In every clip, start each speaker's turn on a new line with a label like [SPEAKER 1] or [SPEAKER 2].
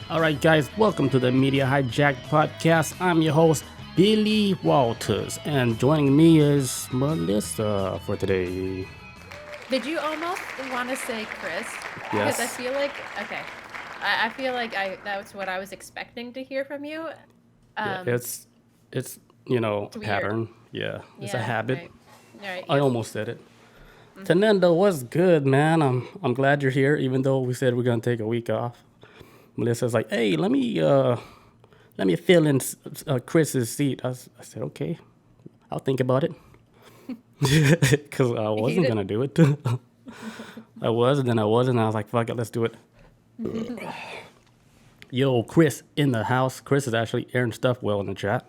[SPEAKER 1] All right, guys, welcome to the Media Hijacked podcast. I'm your host, Billy Walters, and joining me is Melissa for today.
[SPEAKER 2] Did you almost want to say Chris? Because I
[SPEAKER 1] Yes,
[SPEAKER 2] feel like okay, I feel like that's what I was expecting to hear from you.
[SPEAKER 1] yeah,
[SPEAKER 2] Um,
[SPEAKER 1] it's
[SPEAKER 2] it's weird.
[SPEAKER 1] pattern. Yeah, it's a
[SPEAKER 2] Yeah,
[SPEAKER 1] habit.
[SPEAKER 2] right. All right.
[SPEAKER 1] I
[SPEAKER 2] Yep.
[SPEAKER 1] almost said it.
[SPEAKER 2] Mm-hmm.
[SPEAKER 1] Tanenda, what's good, man? I'm glad you're here, even though we said we're gonna take a week off. Melissa's like, hey, let me fill in Chris's seat. I said, okay, I'll think about it, because I
[SPEAKER 2] You
[SPEAKER 1] wasn't
[SPEAKER 2] did.
[SPEAKER 1] gonna do it. I was, and then I wasn't. I was like, fuck it, let's do it. Yo, Chris in the house. Chris is actually airing stuff well in the chat.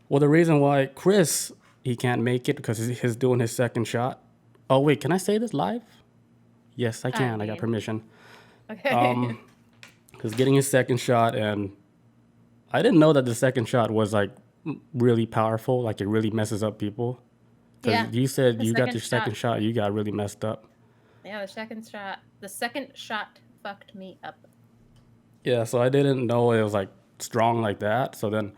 [SPEAKER 1] Well, the reason why Chris he can't make it because he's doing his second shot. Oh wait, can I say this live? Yes, I
[SPEAKER 2] I
[SPEAKER 1] can. I got
[SPEAKER 2] mean,
[SPEAKER 1] permission.
[SPEAKER 2] okay.
[SPEAKER 1] He's getting his second shot, and I didn't know that the second shot was like really powerful. Like it really messes up people. Because
[SPEAKER 2] Yeah,
[SPEAKER 1] you said
[SPEAKER 2] the
[SPEAKER 1] you got
[SPEAKER 2] second
[SPEAKER 1] your
[SPEAKER 2] shot.
[SPEAKER 1] second shot, you got really messed up.
[SPEAKER 2] Yeah, the second shot. The second shot fucked me up.
[SPEAKER 1] Yeah, so I didn't know it was like strong like that. So then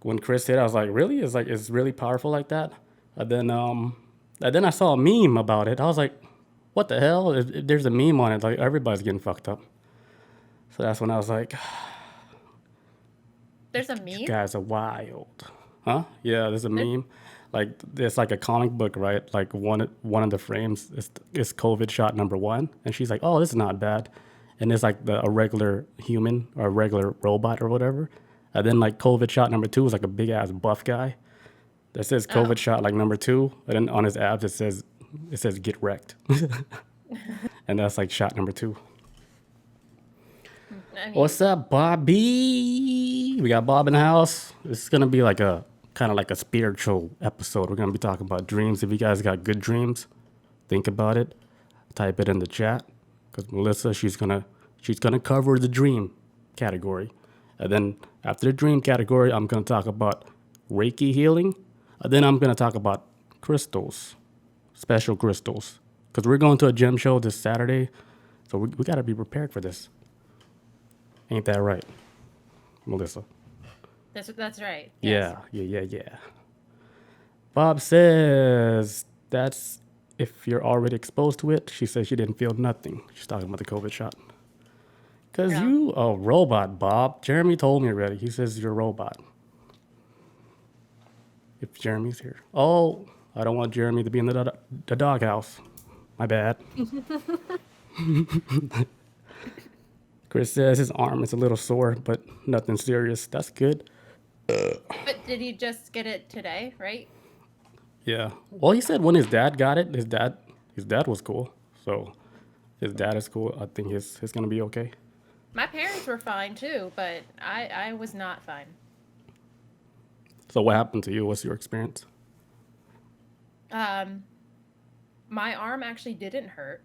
[SPEAKER 1] when Chris hit, I was like, really? It's really powerful like that? And then I saw a meme about it. I was like, what the hell? There's a meme on it. Like everybody's getting fucked up. So that's when I was like,
[SPEAKER 2] There's a
[SPEAKER 1] you
[SPEAKER 2] meme.
[SPEAKER 1] guys are wild. Huh? Yeah, there's a
[SPEAKER 2] There-
[SPEAKER 1] meme. Like it's like a comic book, right? Like one of the frames is COVID shot number one, and she's like, "Oh, this is not bad," and it's like a regular human or a regular robot or whatever, and then like COVID shot number two is like a big ass buff guy that says COVID
[SPEAKER 2] Oh,
[SPEAKER 1] shot like number two, and then on his abs it says get wrecked, and that's like shot number two.
[SPEAKER 2] I
[SPEAKER 1] What's
[SPEAKER 2] mean,
[SPEAKER 1] up, Bobby? We got Bob in the house. This is gonna be like a kind of like a spiritual episode. We're gonna be talking about dreams. If you guys got good dreams, think about it. Type it in the chat because Melissa, she's gonna cover the dream category, and then after the dream category, I'm gonna talk about Reiki healing, and then I'm gonna talk about crystals, special crystals, because we're going to a gem show this Saturday, so we gotta be prepared for this. Ain't that right, Melissa?
[SPEAKER 2] that's right. Yes.
[SPEAKER 1] Yeah. Bob says that's if you're already exposed to it. She says she didn't feel nothing. She's talking about the COVID shot. Cause
[SPEAKER 2] Yeah.
[SPEAKER 1] you a robot, Bob. Jeremy told me already. He says you're a robot. If Jeremy's here. Oh, I don't want Jeremy to be in the doghouse. My bad. Chris says his arm is a little sore, but nothing serious. That's good.
[SPEAKER 2] But did he just get it today? Right.
[SPEAKER 1] Yeah. Well, he said when his dad got it, his dad was cool. So his dad is cool. I think he's gonna be okay.
[SPEAKER 2] My parents were fine too, but I was not fine.
[SPEAKER 1] So what happened to you? What's your experience?
[SPEAKER 2] Um, my arm actually didn't hurt,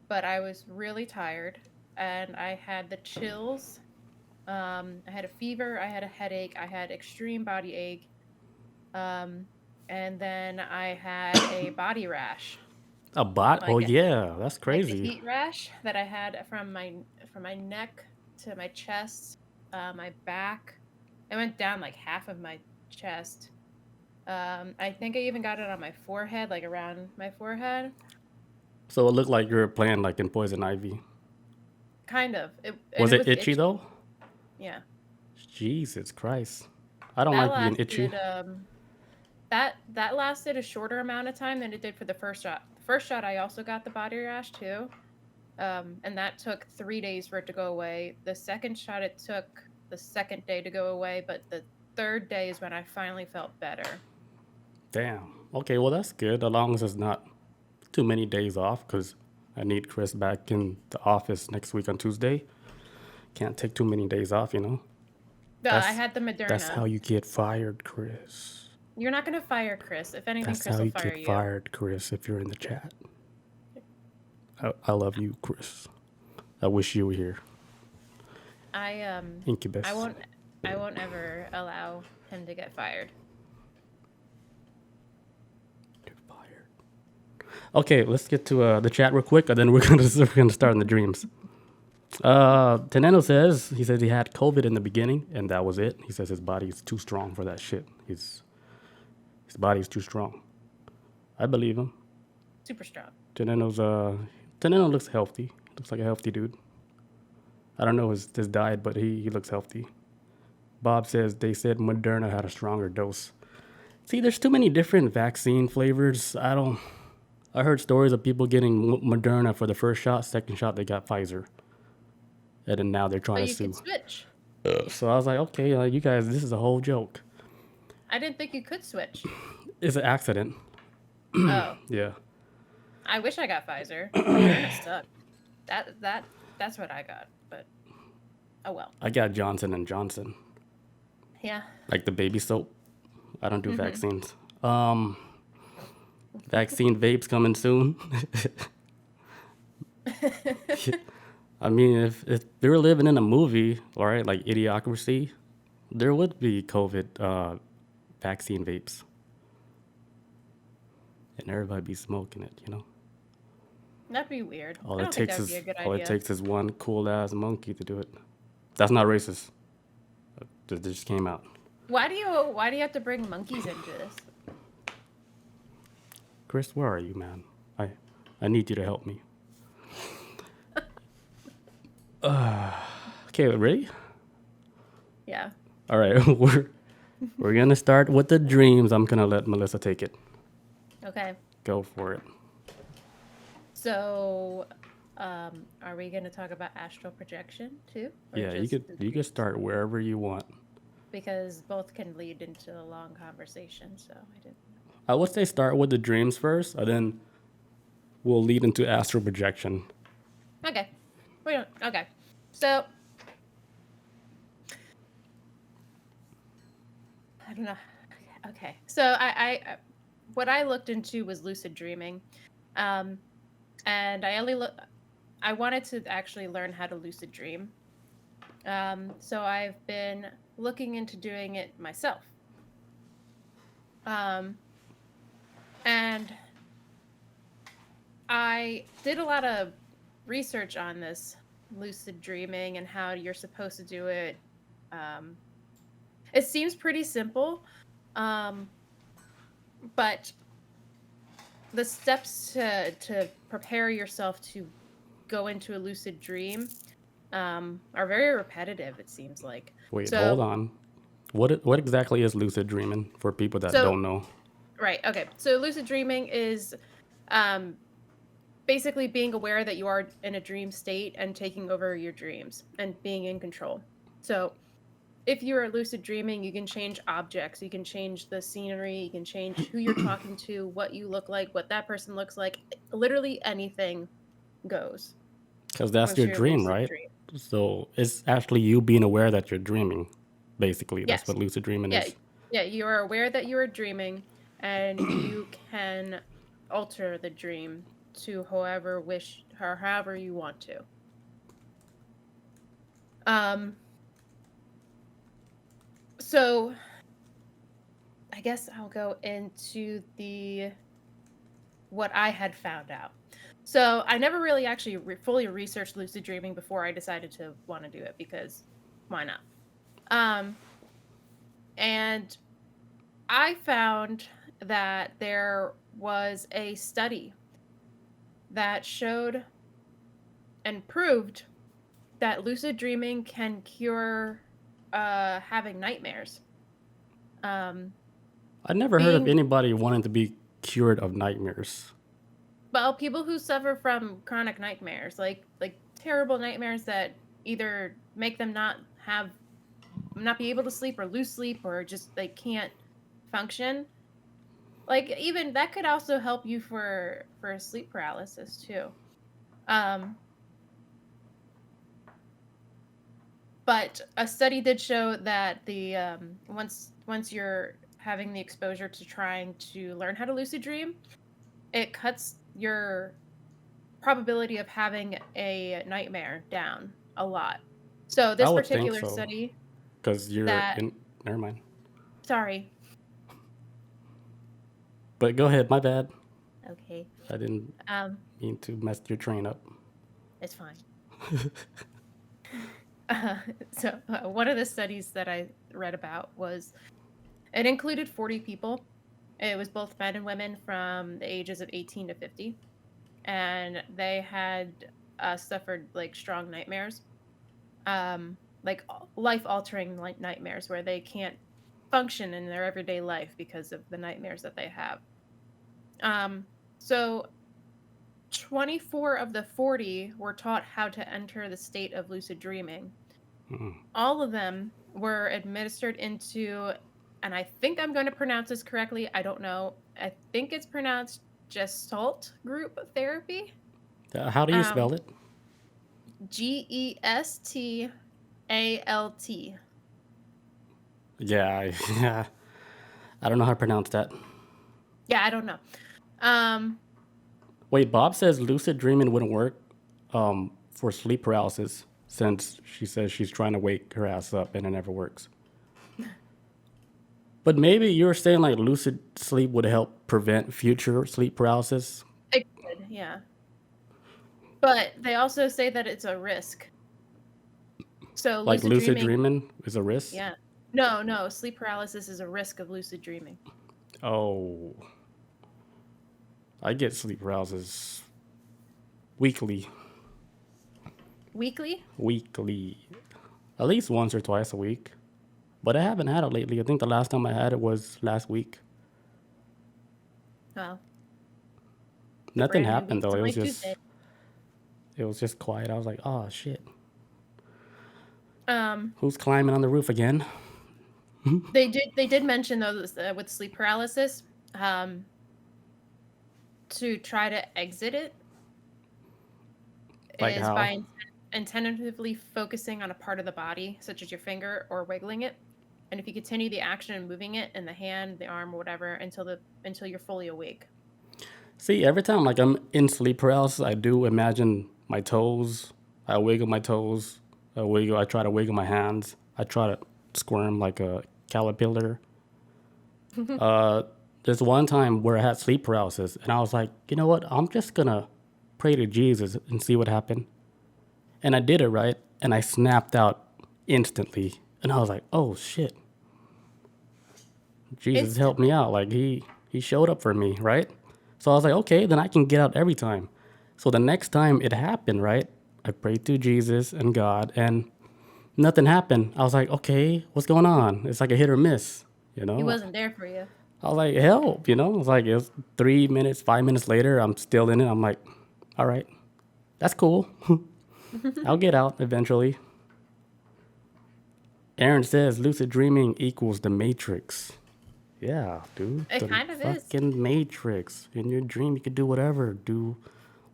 [SPEAKER 2] but I was really tired and I had the chills. I had a fever, I had a headache, I had extreme body ache, um, and then I had a body rash,
[SPEAKER 1] A bot? Oh
[SPEAKER 2] like
[SPEAKER 1] yeah, that's
[SPEAKER 2] like the
[SPEAKER 1] crazy.
[SPEAKER 2] heat rash that I had from my neck to my chest, my back. It went down like half of my chest. I think I even got it on my forehead, like around my forehead.
[SPEAKER 1] So it looked like you were playing like in Poison Ivy.
[SPEAKER 2] Kind of. And
[SPEAKER 1] Was
[SPEAKER 2] it
[SPEAKER 1] it
[SPEAKER 2] was
[SPEAKER 1] itchy
[SPEAKER 2] itchy.
[SPEAKER 1] though?
[SPEAKER 2] Yeah.
[SPEAKER 1] Jesus Christ. I don't
[SPEAKER 2] That
[SPEAKER 1] like being itchy.
[SPEAKER 2] lasted that lasted a shorter amount of time than it did for the first shot. The first shot I also got the body rash too. And that took 3 days for it to go away. The second shot it took the second day to go away, but the third day is when I finally felt better.
[SPEAKER 1] Damn. Okay, well that's good. As long as it's not too many days off, because I need Chris back in the office next week on Tuesday. Can't take too many days off, you know.
[SPEAKER 2] I
[SPEAKER 1] That's
[SPEAKER 2] had the
[SPEAKER 1] that's
[SPEAKER 2] Moderna.
[SPEAKER 1] how you get fired, Chris.
[SPEAKER 2] You're not gonna fire Chris. If anything,
[SPEAKER 1] That's
[SPEAKER 2] Chris
[SPEAKER 1] how
[SPEAKER 2] will
[SPEAKER 1] you
[SPEAKER 2] fire
[SPEAKER 1] get
[SPEAKER 2] you.
[SPEAKER 1] fired, Chris. If you're in the chat, I love you, Chris. I wish you were here.
[SPEAKER 2] I I
[SPEAKER 1] Incubus.
[SPEAKER 2] won't I won't ever allow him to get fired.
[SPEAKER 1] Get fired. Okay, let's get to the chat real quick, and then we're gonna start in the dreams. Teneno says he said he had COVID in the beginning and that was it. He says his body is too strong for that shit. His body is too strong. I believe him.
[SPEAKER 2] Super strong.
[SPEAKER 1] Teneno looks healthy. Looks like a healthy dude. I don't know his diet, but he looks healthy. Bob says they said Moderna had a stronger dose. See, there's too many different vaccine flavors. I heard stories of people getting Moderna for the first shot, second shot they got Pfizer, and then now they're trying
[SPEAKER 2] But
[SPEAKER 1] to
[SPEAKER 2] you
[SPEAKER 1] sue.
[SPEAKER 2] could switch.
[SPEAKER 1] So I was like, okay, you guys, this is a whole joke.
[SPEAKER 2] I didn't think you could switch.
[SPEAKER 1] It's an accident.
[SPEAKER 2] Oh,
[SPEAKER 1] Yeah.
[SPEAKER 2] I wish I got Pfizer. Moderna sucked. That's what I got. But oh well.
[SPEAKER 1] I got Johnson and Johnson,
[SPEAKER 2] Yeah.
[SPEAKER 1] like the baby soap. I don't do
[SPEAKER 2] Mhm.
[SPEAKER 1] vaccines. Vaccine vapes coming soon. I mean, if they were living in a movie, all right, like Idiocracy, there would be COVID vaccine vapes, and everybody be smoking it. You know,
[SPEAKER 2] That'd be weird.
[SPEAKER 1] all
[SPEAKER 2] I
[SPEAKER 1] it
[SPEAKER 2] don't think
[SPEAKER 1] takes
[SPEAKER 2] that'd be
[SPEAKER 1] is
[SPEAKER 2] a good
[SPEAKER 1] all it
[SPEAKER 2] idea.
[SPEAKER 1] takes is one cool ass monkey to do it. That's not racist. That just came out.
[SPEAKER 2] Why do you have to bring monkeys into this?
[SPEAKER 1] Chris, where are you, man? I need you to help me. Okay, ready?
[SPEAKER 2] Yeah.
[SPEAKER 1] All right, we're gonna start with the dreams. I'm gonna let Melissa take it.
[SPEAKER 2] Okay.
[SPEAKER 1] Go for it.
[SPEAKER 2] So, are we going to talk about astral projection too? Or
[SPEAKER 1] Yeah, you
[SPEAKER 2] just
[SPEAKER 1] could
[SPEAKER 2] the
[SPEAKER 1] you could
[SPEAKER 2] dreams?
[SPEAKER 1] start wherever you want.
[SPEAKER 2] Because both can lead into a long conversation. So I didn't.
[SPEAKER 1] I would say start with the dreams first, and then we'll lead into astral projection.
[SPEAKER 2] Okay. We don't. Okay. So I don't know. Okay. So I what I looked into was lucid dreaming, and I wanted to actually learn how to lucid dream. So I've been looking into doing it myself. Um, and I did a lot of research on this lucid dreaming and how you're supposed to do it. Um, it seems pretty simple, um, but the steps to prepare yourself to go into a lucid dream are very repetitive. It seems like.
[SPEAKER 1] Wait,
[SPEAKER 2] So
[SPEAKER 1] hold on. What exactly is lucid dreaming for people that
[SPEAKER 2] So
[SPEAKER 1] don't know?
[SPEAKER 2] right, okay. So lucid dreaming is um, basically being aware that you are in a dream state and taking over your dreams and being in control. So if you are lucid dreaming, you can change objects, you can change the scenery, you can change who you're talking to, what you look like, what that person looks like. Literally anything goes
[SPEAKER 1] Because that's
[SPEAKER 2] once
[SPEAKER 1] your
[SPEAKER 2] you're
[SPEAKER 1] dream,
[SPEAKER 2] lucid
[SPEAKER 1] right?
[SPEAKER 2] dream.
[SPEAKER 1] So it's actually you being aware that you're dreaming. Basically, that's
[SPEAKER 2] Yes.
[SPEAKER 1] what lucid dreaming
[SPEAKER 2] Yeah.
[SPEAKER 1] is.
[SPEAKER 2] Yeah. You are aware that you are dreaming and you can alter the dream to however you want to. Um, so I guess I'll go into what I had found out. So I never really actually fully researched lucid dreaming before I decided to want to do it because why not? Um, and I found that there was a study that showed and proved that lucid dreaming can cure having nightmares. Um,
[SPEAKER 1] I never heard of
[SPEAKER 2] being
[SPEAKER 1] anybody wanting to be cured of nightmares.
[SPEAKER 2] Well, people who suffer from chronic nightmares, like terrible nightmares that either make them not be able to sleep or lose sleep or just they can't function. Like even that could also help you for sleep paralysis too. Um, but a study did show that the once you're having the exposure to trying to learn how to lucid dream, it cuts your probability of having a nightmare down a lot. So
[SPEAKER 1] I
[SPEAKER 2] this
[SPEAKER 1] would think
[SPEAKER 2] particular
[SPEAKER 1] so,
[SPEAKER 2] study
[SPEAKER 1] because you're
[SPEAKER 2] that
[SPEAKER 1] in. Never mind.
[SPEAKER 2] sorry.
[SPEAKER 1] But go ahead. My bad.
[SPEAKER 2] Okay.
[SPEAKER 1] I didn't
[SPEAKER 2] Um
[SPEAKER 1] mean to mess your train up.
[SPEAKER 2] it's fine. One of the studies that I read about was it included 40 people. It was both men and women from the ages of 18 to 50, and they had suffered like strong nightmares, like life-altering like nightmares where they can't function in their everyday life because of the nightmares that they have. So 24 of the 40 were taught how to enter the state of lucid dreaming. All of them were administered into, and I think I'm going to pronounce this correctly. I don't know. I think it's pronounced Gestalt group therapy.
[SPEAKER 1] How do you spell it?
[SPEAKER 2] Gestalt.
[SPEAKER 1] Yeah, yeah. I don't know how to pronounce that.
[SPEAKER 2] Yeah, I don't know.
[SPEAKER 1] Wait, Bob says lucid dreaming wouldn't work for sleep paralysis since she says she's trying to wake her ass up and it never works. But maybe you were saying like lucid sleep would help prevent future sleep paralysis.
[SPEAKER 2] It could, yeah. But they also say that it's a risk. So
[SPEAKER 1] Like lucid dreaming is a risk?
[SPEAKER 2] Yeah. No, sleep paralysis is a risk of lucid dreaming.
[SPEAKER 1] Oh. I get sleep paralysis weekly.
[SPEAKER 2] Weekly?
[SPEAKER 1] Weekly. At least once or twice a week. But I haven't had it lately. I think the last time I had it was last week.
[SPEAKER 2] Wow.
[SPEAKER 1] Nothing
[SPEAKER 2] Brand new
[SPEAKER 1] happened
[SPEAKER 2] week
[SPEAKER 1] though.
[SPEAKER 2] till
[SPEAKER 1] It
[SPEAKER 2] my
[SPEAKER 1] was just
[SPEAKER 2] Tuesday.
[SPEAKER 1] it was just quiet. I was like, oh shit.
[SPEAKER 2] Um,
[SPEAKER 1] Who's climbing on the roof again?
[SPEAKER 2] they did mention though with sleep paralysis, to try to exit it
[SPEAKER 1] Like
[SPEAKER 2] is
[SPEAKER 1] how?
[SPEAKER 2] by intentively focusing on a part of the body, such as your finger, or wiggling it. And if you continue the action and moving it in the hand, the arm, or whatever, until you're fully awake.
[SPEAKER 1] See, every time like I'm in sleep paralysis, I do imagine my toes. I wiggle my toes. I try to wiggle my hands. I try to squirm like a caterpillar. There's one time where I had sleep paralysis, and I was like, you know what? I'm just gonna pray to Jesus and see what happened. And I did it right, and I snapped out instantly. And I was like, oh shit, Jesus helped me out. Like he showed up for me, right? So I was like, okay, then I can get out every time. So the next time it happened, right? I prayed to Jesus and God, and nothing happened. I was like, okay, what's going on? It's like a hit or miss, you know?
[SPEAKER 2] He wasn't there for you.
[SPEAKER 1] I was like, help, you know? It was 3 minutes, 5 minutes later, I'm still in it. I'm like, all right, that's cool. I'll get out eventually. Aaron says lucid dreaming equals the Matrix. Yeah, dude.
[SPEAKER 2] It
[SPEAKER 1] the
[SPEAKER 2] kind of is.
[SPEAKER 1] fucking Matrix. In your dream, you could do whatever.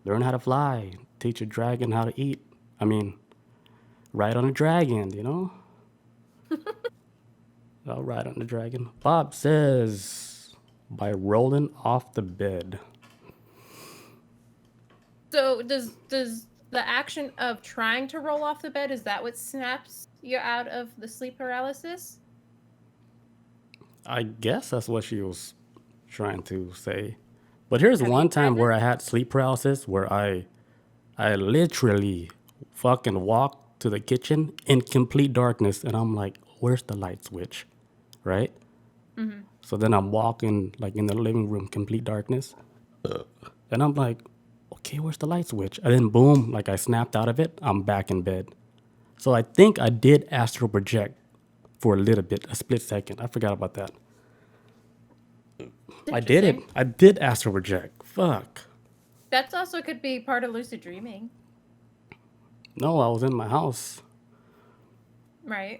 [SPEAKER 1] Learn how to fly. Teach a dragon how to eat. I mean, ride on a dragon, you know? I'll ride on the dragon. Bob says, by rolling off the bed.
[SPEAKER 2] So does the action of trying to roll off the bed, is that what snaps you out of the sleep paralysis?
[SPEAKER 1] I guess that's what she was trying to say. But here's
[SPEAKER 2] Have
[SPEAKER 1] one
[SPEAKER 2] you
[SPEAKER 1] time
[SPEAKER 2] tried
[SPEAKER 1] where
[SPEAKER 2] that?
[SPEAKER 1] I had sleep paralysis where I literally fucking walked to the kitchen in complete darkness, and I'm like, where's the light switch? Right?
[SPEAKER 2] Mm-hmm.
[SPEAKER 1] So then I'm walking like in the living room, complete darkness. And I'm like, okay, where's the light switch? And then boom, like I snapped out of it. I'm back in bed. So I think I did astral project for a little bit, a split second. I forgot about that. I did it.
[SPEAKER 2] Interesting.
[SPEAKER 1] I did astral project. Fuck.
[SPEAKER 2] That's also could be part of lucid dreaming,
[SPEAKER 1] No, I was in my house.
[SPEAKER 2] right?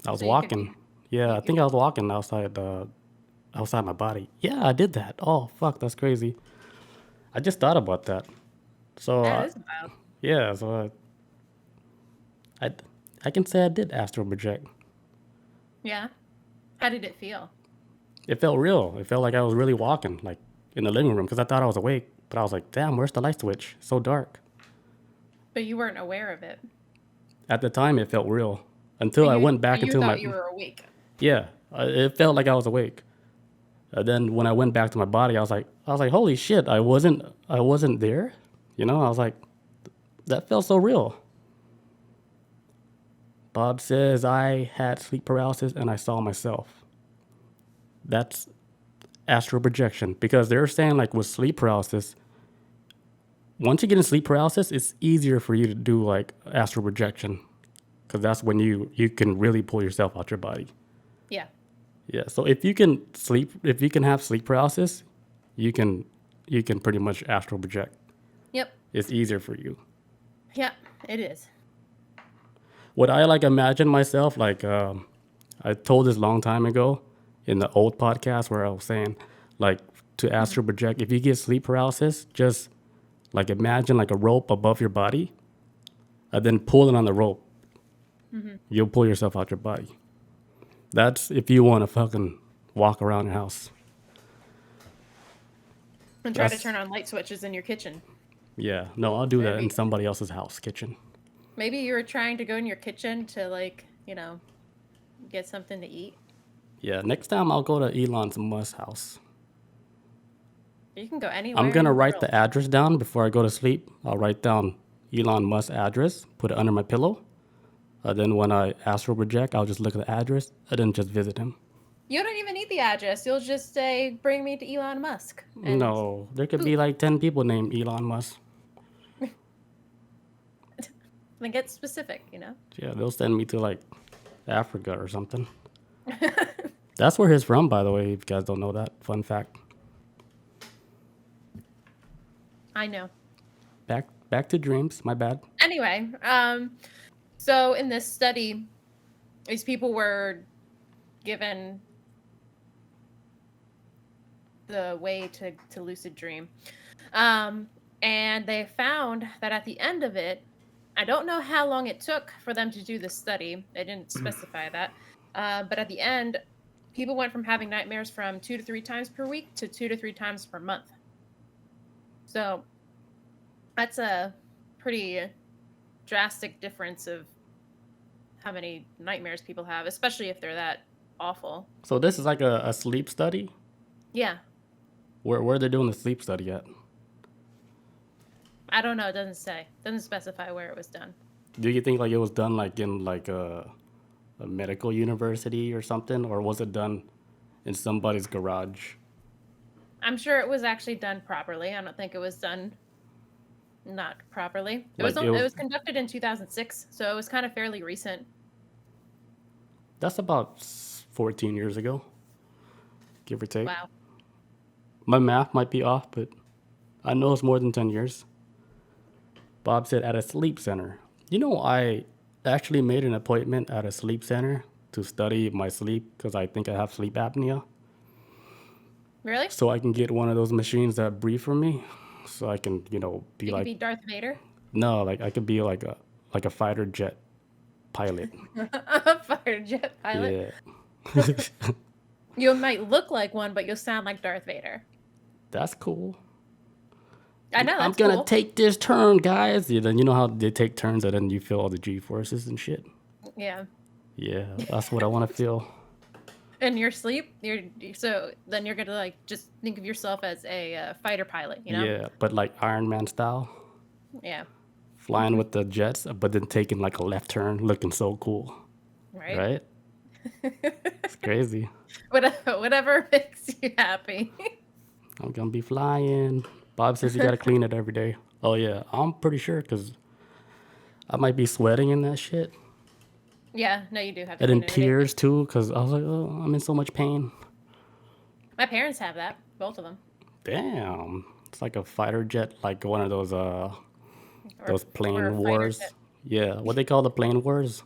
[SPEAKER 1] I was
[SPEAKER 2] So you could
[SPEAKER 1] walking. Yeah, I think I was walking outside my body. Yeah, I did that. Oh, fuck, that's crazy. I just thought about that. So,
[SPEAKER 2] That is wild.
[SPEAKER 1] yeah, so I can say I did astral project.
[SPEAKER 2] Yeah. How did it feel?
[SPEAKER 1] It felt real. It felt like I was really walking, like in the living room, because I thought I was awake. But I was like, damn, where's the light switch? It's so dark.
[SPEAKER 2] But you weren't aware of it.
[SPEAKER 1] At the time, it felt real until I went back
[SPEAKER 2] you
[SPEAKER 1] into
[SPEAKER 2] thought
[SPEAKER 1] my.
[SPEAKER 2] you were awake.
[SPEAKER 1] Yeah, it felt like I was awake. Then when I went back to my body, I was like, holy shit, I wasn't there. You know, I was like, that felt so real. Bob says I had sleep paralysis and I saw myself. That's astral projection, because they're saying like with sleep paralysis, once you get in sleep paralysis, it's easier for you to do like astral projection, because that's when you can really pull yourself out your body.
[SPEAKER 2] Yeah.
[SPEAKER 1] Yeah. So if you can have sleep paralysis, you can pretty much astral project.
[SPEAKER 2] Yep.
[SPEAKER 1] It's easier for you.
[SPEAKER 2] Yeah, it is.
[SPEAKER 1] What I like imagine myself like, I told this long time ago in the old podcast where I was saying like to astral project, if you get sleep paralysis, just like imagine like a rope above your body and then pulling on the rope. You'll pull yourself out your body. That's if you want to fucking walk around your house.
[SPEAKER 2] And try to turn on light switches in your kitchen.
[SPEAKER 1] Yeah, no, I'll do that in somebody else's house kitchen.
[SPEAKER 2] Maybe you were trying to go in your kitchen to like, get something to eat.
[SPEAKER 1] Yeah, next time I'll go to Elon Musk's house.
[SPEAKER 2] You can go anywhere.
[SPEAKER 1] I'm gonna write the address down before I go to sleep. I'll write down Elon Musk's address, put it under my pillow. Then when I astral project, I'll just look at the address and then just visit him.
[SPEAKER 2] You don't even need the address. You'll just say, "Bring me to Elon Musk." And
[SPEAKER 1] No, there could be like 10 people named Elon Musk.
[SPEAKER 2] then get specific,
[SPEAKER 1] Yeah, they'll send me to like Africa or something. That's where he's from, by the way, if you guys don't know that. Fun fact.
[SPEAKER 2] I know.
[SPEAKER 1] Back to dreams, my bad.
[SPEAKER 2] Anyway, so in this study, these people were given the way to lucid dream. And they found that at the end of it, I don't know how long it took for them to do this study. They didn't specify that. But at the end, people went from having nightmares from 2 to 3 times per week to 2 to 3 times per month. So that's a pretty drastic difference of how many nightmares people have, especially if they're that awful.
[SPEAKER 1] So this is like a sleep study?
[SPEAKER 2] Yeah.
[SPEAKER 1] Where are they doing the sleep study at?
[SPEAKER 2] I don't know. It doesn't say. It doesn't specify where it was done.
[SPEAKER 1] Do you think like it was done like in like a medical university or something? Or was it done in somebody's garage?
[SPEAKER 2] I'm sure it was actually done properly. I don't think it was done not properly. It was conducted in 2006, so it was kind of fairly recent.
[SPEAKER 1] That's about 14 years ago, give or take.
[SPEAKER 2] Wow.
[SPEAKER 1] My math might be off, but I know it's more than 10 years. Bob said at a sleep center. You know, I actually made an appointment at a sleep center to study my sleep because I think I have sleep apnea.
[SPEAKER 2] Really?
[SPEAKER 1] So I can get one of those machines that breathe for me, so I can, be
[SPEAKER 2] You
[SPEAKER 1] like.
[SPEAKER 2] could be Darth Vader.
[SPEAKER 1] No, like I could be like a fighter jet pilot.
[SPEAKER 2] A fighter jet pilot.
[SPEAKER 1] Yeah.
[SPEAKER 2] You might look like one, but you'll sound like Darth Vader.
[SPEAKER 1] That's cool.
[SPEAKER 2] I know.
[SPEAKER 1] I'm
[SPEAKER 2] That's
[SPEAKER 1] gonna
[SPEAKER 2] cool.
[SPEAKER 1] take this turn, guys. Yeah, then you know how they take turns and then you feel all the G forces and shit.
[SPEAKER 2] Yeah.
[SPEAKER 1] Yeah, that's what I want to feel.
[SPEAKER 2] In your sleep, so then you're gonna like just think of yourself as a fighter pilot,
[SPEAKER 1] Yeah, but like Iron Man style.
[SPEAKER 2] Yeah.
[SPEAKER 1] Flying with the jets, but then taking like a left turn, looking so cool.
[SPEAKER 2] Right?
[SPEAKER 1] It's crazy.
[SPEAKER 2] Whatever makes you happy.
[SPEAKER 1] I'm gonna be flying. Bob says you gotta clean it every day. Oh yeah, I'm pretty sure because I might be sweating in that shit.
[SPEAKER 2] Yeah, no, you do have to.
[SPEAKER 1] And then
[SPEAKER 2] clean it every day.
[SPEAKER 1] tears too, because I was like, oh, I'm in so much pain.
[SPEAKER 2] My parents have that, both of them.
[SPEAKER 1] Damn, it's like a fighter jet, like one of those plane
[SPEAKER 2] or a fighter
[SPEAKER 1] wars.
[SPEAKER 2] jet.
[SPEAKER 1] Yeah, what they call the plane wars?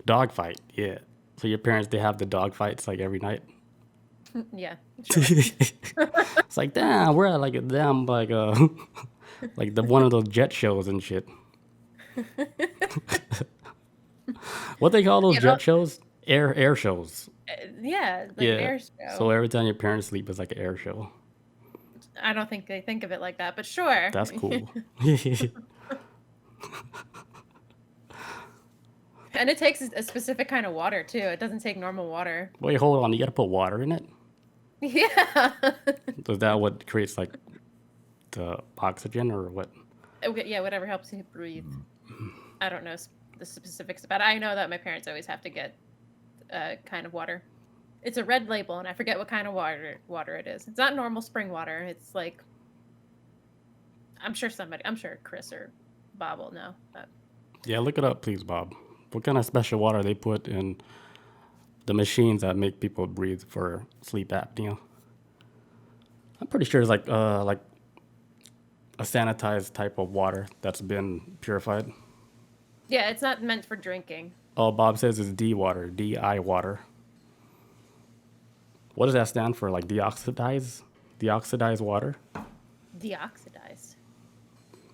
[SPEAKER 1] Dogfight. Yeah. So your parents, they have the dog fights like every night.
[SPEAKER 2] Yeah. Sure.
[SPEAKER 1] It's like, damn, we're at like a damn like like the one of those jet shows and shit. What they call those jet shows? Air shows.
[SPEAKER 2] Yeah, like
[SPEAKER 1] Yeah.
[SPEAKER 2] air show.
[SPEAKER 1] So every time your parents sleep, it's like an air show.
[SPEAKER 2] I don't think they think of it like that, but sure.
[SPEAKER 1] That's cool.
[SPEAKER 2] And it takes a specific kind of water too. It doesn't take normal water.
[SPEAKER 1] Wait, hold on. You gotta put water in it?
[SPEAKER 2] Yeah.
[SPEAKER 1] Is that what creates like the oxygen or what?
[SPEAKER 2] Yeah, whatever helps you breathe. I don't know the specifics about it. I know that my parents always have to get kind of water. It's a red label, and I forget what kind of water it is. It's not normal spring water. It's like I'm sure Chris or Bob will know. But
[SPEAKER 1] Yeah, look it up, please, Bob. What kind of special water they put in the machines that make people breathe for sleep apnea? I'm pretty sure it's like a sanitized type of water that's been purified.
[SPEAKER 2] yeah, it's not meant for drinking.
[SPEAKER 1] Oh, Bob says it's D water, DI water. What does that stand for? Like deoxidized? Deoxidized water?
[SPEAKER 2] Deoxidized.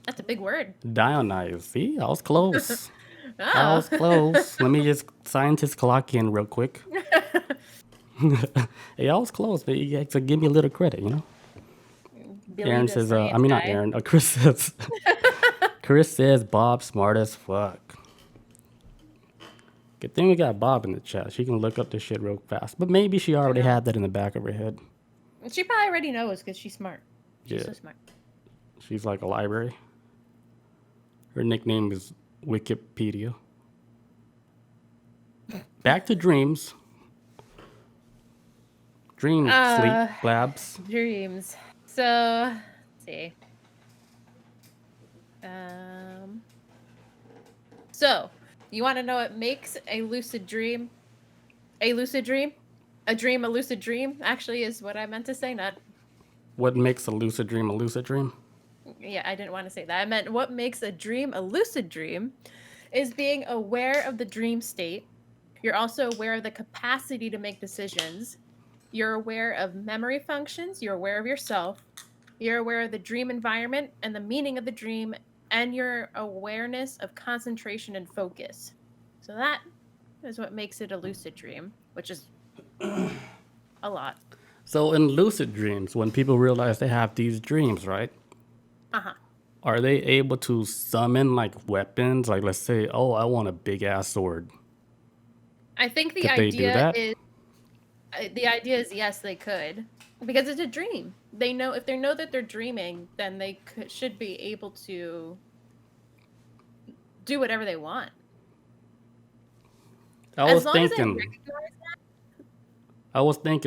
[SPEAKER 2] That's a big word.
[SPEAKER 1] Dionized. See, I was close. I
[SPEAKER 2] Oh.
[SPEAKER 1] was close. Let me just scientist clock in real quick. Hey, I was close, but you have to give me a little credit, you know?
[SPEAKER 2] Billy
[SPEAKER 1] Aaron
[SPEAKER 2] the
[SPEAKER 1] says,
[SPEAKER 2] science
[SPEAKER 1] I mean, not
[SPEAKER 2] guy.
[SPEAKER 1] Aaron. Chris says, Chris says, Bob smart as fuck. Good thing we got Bob in the chat. She can look up this shit real fast. But maybe she already
[SPEAKER 2] know.
[SPEAKER 1] had that in the back of her head.
[SPEAKER 2] She probably already knows because she's smart. She's
[SPEAKER 1] Yeah.
[SPEAKER 2] so smart.
[SPEAKER 1] She's like a library. Her nickname is Wikipedia. Back to dreams. Dream sleep labs.
[SPEAKER 2] Dreams. So, let's see. So, you want to know what makes a lucid dream a lucid dream? A dream a lucid dream, actually, is what I meant to say, not...
[SPEAKER 1] What makes a lucid dream a lucid dream?
[SPEAKER 2] Yeah, I didn't want to say that. I meant what makes a dream a lucid dream is being aware of the dream state. You're also aware of the capacity to make decisions. You're aware of memory functions. You're aware of yourself. You're aware of the dream environment and the meaning of the dream, and your awareness of concentration and focus. So that is what makes it a lucid dream, which is a lot.
[SPEAKER 1] So in lucid dreams, when people realize they have these dreams, right?
[SPEAKER 2] Uh-huh.
[SPEAKER 1] Are they able to summon like weapons? Like let's say, oh, I want a big ass sword.
[SPEAKER 2] I think the
[SPEAKER 1] Could they do
[SPEAKER 2] idea
[SPEAKER 1] that?
[SPEAKER 2] is yes, they could, because it's a dream. They know if they know that they're dreaming, then they should be able to do whatever they want.
[SPEAKER 1] I was
[SPEAKER 2] As long as they
[SPEAKER 1] thinking,
[SPEAKER 2] recognize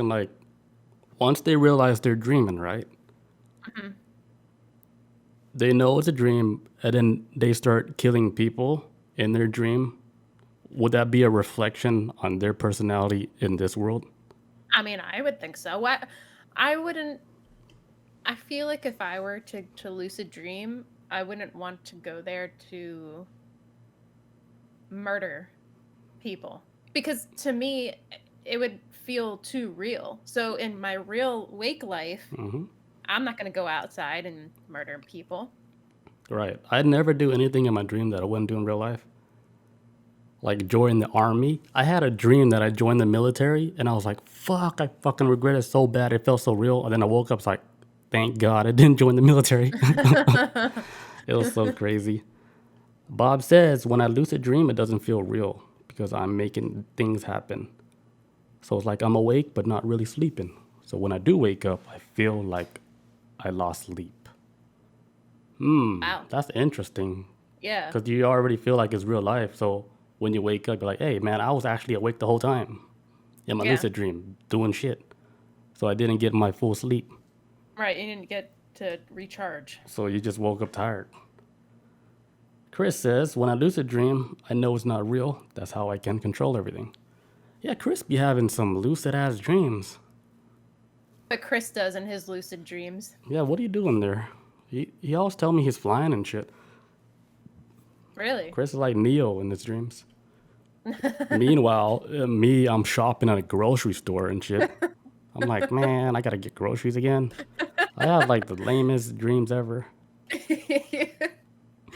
[SPEAKER 1] like once they realize they're dreaming, right?
[SPEAKER 2] Mhm.
[SPEAKER 1] They know it's a dream, and then they start killing people in their dream. Would that be a reflection on their personality in this world?
[SPEAKER 2] I mean, I would think so. What I wouldn't. I feel like if I were to lucid dream, I wouldn't want to go there to murder people, because to me it would feel too real. So in my real wake life,
[SPEAKER 1] Hmm.
[SPEAKER 2] I'm not going to go outside and murder people.
[SPEAKER 1] Right. I'd never do anything in my dream that I wouldn't do in real life. Like join the army. I had a dream that I joined the military, and I was like, "Fuck!" I fucking regret it so bad. It felt so real. And then I woke up, it's like, "Thank God I didn't join the military." It was so crazy. Bob says, "When I lucid dream, it doesn't feel real because I'm making things happen. So it's like I'm awake but not really sleeping. So when I do wake up, I feel like I lost sleep."
[SPEAKER 2] Wow.
[SPEAKER 1] That's interesting
[SPEAKER 2] Yeah.
[SPEAKER 1] because you already feel like it's real life. So when you wake up, you're like, "Hey, man, I was actually awake the whole time in my
[SPEAKER 2] Yeah.
[SPEAKER 1] lucid dream doing shit." So I didn't get my full sleep.
[SPEAKER 2] Right. You didn't get to recharge.
[SPEAKER 1] So you just woke up tired. Chris says, "When I lucid dream, I know it's not real. That's how I can control everything." Yeah, Chris be having some lucid ass dreams.
[SPEAKER 2] But Chris does in his lucid dreams.
[SPEAKER 1] Yeah, what are you doing there? He always tell me he's flying and shit.
[SPEAKER 2] Really?
[SPEAKER 1] Chris is like Neo in his dreams. Meanwhile, I'm shopping at a grocery store and shit. I'm like, man, I gotta get groceries again. I have like the lamest dreams ever.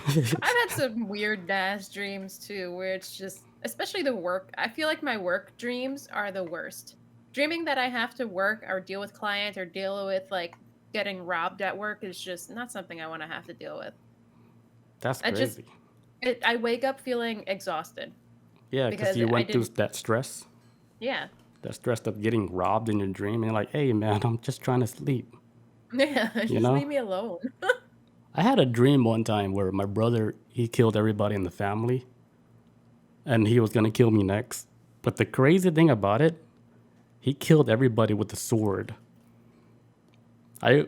[SPEAKER 2] I've had some weird ass dreams too, where it's just, especially the work. I feel like my work dreams are the worst. Dreaming that I have to work or deal with clients or deal with like getting robbed at work is just not something I want to have to deal with.
[SPEAKER 1] That's
[SPEAKER 2] I just,
[SPEAKER 1] crazy.
[SPEAKER 2] I wake up feeling exhausted.
[SPEAKER 1] Yeah, because
[SPEAKER 2] because
[SPEAKER 1] you
[SPEAKER 2] I
[SPEAKER 1] went through
[SPEAKER 2] didn't-
[SPEAKER 1] that stress.
[SPEAKER 2] Yeah.
[SPEAKER 1] That stress of getting robbed in your dream. And you're like, hey, man, I'm just trying to sleep.
[SPEAKER 2] Yeah. Just
[SPEAKER 1] know?
[SPEAKER 2] leave me alone.
[SPEAKER 1] I had a dream one time where my brother, he killed everybody in the family. and he was gonna kill me next. But the crazy thing about it, he killed everybody with a sword. I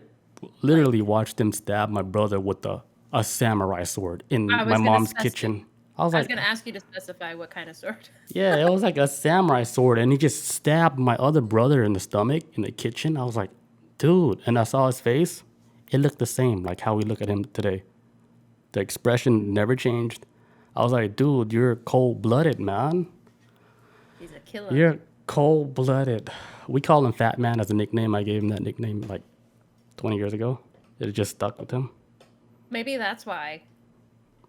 [SPEAKER 1] literally watched him stab my brother with a samurai sword in
[SPEAKER 2] I
[SPEAKER 1] my
[SPEAKER 2] was gonna
[SPEAKER 1] mom's
[SPEAKER 2] specify.
[SPEAKER 1] kitchen. I was
[SPEAKER 2] I was
[SPEAKER 1] like,
[SPEAKER 2] gonna ask you to specify what kind of sword.
[SPEAKER 1] yeah, it was like a samurai sword, and he just stabbed my other brother in the stomach in the kitchen. I was like, dude, and I saw his face. It looked the same, like how we look at him today. The expression never changed. I was like, dude, you're cold blooded, man.
[SPEAKER 2] He's a killer.
[SPEAKER 1] You're cold blooded. We call him Fat Man as a nickname. I gave him that nickname like 20 years ago. It just stuck with him.
[SPEAKER 2] Maybe that's why.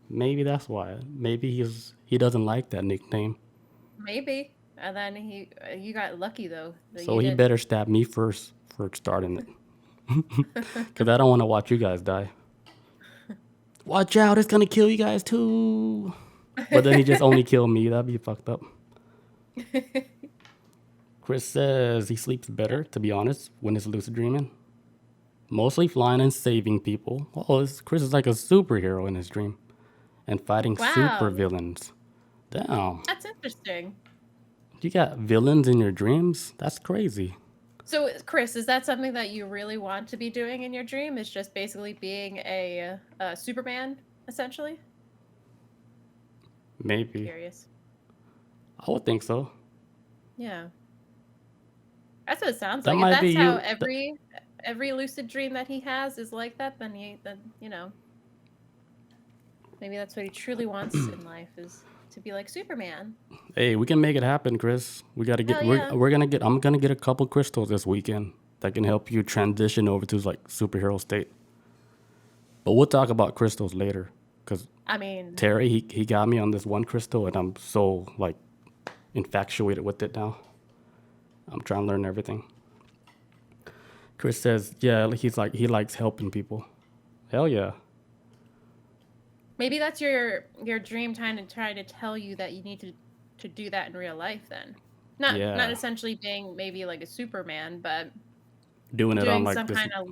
[SPEAKER 1] Maybe that's why. Maybe he doesn't like that nickname.
[SPEAKER 2] Maybe. And then you got lucky though. That
[SPEAKER 1] So
[SPEAKER 2] you
[SPEAKER 1] he
[SPEAKER 2] didn't.
[SPEAKER 1] better stab me first for starting it. Because I don't want to watch you guys die. Watch out, it's going to kill you guys too. But then he just only killed me. That'd be fucked up. Chris says he sleeps better, to be honest, when he's lucid dreaming. Mostly flying and saving people. Oh, Chris is like a superhero in his dream. And fighting super
[SPEAKER 2] Wow.
[SPEAKER 1] villains. Damn.
[SPEAKER 2] That's interesting.
[SPEAKER 1] You got villains in your dreams? That's crazy.
[SPEAKER 2] So, Chris, is that something that you really want to be doing in your dream? Is just basically being a Superman, essentially?
[SPEAKER 1] Maybe.
[SPEAKER 2] Curious.
[SPEAKER 1] I would think so.
[SPEAKER 2] Yeah. That's what it sounds
[SPEAKER 1] That
[SPEAKER 2] like. If
[SPEAKER 1] might
[SPEAKER 2] that's
[SPEAKER 1] be
[SPEAKER 2] how
[SPEAKER 1] you.
[SPEAKER 2] every lucid dream that he has is like that, then maybe that's what he truly wants in life is to be like Superman.
[SPEAKER 1] Hey, we can make it happen, Chris. We gotta get.
[SPEAKER 2] Hell yeah.
[SPEAKER 1] We're gonna get. I'm gonna get a couple crystals this weekend that can help you transition over to like superhero state. But we'll talk about crystals later, cause
[SPEAKER 2] I mean,
[SPEAKER 1] Terry he got me on this one crystal, and I'm so like infatuated with it now. I'm trying to learn everything. Chris says, yeah, he likes helping people. Hell yeah.
[SPEAKER 2] maybe that's your dream trying to tell you that you need to do that in real life then. Not
[SPEAKER 1] Yeah.
[SPEAKER 2] essentially being maybe like a Superman, but
[SPEAKER 1] Doing it on
[SPEAKER 2] doing
[SPEAKER 1] like
[SPEAKER 2] some
[SPEAKER 1] this.
[SPEAKER 2] kind of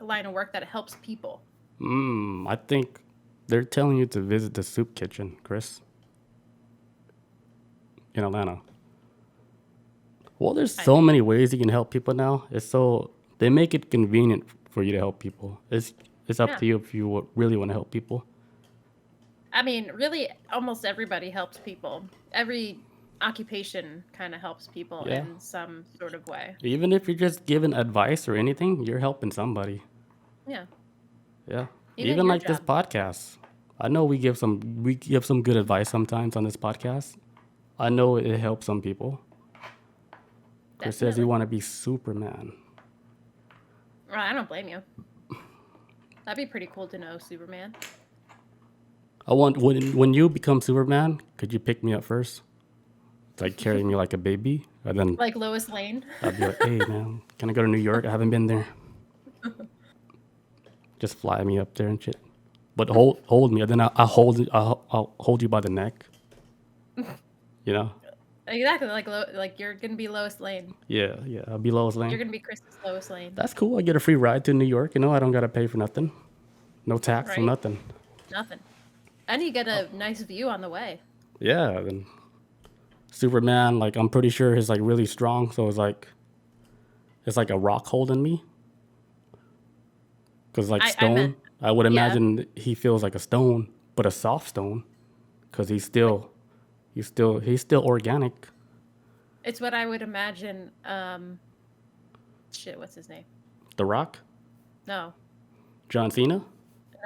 [SPEAKER 2] line of work that helps people.
[SPEAKER 1] I think they're telling you to visit the soup kitchen, Chris, in Atlanta. Well, there's
[SPEAKER 2] I
[SPEAKER 1] so
[SPEAKER 2] mean,
[SPEAKER 1] many ways you can help people now. They make it convenient for you to help people. It's up
[SPEAKER 2] yeah.
[SPEAKER 1] to you if you really want to help people.
[SPEAKER 2] I mean, really, almost everybody helps people. Every occupation kind of helps people
[SPEAKER 1] Yeah.
[SPEAKER 2] in some sort of way.
[SPEAKER 1] Even if you're just giving advice or anything, you're helping somebody.
[SPEAKER 2] Yeah.
[SPEAKER 1] Yeah.
[SPEAKER 2] Even
[SPEAKER 1] Even
[SPEAKER 2] your
[SPEAKER 1] like this
[SPEAKER 2] job.
[SPEAKER 1] podcast. I know we give some good advice sometimes on this podcast. I know it helps some people. Chris says you
[SPEAKER 2] Definitely.
[SPEAKER 1] want to be Superman.
[SPEAKER 2] Well, I don't blame you. That'd be pretty cool to know, Superman.
[SPEAKER 1] I want when you become Superman, could you pick me up first? Like carry me like a baby, and then
[SPEAKER 2] Like Lois Lane.
[SPEAKER 1] I'd be like, "Hey man, can I go to New York? I haven't been there." Just fly me up there and shit. But hold me, and then I'll hold you by the neck. You know?
[SPEAKER 2] Exactly, like you're gonna be Lois Lane.
[SPEAKER 1] Yeah. I'll be Lois
[SPEAKER 2] You're
[SPEAKER 1] Lane.
[SPEAKER 2] gonna be Chris's Lois Lane,
[SPEAKER 1] That's cool. I get a free ride to New York. You know, I don't gotta pay for nothing. No tax or
[SPEAKER 2] right?
[SPEAKER 1] nothing.
[SPEAKER 2] Nothing. And you get a nice view on the way.
[SPEAKER 1] Yeah. Then Superman, like I'm pretty sure he's like really strong, so it's like a rock holding me. Cause like
[SPEAKER 2] I
[SPEAKER 1] stone,
[SPEAKER 2] meant,
[SPEAKER 1] I would
[SPEAKER 2] yeah.
[SPEAKER 1] imagine he feels like a stone, but a soft stone, cause he's still organic.
[SPEAKER 2] It's what I would imagine. Shit, what's his name?
[SPEAKER 1] The Rock,
[SPEAKER 2] No,
[SPEAKER 1] John Cena,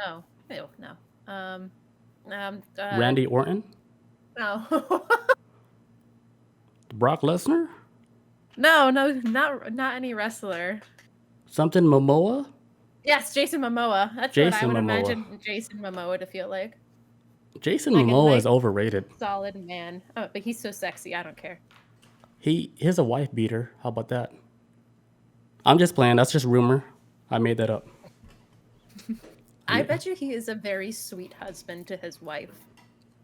[SPEAKER 2] no, ew, no.
[SPEAKER 1] Randy Orton,
[SPEAKER 2] No,
[SPEAKER 1] Brock Lesnar,
[SPEAKER 2] no, not any wrestler.
[SPEAKER 1] something Momoa,
[SPEAKER 2] Yes, Jason Momoa. That's what I
[SPEAKER 1] Jason
[SPEAKER 2] would
[SPEAKER 1] Momoa.
[SPEAKER 2] imagine Jason Momoa to feel like.
[SPEAKER 1] Jason
[SPEAKER 2] Like a
[SPEAKER 1] Momoa is
[SPEAKER 2] nice,
[SPEAKER 1] overrated.
[SPEAKER 2] solid man. Oh, but he's so sexy. I don't care.
[SPEAKER 1] He's a wife beater. How about that? I'm just playing. That's just rumor. I made that up.
[SPEAKER 2] I
[SPEAKER 1] Yeah.
[SPEAKER 2] bet you he is a very sweet husband to his wife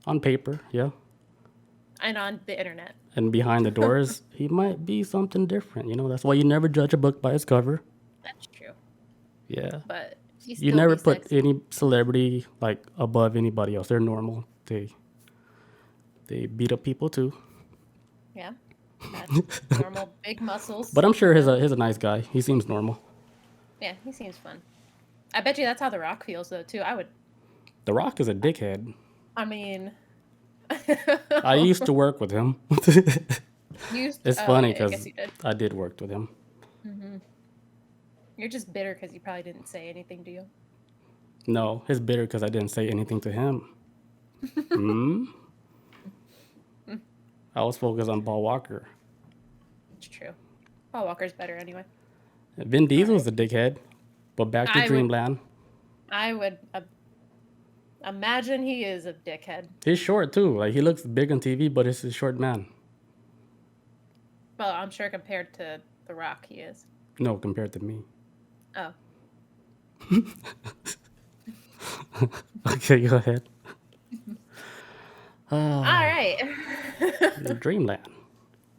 [SPEAKER 1] On paper, yeah.
[SPEAKER 2] and on the internet.
[SPEAKER 1] And behind the doors, he might be something different. You know, that's why you never judge a book by its cover.
[SPEAKER 2] That's true.
[SPEAKER 1] Yeah.
[SPEAKER 2] But he's
[SPEAKER 1] You
[SPEAKER 2] still
[SPEAKER 1] never
[SPEAKER 2] be
[SPEAKER 1] put
[SPEAKER 2] sexy.
[SPEAKER 1] any celebrity like above anybody else. They're normal. They They beat up people too.
[SPEAKER 2] Yeah, that's normal. Big muscles.
[SPEAKER 1] But I'm sure
[SPEAKER 2] you know?
[SPEAKER 1] he's a nice guy. He seems normal.
[SPEAKER 2] Yeah, he seems fun. I bet you that's how The Rock feels though too.
[SPEAKER 1] The Rock is a dickhead.
[SPEAKER 2] I mean,
[SPEAKER 1] I used to work with him. It's
[SPEAKER 2] Oh,
[SPEAKER 1] funny
[SPEAKER 2] okay, I guess
[SPEAKER 1] because
[SPEAKER 2] you did.
[SPEAKER 1] I did work with him.
[SPEAKER 2] Hmm. You're just bitter because he probably didn't say anything to you.
[SPEAKER 1] No, he's bitter because I didn't say anything to him. Hmm? I was focused on Paul Walker.
[SPEAKER 2] It's true. Paul Walker's better anyway.
[SPEAKER 1] Vin
[SPEAKER 2] All
[SPEAKER 1] Diesel's
[SPEAKER 2] right.
[SPEAKER 1] a dickhead. But back to
[SPEAKER 2] I would
[SPEAKER 1] Dreamland.
[SPEAKER 2] I would imagine he is a dickhead.
[SPEAKER 1] He's short too. Like he looks big on TV, but he's a short man.
[SPEAKER 2] Well, I'm sure compared to The Rock, he is.
[SPEAKER 1] No, compared to me.
[SPEAKER 2] Oh,
[SPEAKER 1] Okay, go ahead.
[SPEAKER 2] all right.
[SPEAKER 1] Dreamland.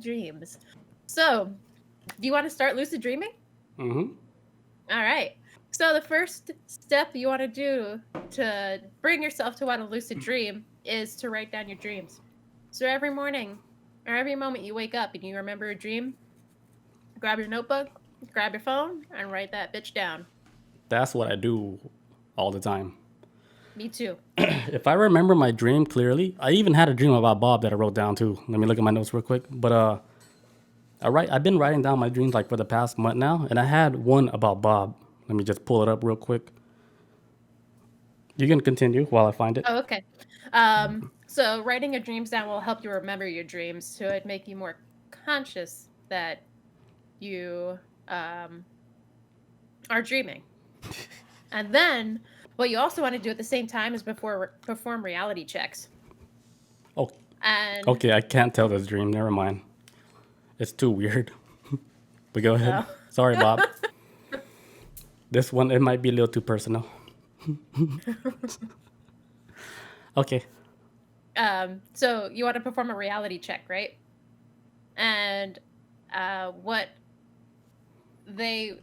[SPEAKER 2] Dreams. So, do you want to start lucid dreaming?
[SPEAKER 1] Mm-hmm.
[SPEAKER 2] All right. So the first step you want to do to bring yourself to want a lucid dream is to write down your dreams. So every morning or every moment you wake up and you remember a dream, grab your notebook, grab your phone, and write that bitch down.
[SPEAKER 1] That's what I do all the time.
[SPEAKER 2] Me too.
[SPEAKER 1] If I remember my dream clearly, I even had a dream about Bob that I wrote down too. Let me look at my notes real quick. But I've been writing down my dreams like for the past month now, and I had one about Bob. Let me just pull it up real quick. You can continue while I find it.
[SPEAKER 2] Oh, okay. So writing your dreams down will help you remember your dreams, so it'd make you more conscious that you are dreaming. And then what you also want to do at the same time is perform reality checks.
[SPEAKER 1] Oh,
[SPEAKER 2] And
[SPEAKER 1] okay. I can't tell this dream. Never mind. It's too weird. But go ahead.
[SPEAKER 2] Oh.
[SPEAKER 1] Sorry, Bob. This one, it might be a little too personal. Okay.
[SPEAKER 2] So you want to perform a reality check, right? And what they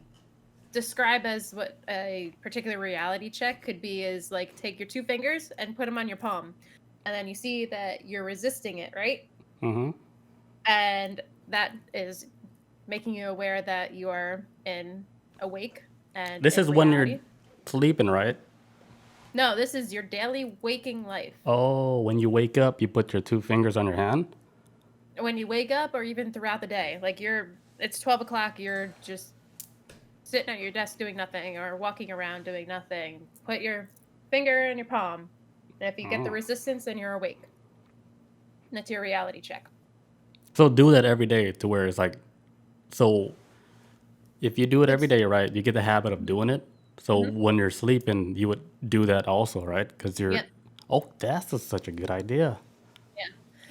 [SPEAKER 2] describe as what a particular reality check could be is like take your two fingers and put them on your palm, and then you see that you're resisting it, right?
[SPEAKER 1] Mm-hmm.
[SPEAKER 2] And that is making you aware that you are in awake and
[SPEAKER 1] This
[SPEAKER 2] in
[SPEAKER 1] is when you're
[SPEAKER 2] reality.
[SPEAKER 1] sleeping, right?
[SPEAKER 2] No, this is your daily waking life.
[SPEAKER 1] Oh, when you wake up, you put your two fingers on your hand.
[SPEAKER 2] When you wake up or even throughout the day, like it's 12 o'clock, you're just sitting at your desk doing nothing or walking around doing nothing. Put your finger in your palm, and if you get the
[SPEAKER 1] Oh.
[SPEAKER 2] resistance, then you're awake. And that's your reality check.
[SPEAKER 1] So do that every day to where it's like, so if you do it every
[SPEAKER 2] It's
[SPEAKER 1] day, right, you get the habit of doing it. So
[SPEAKER 2] Mhm.
[SPEAKER 1] when you're sleeping, you would do that also, right? Because you're,
[SPEAKER 2] Yep.
[SPEAKER 1] oh, such a good idea.
[SPEAKER 2] Yeah.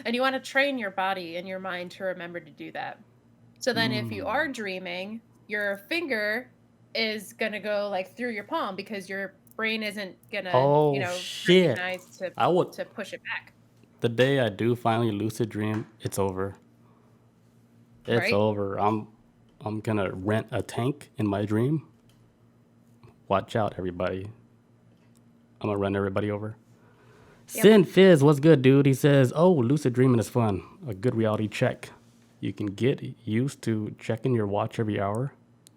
[SPEAKER 2] And you want to train your body and your mind to remember to do that. So then if you are dreaming, your finger is going to go like through your palm because your brain isn't going to,
[SPEAKER 1] Oh, shit.
[SPEAKER 2] recognize
[SPEAKER 1] I would,
[SPEAKER 2] to push it back,
[SPEAKER 1] the day I do finally lucid dream, it's over. It's
[SPEAKER 2] right?
[SPEAKER 1] over. I'm gonna rent a tank in my dream. Watch out, everybody. I'm gonna run everybody over.
[SPEAKER 2] Yep.
[SPEAKER 1] Sin Fizz, what's good, dude? He says, "Oh, lucid dreaming is fun. A good reality check. You can get used to checking your watch every hour,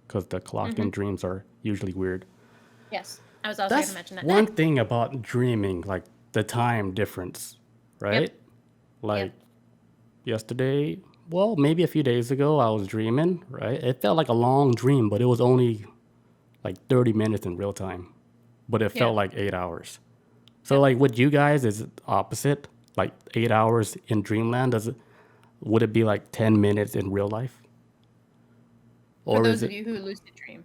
[SPEAKER 1] because the clock in dreams are usually weird."
[SPEAKER 2] Yes. I was also going to
[SPEAKER 1] That's
[SPEAKER 2] mention that.
[SPEAKER 1] one thing about dreaming, like the time difference, right? Like yesterday, well, maybe a few days ago, I was dreaming, right? It felt like a long dream, but it was only like 30 minutes in real time, but it felt
[SPEAKER 2] Yeah.
[SPEAKER 1] like 8 hours. So like with you guys, is it opposite? Like 8 hours in dreamland, would it be like 10 minutes in real life?
[SPEAKER 2] For
[SPEAKER 1] Or
[SPEAKER 2] those
[SPEAKER 1] is
[SPEAKER 2] of
[SPEAKER 1] it,
[SPEAKER 2] you who lucid dream,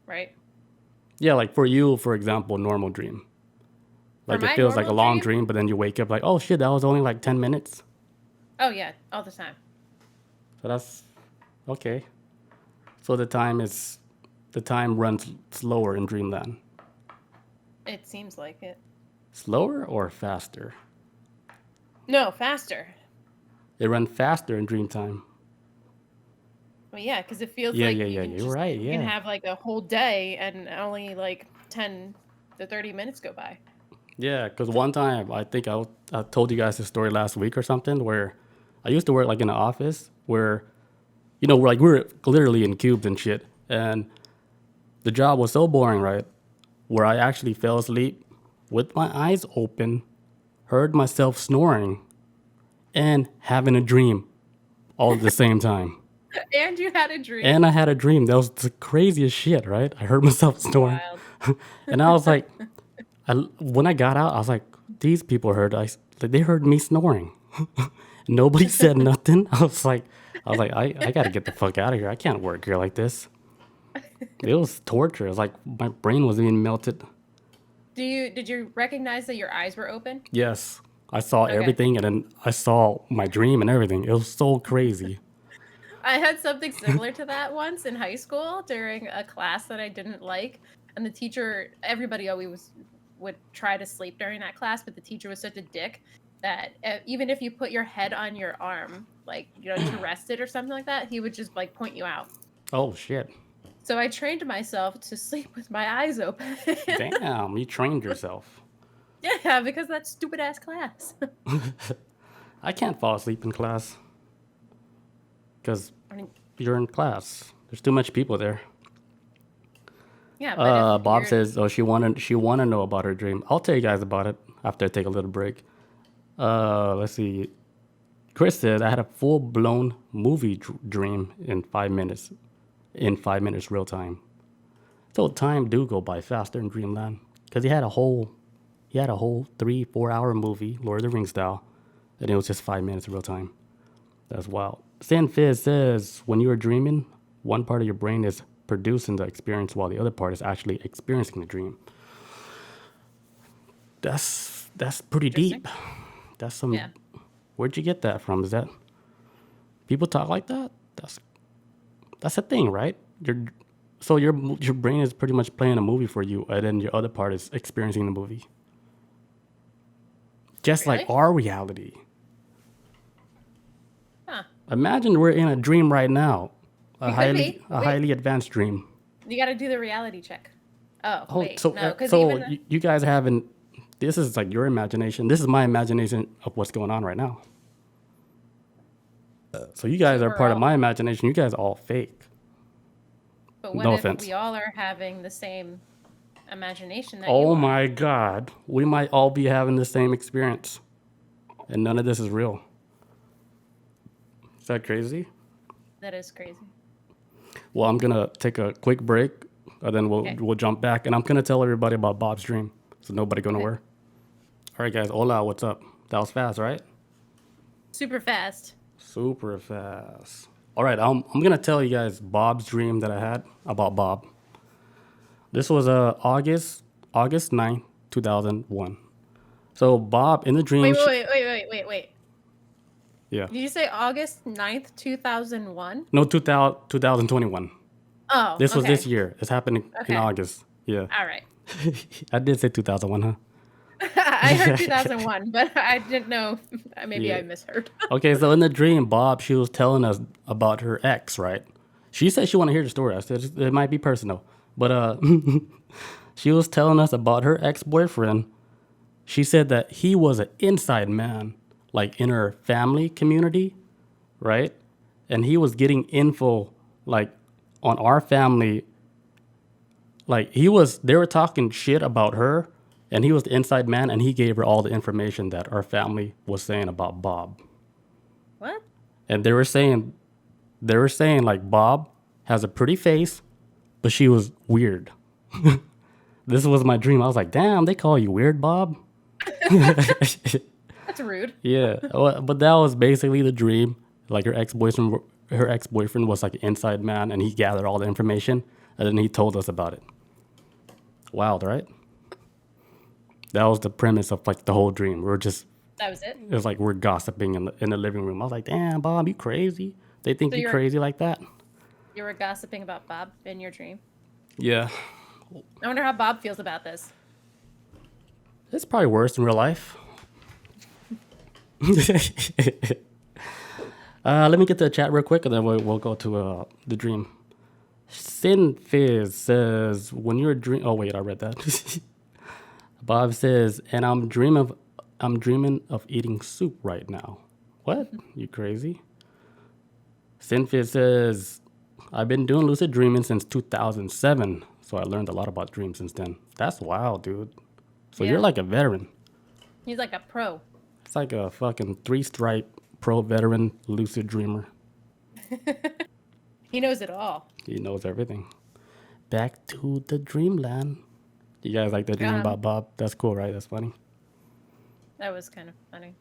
[SPEAKER 2] right?
[SPEAKER 1] yeah, like for you, for example, normal dream.
[SPEAKER 2] For
[SPEAKER 1] Like it
[SPEAKER 2] my
[SPEAKER 1] feels like a
[SPEAKER 2] normal
[SPEAKER 1] long
[SPEAKER 2] dream,
[SPEAKER 1] dream, but then you wake up like, oh shit, that was only like 10 minutes.
[SPEAKER 2] oh yeah, all the time.
[SPEAKER 1] So that's okay. So the time runs slower in dreamland.
[SPEAKER 2] It seems like it.
[SPEAKER 1] Slower or faster?
[SPEAKER 2] No, faster.
[SPEAKER 1] It runs faster in dream time.
[SPEAKER 2] Well, yeah, because it feels
[SPEAKER 1] Yeah,
[SPEAKER 2] like
[SPEAKER 1] yeah,
[SPEAKER 2] you
[SPEAKER 1] yeah.
[SPEAKER 2] can
[SPEAKER 1] You're right.
[SPEAKER 2] you can
[SPEAKER 1] Yeah.
[SPEAKER 2] have like a whole day and only like 10 to 30 minutes go by.
[SPEAKER 1] Yeah, because one time I think I told you guys this story last week or something where I used to work like in an office where we're literally in cubes and shit, and the job was so boring, right? Where I actually fell asleep with my eyes open, heard myself snoring, and having a dream all at the same time.
[SPEAKER 2] And you had a dream.
[SPEAKER 1] And I had a dream that was the craziest shit, right? I heard myself snoring,
[SPEAKER 2] Wild.
[SPEAKER 1] and I was like, when I got out, I was like, these people they heard me snoring. Nobody said nothing. I gotta get the fuck out of here. I can't work here like this. It was torture. It was like my brain was being melted.
[SPEAKER 2] Did you recognize that your eyes were open?
[SPEAKER 1] Yes, I saw
[SPEAKER 2] Okay.
[SPEAKER 1] everything, and then I saw my dream and everything. It was so crazy.
[SPEAKER 2] I had something similar to that once in high school during a class that I didn't like, and the teacher, everybody always would try to sleep during that class, but the teacher was such a dick that even if you put your head on your arm, like to rest it or something like that, he would just like point you out.
[SPEAKER 1] Oh shit!
[SPEAKER 2] So I trained myself to sleep with my eyes open.
[SPEAKER 1] Damn, you trained yourself.
[SPEAKER 2] Yeah, because that stupid ass class.
[SPEAKER 1] I can't fall asleep in class because
[SPEAKER 2] I mean,
[SPEAKER 1] you're in class. There's too much people there.
[SPEAKER 2] yeah, but if
[SPEAKER 1] Bob
[SPEAKER 2] you're
[SPEAKER 1] says, "Oh, she wanna know about her dream." I'll tell you guys about it after I take a little break. Let's see. Chris said I had a full blown movie dream in 5 minutes. In 5 minutes, real time. So time do go by faster in Dreamland because he had a whole 3-4 hour movie, Lord of the Rings style, and it was just 5 minutes real time. That's wild. San Fizz says when you are dreaming, one part of your brain is producing the experience while the other part is actually experiencing the dream. That's pretty
[SPEAKER 2] interesting.
[SPEAKER 1] deep. That's some.
[SPEAKER 2] Yeah.
[SPEAKER 1] Where'd you get that from? Is that people talk like that? That's a thing, right? Your brain is pretty much playing a movie for you, and then your other part is experiencing the movie. Just like
[SPEAKER 2] Really?
[SPEAKER 1] our reality.
[SPEAKER 2] Huh.
[SPEAKER 1] Imagine we're in a dream right now,
[SPEAKER 2] We could be.
[SPEAKER 1] a
[SPEAKER 2] Wait.
[SPEAKER 1] highly advanced dream.
[SPEAKER 2] You got to do the reality check. Oh,
[SPEAKER 1] Oh,
[SPEAKER 2] wait.
[SPEAKER 1] so
[SPEAKER 2] No, because
[SPEAKER 1] so
[SPEAKER 2] even
[SPEAKER 1] you guys haven't. This is like your imagination. This is my imagination of what's going on right now. So you guys are
[SPEAKER 2] we're
[SPEAKER 1] part of
[SPEAKER 2] all.
[SPEAKER 1] my imagination. You guys are all fake.
[SPEAKER 2] But what
[SPEAKER 1] No
[SPEAKER 2] if
[SPEAKER 1] offense.
[SPEAKER 2] we all are having the same imagination that you
[SPEAKER 1] Oh
[SPEAKER 2] are?
[SPEAKER 1] my God, we might all be having the same experience, and none of this is real. Is that crazy?
[SPEAKER 2] That is crazy.
[SPEAKER 1] Well, I'm gonna take a quick break, and then
[SPEAKER 2] Okay.
[SPEAKER 1] we'll jump back, and I'm gonna tell everybody about Bob's dream, so nobody go nowhere. All right, guys. Hola, what's up? That was fast, right?
[SPEAKER 2] Super fast.
[SPEAKER 1] Super fast. All right, I'm gonna tell you guys Bob's dream that I had about Bob. This was August 9th, 2001. So Bob in the dream,
[SPEAKER 2] Wait.
[SPEAKER 1] yeah,
[SPEAKER 2] Did you say August 9th, 2001?
[SPEAKER 1] no, 2021.
[SPEAKER 2] Oh,
[SPEAKER 1] This was
[SPEAKER 2] okay.
[SPEAKER 1] this year. It's happening in
[SPEAKER 2] Okay.
[SPEAKER 1] August. Yeah,
[SPEAKER 2] All right.
[SPEAKER 1] I did say 2001, huh?
[SPEAKER 2] I heard 2001, but I didn't know. Maybe
[SPEAKER 1] Yeah.
[SPEAKER 2] I misheard.
[SPEAKER 1] Okay, so in the dream, Bob, she was telling us about her ex, right? She said she want to hear the story. I said it might be personal, but she was telling us about her ex-boyfriend. She said that he was an inside man, like in her family community, right? And he was getting info like on our family. Like they were talking shit about her, and he was the inside man, and he gave her all the information that our family was saying about Bob.
[SPEAKER 2] What?
[SPEAKER 1] And they were saying like Bob has a pretty face, but she was weird. This was my dream. I was like, damn, they call you weird, Bob.
[SPEAKER 2] That's rude.
[SPEAKER 1] Yeah, but that was basically the dream. Like her ex-boyfriend was like an inside man, and he gathered all the information, and then he told us about it. Wild, right? That was the premise of like the whole dream.
[SPEAKER 2] That was it.
[SPEAKER 1] It was like we're gossiping in the living room. I was like, damn, Bob, you crazy? They think
[SPEAKER 2] So
[SPEAKER 1] you
[SPEAKER 2] you're-
[SPEAKER 1] crazy like that?
[SPEAKER 2] You were gossiping about Bob in your dream.
[SPEAKER 1] Yeah,
[SPEAKER 2] I wonder how Bob feels about this.
[SPEAKER 1] it's probably worse in real life. Let me get to the chat real quick, and then we'll go to the dream. Sin Fizz says, when you're dream. Oh wait, I read that. Bob says, and I'm dreaming of eating soup right now. What? You crazy? Cynthia says, I've been doing lucid dreaming since 2007, so I learned a lot about dreams since then. That's wild, dude. So you're
[SPEAKER 2] Yeah.
[SPEAKER 1] like a veteran.
[SPEAKER 2] He's like a pro.
[SPEAKER 1] It's like a fucking 3-stripe pro veteran lucid dreamer.
[SPEAKER 2] He knows it all.
[SPEAKER 1] He knows everything. Back to the dreamland. You guys like the dream about Bob? That's cool, right? That's funny.
[SPEAKER 2] That was kind of funny.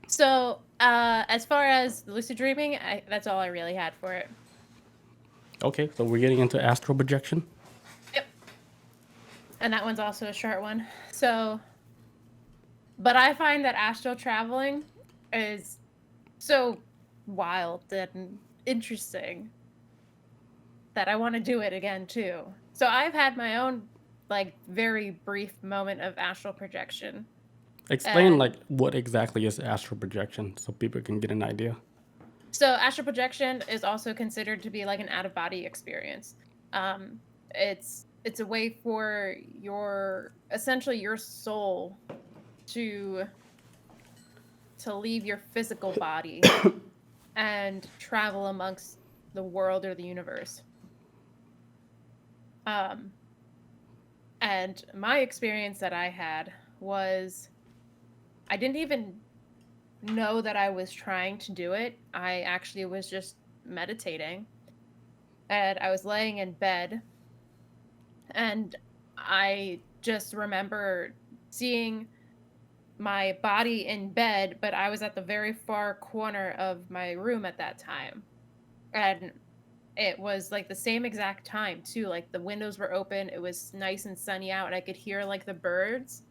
[SPEAKER 2] So, as far as lucid dreaming, that's all I really had for it.
[SPEAKER 1] Okay, so we're getting into astral projection.
[SPEAKER 2] Yep. And that one's also a short one. So, but I find that astral traveling is so wild and interesting that I want to do it again too. So I've had my own like very brief moment of astral projection.
[SPEAKER 1] Explain
[SPEAKER 2] And-
[SPEAKER 1] like what exactly is astral projection so people can get an idea.
[SPEAKER 2] So astral projection is also considered to be like an out of body experience. It's a way for essentially your soul to leave your physical body and travel amongst the world or the universe. And my experience that I had was I didn't even know that I was trying to do it. I actually was just meditating, and I was laying in bed, and I just remember seeing my body in bed, but I was at the very far corner of my room at that time. And it was like the same exact time too. Like the windows were open, it was nice and sunny out, and I could hear like the birds,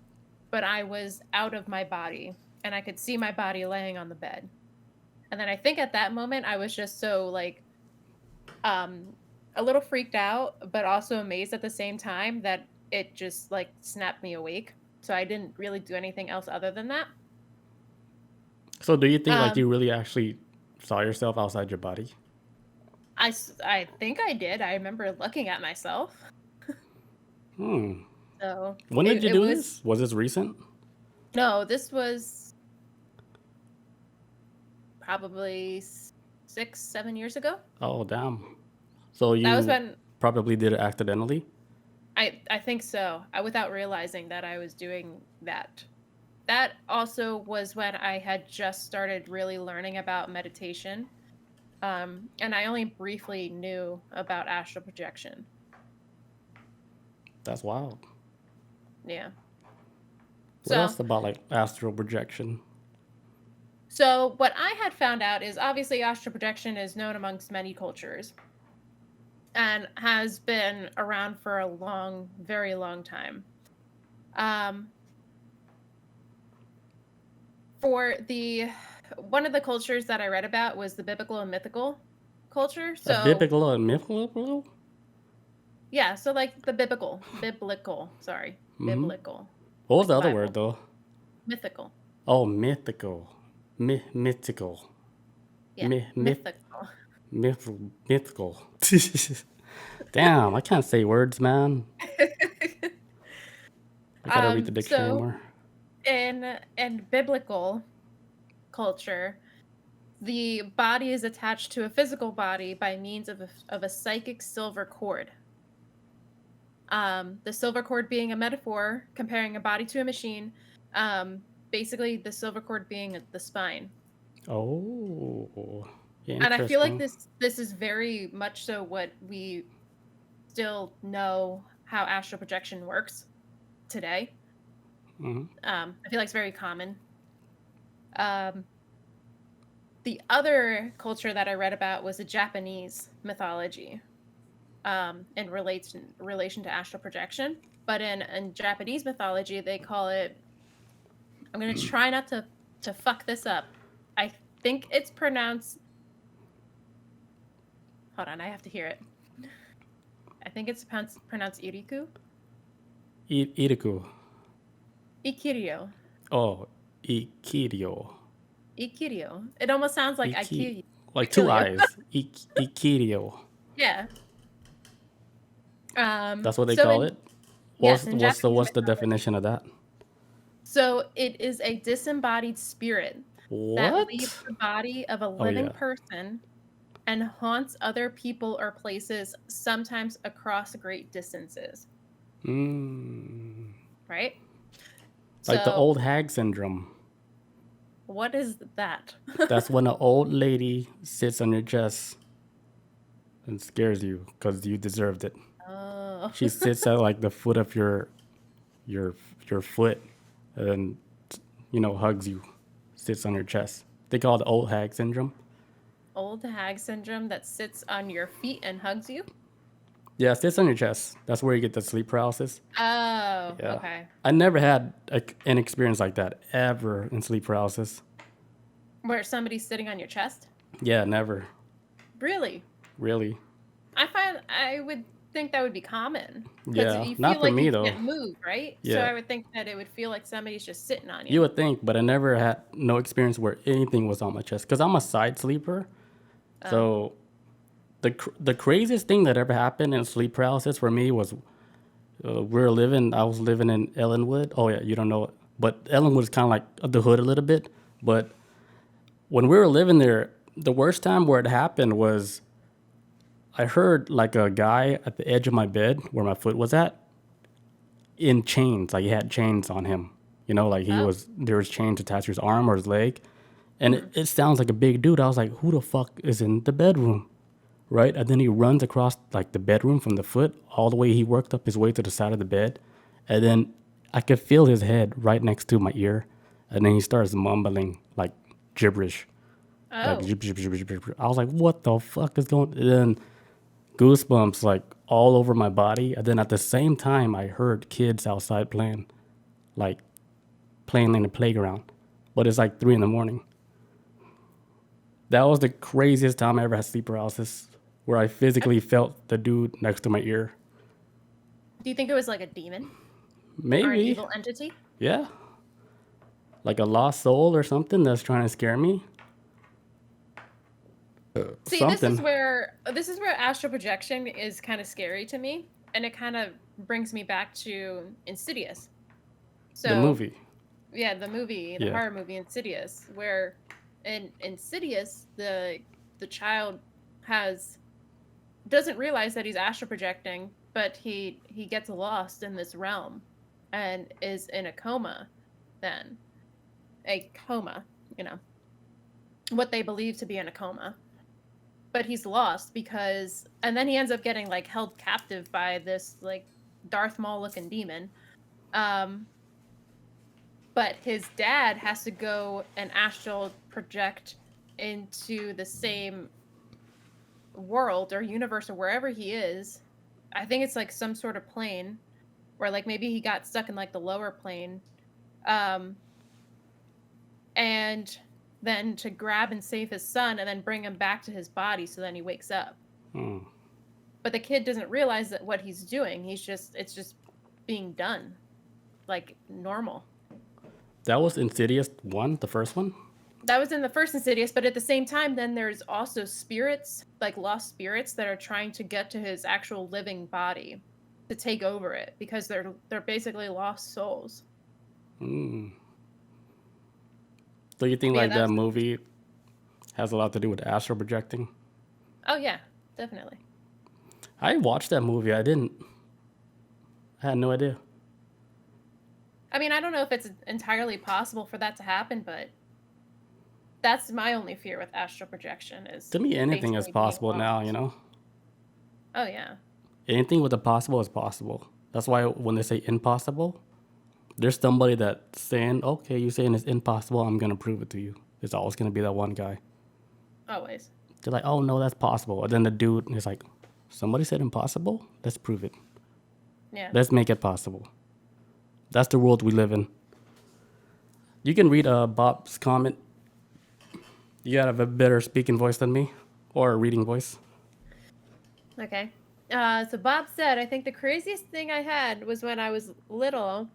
[SPEAKER 2] but I was out of my body and I could see my body laying on the bed. And then I think at that moment I was just so like a little freaked out, but also amazed at the same time that it just like snapped me awake. So I didn't really do anything else other than that.
[SPEAKER 1] So do you think like you really actually saw yourself outside your body?
[SPEAKER 2] I think I did. I remember looking at myself. So
[SPEAKER 1] when did you do this? Was this recent?
[SPEAKER 2] No, this was probably 6-7 years ago.
[SPEAKER 1] Oh damn! So you
[SPEAKER 2] That was when
[SPEAKER 1] probably did it accidentally.
[SPEAKER 2] I think so. Without realizing that I was doing that. That also was when I had just started really learning about meditation. And I only briefly knew about astral projection.
[SPEAKER 1] That's wild.
[SPEAKER 2] Yeah.
[SPEAKER 1] What else about like astral projection?
[SPEAKER 2] So what I had found out is obviously astral projection is known amongst many cultures and has been around for a long, very long time. For one of the cultures that I read about was the biblical and mythical culture. So
[SPEAKER 1] biblical and mythical?
[SPEAKER 2] Yeah, so like the biblical, sorry, biblical.
[SPEAKER 1] What was the other word though?
[SPEAKER 2] Mythical.
[SPEAKER 1] Oh, mythical. Mythical.
[SPEAKER 2] Yeah, mythical.
[SPEAKER 1] Mythical. Damn, I can't say words, man. I gotta read the dictionary more.
[SPEAKER 2] In biblical culture, the body is attached to a physical body by means of a psychic silver cord. The silver cord being a metaphor comparing a body to a machine. Basically, the silver cord being the spine.
[SPEAKER 1] Oh, yeah,
[SPEAKER 2] and I feel like this is very much so what we still know how astral projection works today. I feel like it's very common. The other culture that I read about was the Japanese mythology, in relation to astral projection. But in Japanese mythology, they call it. I'm gonna try not to fuck this up. I think it's pronounced. Hold on, I have to hear it. I think it's pronounced Iriku.
[SPEAKER 1] Iriku.
[SPEAKER 2] Ikirio.
[SPEAKER 1] Oh, Ikirio.
[SPEAKER 2] Ikirio. It almost sounds like Ikiryu.
[SPEAKER 1] Like two eyes. Ikirio.
[SPEAKER 2] Yeah.
[SPEAKER 1] That's what they
[SPEAKER 2] So
[SPEAKER 1] call
[SPEAKER 2] in
[SPEAKER 1] it.
[SPEAKER 2] yes, in Japanese
[SPEAKER 1] What's the
[SPEAKER 2] mythology.
[SPEAKER 1] definition of that?
[SPEAKER 2] So it is a disembodied spirit that leaves
[SPEAKER 1] What?
[SPEAKER 2] the body of a
[SPEAKER 1] Oh
[SPEAKER 2] living
[SPEAKER 1] yeah.
[SPEAKER 2] person and haunts other people or places, sometimes across great distances,
[SPEAKER 1] Mm.
[SPEAKER 2] right?
[SPEAKER 1] Like the
[SPEAKER 2] So
[SPEAKER 1] old hag syndrome.
[SPEAKER 2] what is that?
[SPEAKER 1] That's when an old lady sits on your chest and scares you because you deserved it.
[SPEAKER 2] Oh.
[SPEAKER 1] She sits at like the foot of your your foot and hugs you, sits on your chest. They call it old hag syndrome.
[SPEAKER 2] Old hag syndrome that sits on your feet and hugs you?
[SPEAKER 1] Yeah, sits on your chest. That's where you get the sleep paralysis.
[SPEAKER 2] Oh,
[SPEAKER 1] Yeah,
[SPEAKER 2] okay.
[SPEAKER 1] I never had an experience like that ever in sleep paralysis.
[SPEAKER 2] Where somebody's sitting on your chest?
[SPEAKER 1] Yeah, never
[SPEAKER 2] Really?
[SPEAKER 1] really.
[SPEAKER 2] I would think that would be common because
[SPEAKER 1] Yeah,
[SPEAKER 2] you
[SPEAKER 1] not
[SPEAKER 2] feel
[SPEAKER 1] for
[SPEAKER 2] like you
[SPEAKER 1] me though.
[SPEAKER 2] can't move, right? So
[SPEAKER 1] Yeah,
[SPEAKER 2] I would think that it would feel like somebody's just sitting on
[SPEAKER 1] you
[SPEAKER 2] you.
[SPEAKER 1] would think, but I never had no experience where anything was on my chest because I'm a side sleeper.
[SPEAKER 2] Oh,
[SPEAKER 1] So the craziest thing that ever happened in sleep paralysis for me was I was living in Ellenwood. Oh yeah, you don't know it, but Ellenwood is kind of like the hood a little bit. But when we were living there, the worst time where it happened was I heard like a guy at the edge of my bed where my foot was at in chains. Like he had chains on him. Like
[SPEAKER 2] oh,
[SPEAKER 1] there was chains attached to his arm or his leg. And
[SPEAKER 2] hmm.
[SPEAKER 1] it sounds like a big dude. I was like, who the fuck is in the bedroom? Right? And then he runs across like the bedroom from the foot all the way. He worked up his way to the side of the bed. And then I could feel his head right next to my ear. And then he starts mumbling like gibberish. Like,
[SPEAKER 2] Oh,
[SPEAKER 1] I was like, what the fuck is going on? And then goosebumps like all over my body. And then at the same time, I heard kids outside like playing in the playground. But it's like 3 in the morning. That was the craziest time I ever had sleep paralysis, where I
[SPEAKER 2] I-
[SPEAKER 1] physically felt the dude next to my ear.
[SPEAKER 2] do you think it was like a demon or an
[SPEAKER 1] Maybe,
[SPEAKER 2] evil entity?
[SPEAKER 1] yeah, like a lost soul or something that's trying to scare me.
[SPEAKER 2] See,
[SPEAKER 1] Something.
[SPEAKER 2] this is where astral projection is kind of scary to me, and it kind of brings me back to Insidious.
[SPEAKER 1] The
[SPEAKER 2] So,
[SPEAKER 1] movie.
[SPEAKER 2] yeah, the movie, the
[SPEAKER 1] Yeah.
[SPEAKER 2] horror movie Insidious, where in Insidious the child has doesn't realize that he's astral projecting, but he gets lost in this realm and is in a coma then. A coma, you know. What they believe to be in a coma. But he's lost because and then he ends up getting like held captive by this like Darth Maul looking demon. Um but his dad has to go and astral project into the same world or universe or wherever he is. I think it's like some sort of plane where like maybe he got stuck in like the lower plane. Um and then to grab and save his son and then bring him back to his body so then he wakes up.
[SPEAKER 1] Hmm.
[SPEAKER 2] But the kid doesn't realize that what he's doing. It's just being done like normal.
[SPEAKER 1] That was Insidious 1, the first one.
[SPEAKER 2] That was in the first Insidious, but at the same time, then there's also spirits, like lost spirits, that are trying to get to his actual living body to take over it because they're basically lost souls.
[SPEAKER 1] Hmm. So you think
[SPEAKER 2] But yeah,
[SPEAKER 1] like
[SPEAKER 2] that
[SPEAKER 1] that
[SPEAKER 2] was the
[SPEAKER 1] movie has a lot to do with astral projecting?
[SPEAKER 2] oh yeah, definitely.
[SPEAKER 1] I watched that movie. I had no idea.
[SPEAKER 2] I mean, I don't know if it's entirely possible for that to happen, but that's my only fear with astral projection is
[SPEAKER 1] To me, anything is
[SPEAKER 2] basically being
[SPEAKER 1] possible now.
[SPEAKER 2] lost. Oh yeah.
[SPEAKER 1] Anything with the possible is possible. That's why when they say impossible, there's somebody that's saying, okay, you're saying it's impossible, I'm going to prove it to you. It's always going to be that one guy.
[SPEAKER 2] Always.
[SPEAKER 1] They're like, oh, no, that's possible. And then the dude is like, somebody said impossible? Let's prove it.
[SPEAKER 2] Yeah.
[SPEAKER 1] Let's make it possible. That's the world we live in. You can read Bob's comment. You got a better speaking voice than me, or a reading voice.
[SPEAKER 2] Okay. So Bob said, I think the craziest thing I had was when I was little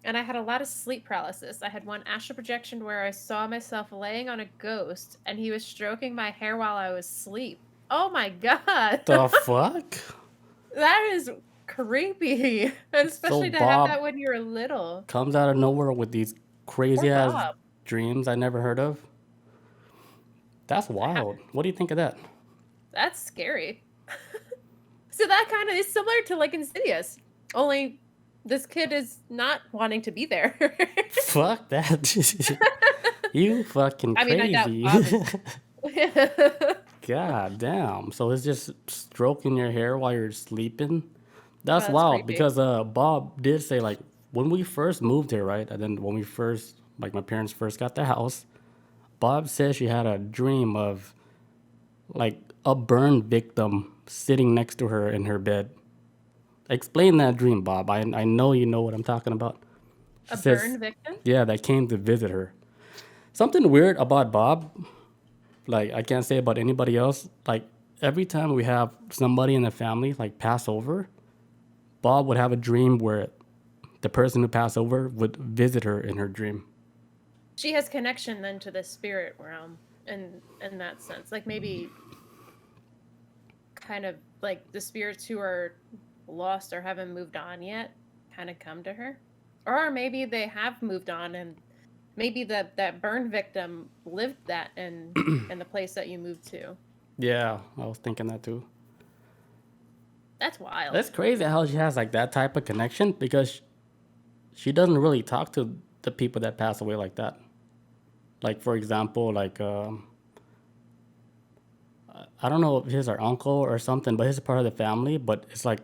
[SPEAKER 2] and I had a lot of sleep paralysis. I had one astral projection where I saw myself laying on a ghost and he was stroking my hair while I was asleep. Oh my God.
[SPEAKER 1] The fuck?
[SPEAKER 2] That is creepy. And
[SPEAKER 1] So
[SPEAKER 2] especially to have that
[SPEAKER 1] Bob
[SPEAKER 2] when you're little.
[SPEAKER 1] comes out of nowhere with these
[SPEAKER 2] Poor
[SPEAKER 1] crazy ass
[SPEAKER 2] Bob.
[SPEAKER 1] dreams I never heard of. That's
[SPEAKER 2] Ha-
[SPEAKER 1] wild. What do you think of that?
[SPEAKER 2] That's scary. So that kind of is similar to like Insidious. Only this kid is not wanting to be there.
[SPEAKER 1] Fuck that. You fucking
[SPEAKER 2] I mean, I doubt
[SPEAKER 1] crazy.
[SPEAKER 2] Bob is.
[SPEAKER 1] God damn. So it's just stroking your hair while you're sleeping? That's
[SPEAKER 2] That's
[SPEAKER 1] wild
[SPEAKER 2] creepy.
[SPEAKER 1] because Bob did say like when we first moved here, right? And then when we first like my parents first got the house, Bob said she had a dream of like a burn victim sitting next to her in her bed. Explain that dream, Bob. I know you know what I'm talking about. She
[SPEAKER 2] A
[SPEAKER 1] says,
[SPEAKER 2] burn victim?
[SPEAKER 1] yeah, that came to visit her. Something weird about Bob, like I can't say about anybody else. Like every time we have somebody in the family like pass over, Bob would have a dream where the person who passed over would visit her in her dream.
[SPEAKER 2] She has connection then to the spirit realm in that sense. Like maybe kind of like the spirits who are lost or haven't moved on yet kind of come to her. Or maybe they have moved on and maybe that burn victim lived that in the place that you moved to.
[SPEAKER 1] Yeah, I was thinking that too.
[SPEAKER 2] That's wild.
[SPEAKER 1] That's crazy how she has like that type of connection because she doesn't really talk to the people that pass away like that. Like for example, like I don't know if he's our uncle or something, but he's a part of the family. But it's like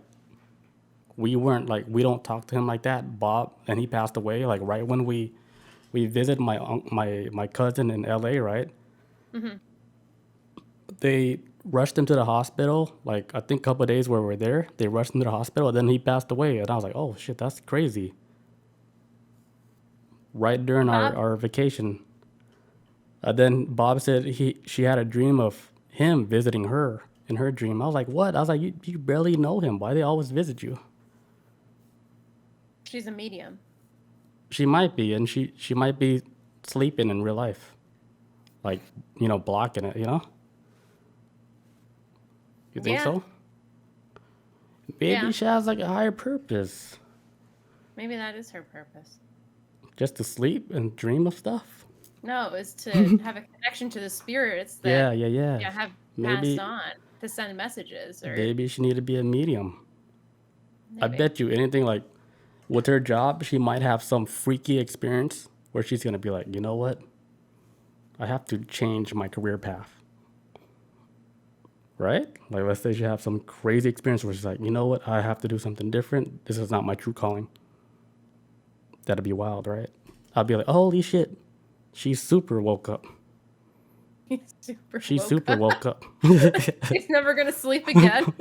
[SPEAKER 1] we weren't like we don't talk to him like that. Bob and he passed away like right when we visited my cousin in L.A. Right?
[SPEAKER 2] Hmm.
[SPEAKER 1] They rushed him to the hospital. Like I think a couple of days where we were there, they rushed him to the hospital. And then he passed away, and I was like, oh shit, that's crazy. Right during
[SPEAKER 2] Bob,
[SPEAKER 1] our vacation. Then Bob said she had a dream of him visiting her in her dream. I was like, what? I was like, you barely know him. Why they always visit you?
[SPEAKER 2] she's a medium.
[SPEAKER 1] She might be, and she might be sleeping in real life, like blocking it. You think
[SPEAKER 2] Yeah.
[SPEAKER 1] so? Maybe
[SPEAKER 2] Yeah.
[SPEAKER 1] she has like a higher purpose,
[SPEAKER 2] Maybe that is her purpose.
[SPEAKER 1] just to sleep and dream of stuff.
[SPEAKER 2] No, is to have a connection to the spirits
[SPEAKER 1] Yeah,
[SPEAKER 2] that
[SPEAKER 1] yeah, yeah.
[SPEAKER 2] have passed
[SPEAKER 1] Maybe
[SPEAKER 2] on to send messages or
[SPEAKER 1] maybe she need to be a medium. I
[SPEAKER 2] maybe.
[SPEAKER 1] bet you anything like with her job, she might have some freaky experience where she's gonna be like, you know what? I have to change my career path. Right? Like let's say she have some crazy experience where she's like, you know what? I have to do something different. This is not my true calling. That'd be wild, right? I'd be like, holy shit. She's super woke up. She super woke up.
[SPEAKER 2] She's never gonna sleep again.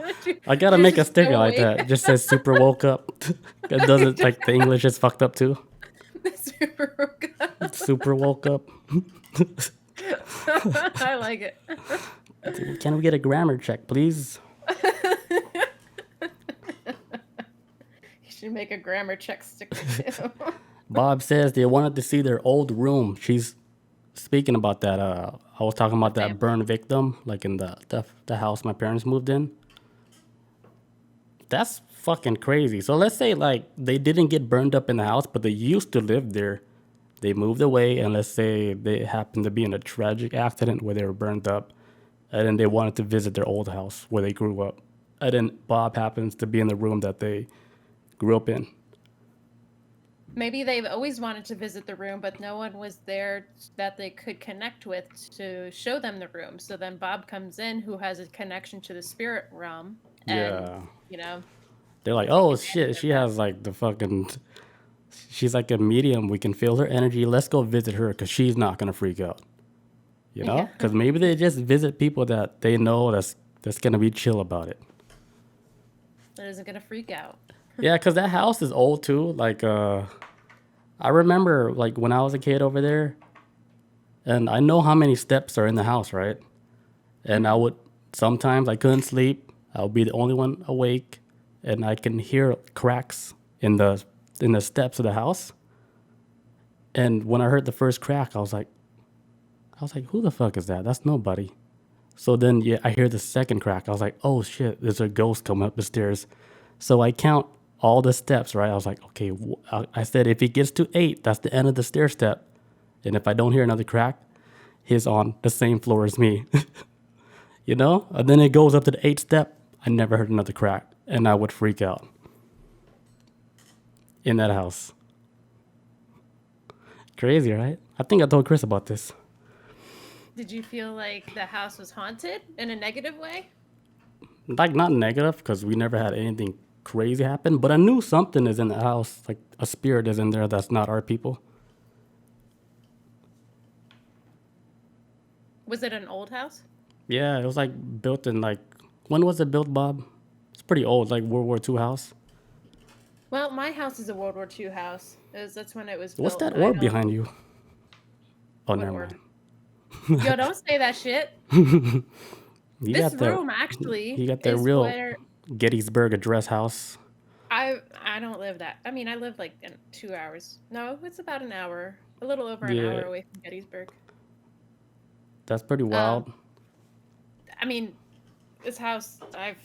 [SPEAKER 1] I gotta
[SPEAKER 2] She's
[SPEAKER 1] make a
[SPEAKER 2] just
[SPEAKER 1] sticker
[SPEAKER 2] so
[SPEAKER 1] like
[SPEAKER 2] awake.
[SPEAKER 1] that. It just says super woke up. It doesn't like the English is fucked up too.
[SPEAKER 2] Super woke up.
[SPEAKER 1] Super woke up.
[SPEAKER 2] I like it.
[SPEAKER 1] Can we get a grammar check, please?
[SPEAKER 2] You should make a grammar check sticker too.
[SPEAKER 1] Bob says they wanted to see their old room. She's speaking about that. I was talking about that
[SPEAKER 2] Family.
[SPEAKER 1] burn victim, like in the house my parents moved in. That's fucking crazy. So let's say like they didn't get burned up in the house, but they used to live there. They moved away, and let's say they happened to be in a tragic accident where they were burned up, and then they wanted to visit their old house where they grew up. And then Bob happens to be in the room that they grew up in.
[SPEAKER 2] Maybe they've always wanted to visit the room, but no one was there that they could connect with to show them the room. So then Bob comes in, who has a connection to the spirit realm, and
[SPEAKER 1] Yeah.
[SPEAKER 2] you know,
[SPEAKER 1] They're like,
[SPEAKER 2] they
[SPEAKER 1] oh
[SPEAKER 2] can
[SPEAKER 1] shit,
[SPEAKER 2] answer
[SPEAKER 1] she
[SPEAKER 2] that.
[SPEAKER 1] has like the fucking, she's like a medium. We can feel her energy. Let's go visit her because she's not gonna freak out. You know?
[SPEAKER 2] Yeah,
[SPEAKER 1] Because maybe they just visit people that they know that's gonna be chill about it.
[SPEAKER 2] that isn't gonna freak out.
[SPEAKER 1] Yeah, because that house is old too. Like, I remember like when I was a kid over there, and I know how many steps are in the house, right? And I would sometimes I couldn't sleep. I would be the only one awake, and I can hear cracks in the steps of the house. And when I heard the first crack, I was like, who the fuck is that? That's nobody. So then, yeah, I hear the second crack. I was like, oh shit, there's a ghost coming up the stairs. So I count all the steps, right? I was like, okay, I said if he gets to 8, that's the end of the stair step. And if I don't hear another crack, he's on the same floor as me. You know? And then it goes up to the 8th step. I never heard another crack. And I would freak out in that house. Crazy, right? I think I told Chris about this.
[SPEAKER 2] Did you feel like the house was haunted in a negative way?
[SPEAKER 1] Like, not negative, because we never had anything crazy happen, but I knew something is in the house. Like, a spirit is in there that's not our people.
[SPEAKER 2] Was it an old house?
[SPEAKER 1] Yeah, it was like built in like, when was it built, Bob? It's pretty old, like World War II house.
[SPEAKER 2] Well, my house is a World War II house. That's when it was
[SPEAKER 1] What's
[SPEAKER 2] built.
[SPEAKER 1] that orb behind you? Oh,
[SPEAKER 2] What
[SPEAKER 1] never
[SPEAKER 2] orb?
[SPEAKER 1] mind.
[SPEAKER 2] Yo, don't say that shit.
[SPEAKER 1] You
[SPEAKER 2] This
[SPEAKER 1] got that.
[SPEAKER 2] room actually
[SPEAKER 1] You got that
[SPEAKER 2] is
[SPEAKER 1] real
[SPEAKER 2] where
[SPEAKER 1] Gettysburg Address house.
[SPEAKER 2] I don't live that. I mean, I live like in 2 hours. No, it's about an hour, a little over an
[SPEAKER 1] Yeah,
[SPEAKER 2] hour away from Gettysburg.
[SPEAKER 1] that's pretty
[SPEAKER 2] Um,
[SPEAKER 1] wild.
[SPEAKER 2] I mean, this house I've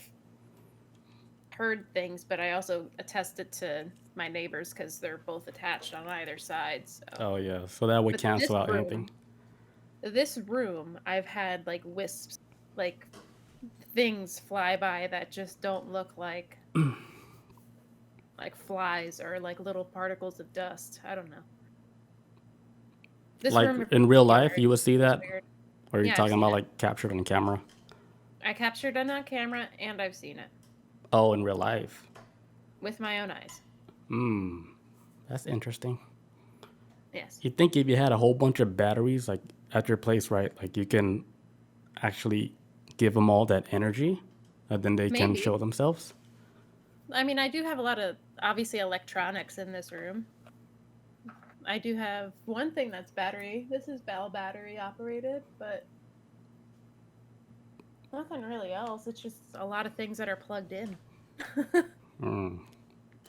[SPEAKER 2] heard things, but I also attested to my neighbors because they're both attached on either side. So,
[SPEAKER 1] Oh yeah, so that would
[SPEAKER 2] but
[SPEAKER 1] cancel out anything.
[SPEAKER 2] this room, I've had like wisps, like things fly by that just don't look like flies or like little particles of dust. I don't know. This
[SPEAKER 1] Like
[SPEAKER 2] room in
[SPEAKER 1] in real life,
[SPEAKER 2] particular
[SPEAKER 1] you would see
[SPEAKER 2] is
[SPEAKER 1] that,
[SPEAKER 2] weird.
[SPEAKER 1] or are you
[SPEAKER 2] Yeah, I've
[SPEAKER 1] talking
[SPEAKER 2] seen
[SPEAKER 1] about
[SPEAKER 2] it.
[SPEAKER 1] like captured on camera?
[SPEAKER 2] I captured it on camera and I've seen it
[SPEAKER 1] Oh, in real life.
[SPEAKER 2] with my own eyes.
[SPEAKER 1] That's interesting.
[SPEAKER 2] Yes.
[SPEAKER 1] You think if you had a whole bunch of batteries like at your place, right? Like you can actually give them all that energy, and then they can
[SPEAKER 2] Maybe.
[SPEAKER 1] show themselves.
[SPEAKER 2] I mean, I do have a lot of obviously electronics in this room. I do have one thing that's battery. This is Bell battery operated, but nothing really else. It's just a lot of things that are plugged in.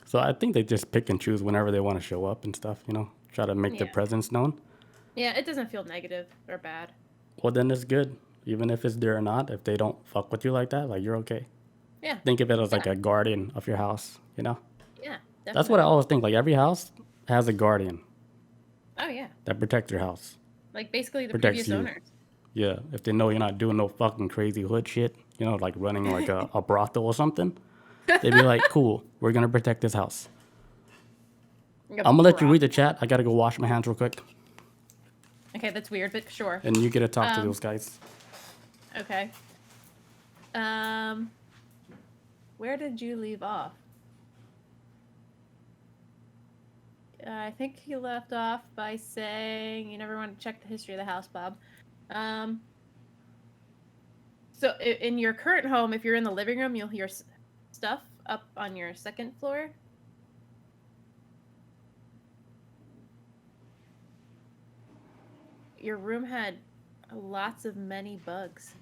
[SPEAKER 1] So I think they just pick and choose whenever they want to show up and stuff. You know, try to make their
[SPEAKER 2] Yeah.
[SPEAKER 1] presence known.
[SPEAKER 2] Yeah, it doesn't feel negative or bad.
[SPEAKER 1] Well, then it's good, even if it's there or not. If they don't fuck with you like that, like you're okay.
[SPEAKER 2] Yeah.
[SPEAKER 1] Think of it as like
[SPEAKER 2] Yeah.
[SPEAKER 1] a guardian of your house. You know,
[SPEAKER 2] Yeah,
[SPEAKER 1] that's what I
[SPEAKER 2] definitely.
[SPEAKER 1] always think. Like every house has a guardian
[SPEAKER 2] Oh yeah.
[SPEAKER 1] that protects your house,
[SPEAKER 2] Like basically the
[SPEAKER 1] protects
[SPEAKER 2] previous
[SPEAKER 1] you.
[SPEAKER 2] owners.
[SPEAKER 1] Yeah, if they know you're not doing no fucking crazy hood shit, you know, like running like a brothel or something, they'd be like, cool, we're gonna protect this house.
[SPEAKER 2] Like a
[SPEAKER 1] I'm gonna let you read the
[SPEAKER 2] brothel.
[SPEAKER 1] chat. I gotta go wash my hands real quick,
[SPEAKER 2] Okay, that's weird, but sure.
[SPEAKER 1] and you get to talk to
[SPEAKER 2] Um,
[SPEAKER 1] those guys.
[SPEAKER 2] okay. Where did you leave off? I think he left off by saying you never want to check the history of the house, Bob. So in your current home, if you're in the living room, you'll hear stuff up on your second floor. Your room had lots of many bugs.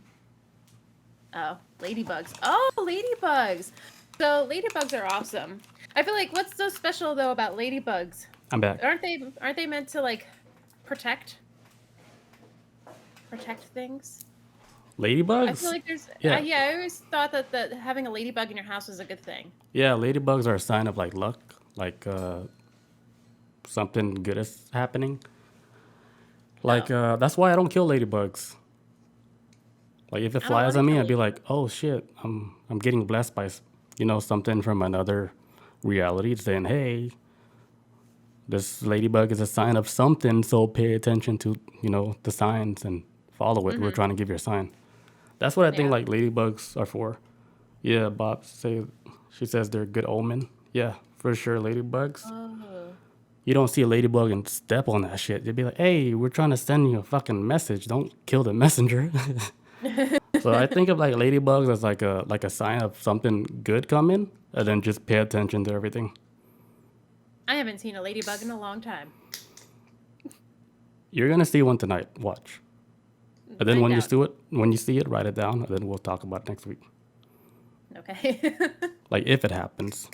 [SPEAKER 2] Oh, ladybugs. Oh, ladybugs. So ladybugs are awesome. I feel like what's so special though about ladybugs?
[SPEAKER 1] I'm back.
[SPEAKER 2] Aren't they meant to like protect things? I feel
[SPEAKER 1] Ladybugs?
[SPEAKER 2] like there's
[SPEAKER 1] Yeah,
[SPEAKER 2] yeah, I always thought that having a ladybug in your house was a good thing.
[SPEAKER 1] yeah. Ladybugs are a sign of like luck, like something good is happening. Like
[SPEAKER 2] Oh,
[SPEAKER 1] that's why I don't kill ladybugs. Like if it
[SPEAKER 2] I don't
[SPEAKER 1] flies
[SPEAKER 2] want to
[SPEAKER 1] on me,
[SPEAKER 2] kill
[SPEAKER 1] I'd be
[SPEAKER 2] ladybugs.
[SPEAKER 1] like, oh shit, I'm getting blessed by something from another reality saying, hey, this ladybug is a sign of something, so pay attention to the signs and follow it. We're
[SPEAKER 2] Mm-hmm.
[SPEAKER 1] trying to give you a sign. That's what I think
[SPEAKER 2] Yeah.
[SPEAKER 1] like ladybugs are for. Yeah, she says they're a good omen. Yeah, for sure, ladybugs.
[SPEAKER 2] Oh.
[SPEAKER 1] You don't see a ladybug and step on that shit. You'd be like, hey, we're trying to send you a fucking message. Don't kill the messenger. So I think of like ladybugs as like a sign of something good coming, and then just pay attention to everything.
[SPEAKER 2] I haven't seen a ladybug in a long time.
[SPEAKER 1] You're gonna see one tonight. Watch. And then
[SPEAKER 2] I
[SPEAKER 1] when
[SPEAKER 2] doubt.
[SPEAKER 1] when you see it, write it down, and then we'll talk about it next week.
[SPEAKER 2] Okay.
[SPEAKER 1] Like if it happens,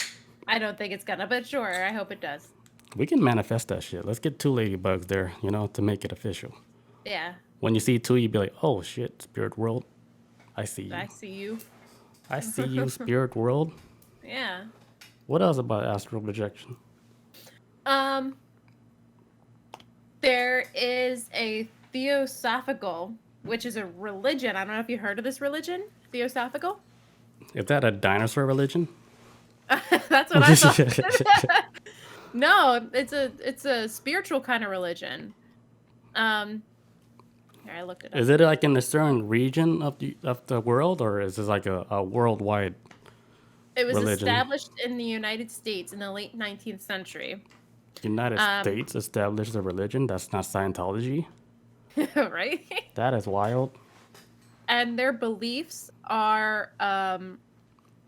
[SPEAKER 2] I don't think it's gonna, but sure, I hope it does.
[SPEAKER 1] we can manifest that shit. Let's get 2 ladybugs there, to make it official.
[SPEAKER 2] Yeah,
[SPEAKER 1] When you see 2, you'd be like, oh shit, spirit world, I see you.
[SPEAKER 2] I see you.
[SPEAKER 1] I see you, spirit world.
[SPEAKER 2] Yeah.
[SPEAKER 1] What else about astral projection?
[SPEAKER 2] Um, there is a Theosophical, which is a religion. I don't know if you heard of this religion, Theosophical.
[SPEAKER 1] Is that a dinosaur religion?
[SPEAKER 2] That's what I thought. No, it's a spiritual kind of religion. Here, I looked it up.
[SPEAKER 1] Is it like in a certain region of the world, or is this like a worldwide
[SPEAKER 2] It was
[SPEAKER 1] religion?
[SPEAKER 2] established in the United States in the late 19th century.
[SPEAKER 1] United States established a religion? That's not Scientology?
[SPEAKER 2] Right?
[SPEAKER 1] That is wild.
[SPEAKER 2] And their beliefs are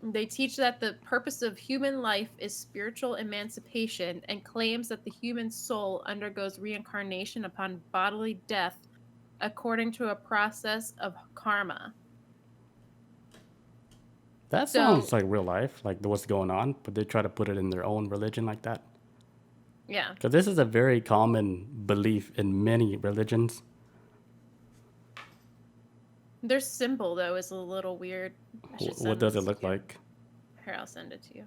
[SPEAKER 2] they teach that the purpose of human life is spiritual emancipation and claims that the human soul undergoes reincarnation upon bodily death according to a process of karma.
[SPEAKER 1] That sounds like real life, like what's going on, but they try to put it in their own religion like that.
[SPEAKER 2] Yeah.
[SPEAKER 1] Because this is a very common belief in many religions.
[SPEAKER 2] Their symbol, though, is a little weird.
[SPEAKER 1] What does it look like?
[SPEAKER 2] Here, I'll send it to you.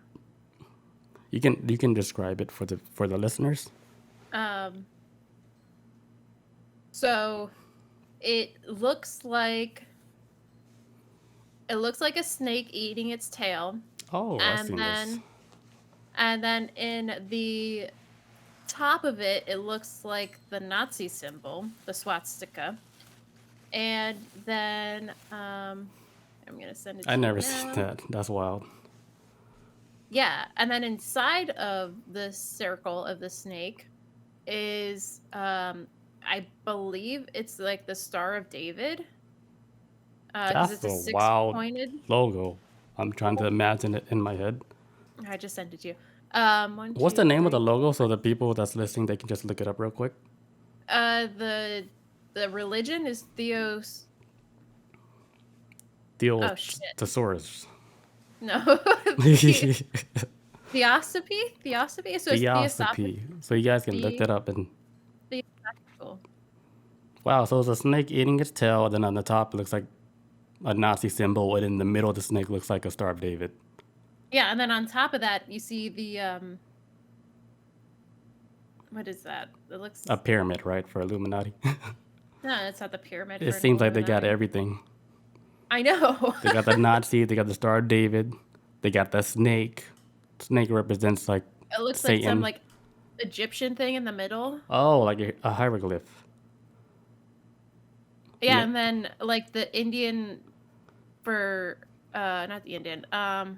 [SPEAKER 1] You can describe it for the listeners.
[SPEAKER 2] So it looks like a snake eating its tail.
[SPEAKER 1] Oh, I've seen this.
[SPEAKER 2] And then in the top of it, it looks like the Nazi symbol, the swastika. And then I'm gonna send it to you.
[SPEAKER 1] I never seen that. That's wild.
[SPEAKER 2] Yeah, and then inside of the circle of the snake is I believe it's like the Star of David.
[SPEAKER 1] That's
[SPEAKER 2] it's
[SPEAKER 1] a wild logo. I'm trying to imagine it in my head.
[SPEAKER 2] I just sent it to you.
[SPEAKER 1] What's the name of the logo so the people that's listening, they can just look it up real quick?
[SPEAKER 2] The religion is
[SPEAKER 1] Thesaurus.
[SPEAKER 2] No. Theosophy? Theosophy? So it's
[SPEAKER 1] Theosophy. So you guys can look that up and... Wow, so it's a snake eating its tail, and then on the top it looks like a Nazi symbol, and in the middle of the snake looks like a Star of David.
[SPEAKER 2] Yeah, and then on top of that you see the what is that? It looks
[SPEAKER 1] a pyramid, right, for Illuminati?
[SPEAKER 2] No, it's not the pyramid.
[SPEAKER 1] It seems like they got everything.
[SPEAKER 2] I know.
[SPEAKER 1] They got the Nazi, they got the Star of David, they got the snake. Snake represents like
[SPEAKER 2] it looks
[SPEAKER 1] Satan.
[SPEAKER 2] like some like Egyptian thing in the middle.
[SPEAKER 1] Oh, like a hieroglyph.
[SPEAKER 2] Yeah, and then like the Indian for not the Indian.
[SPEAKER 1] I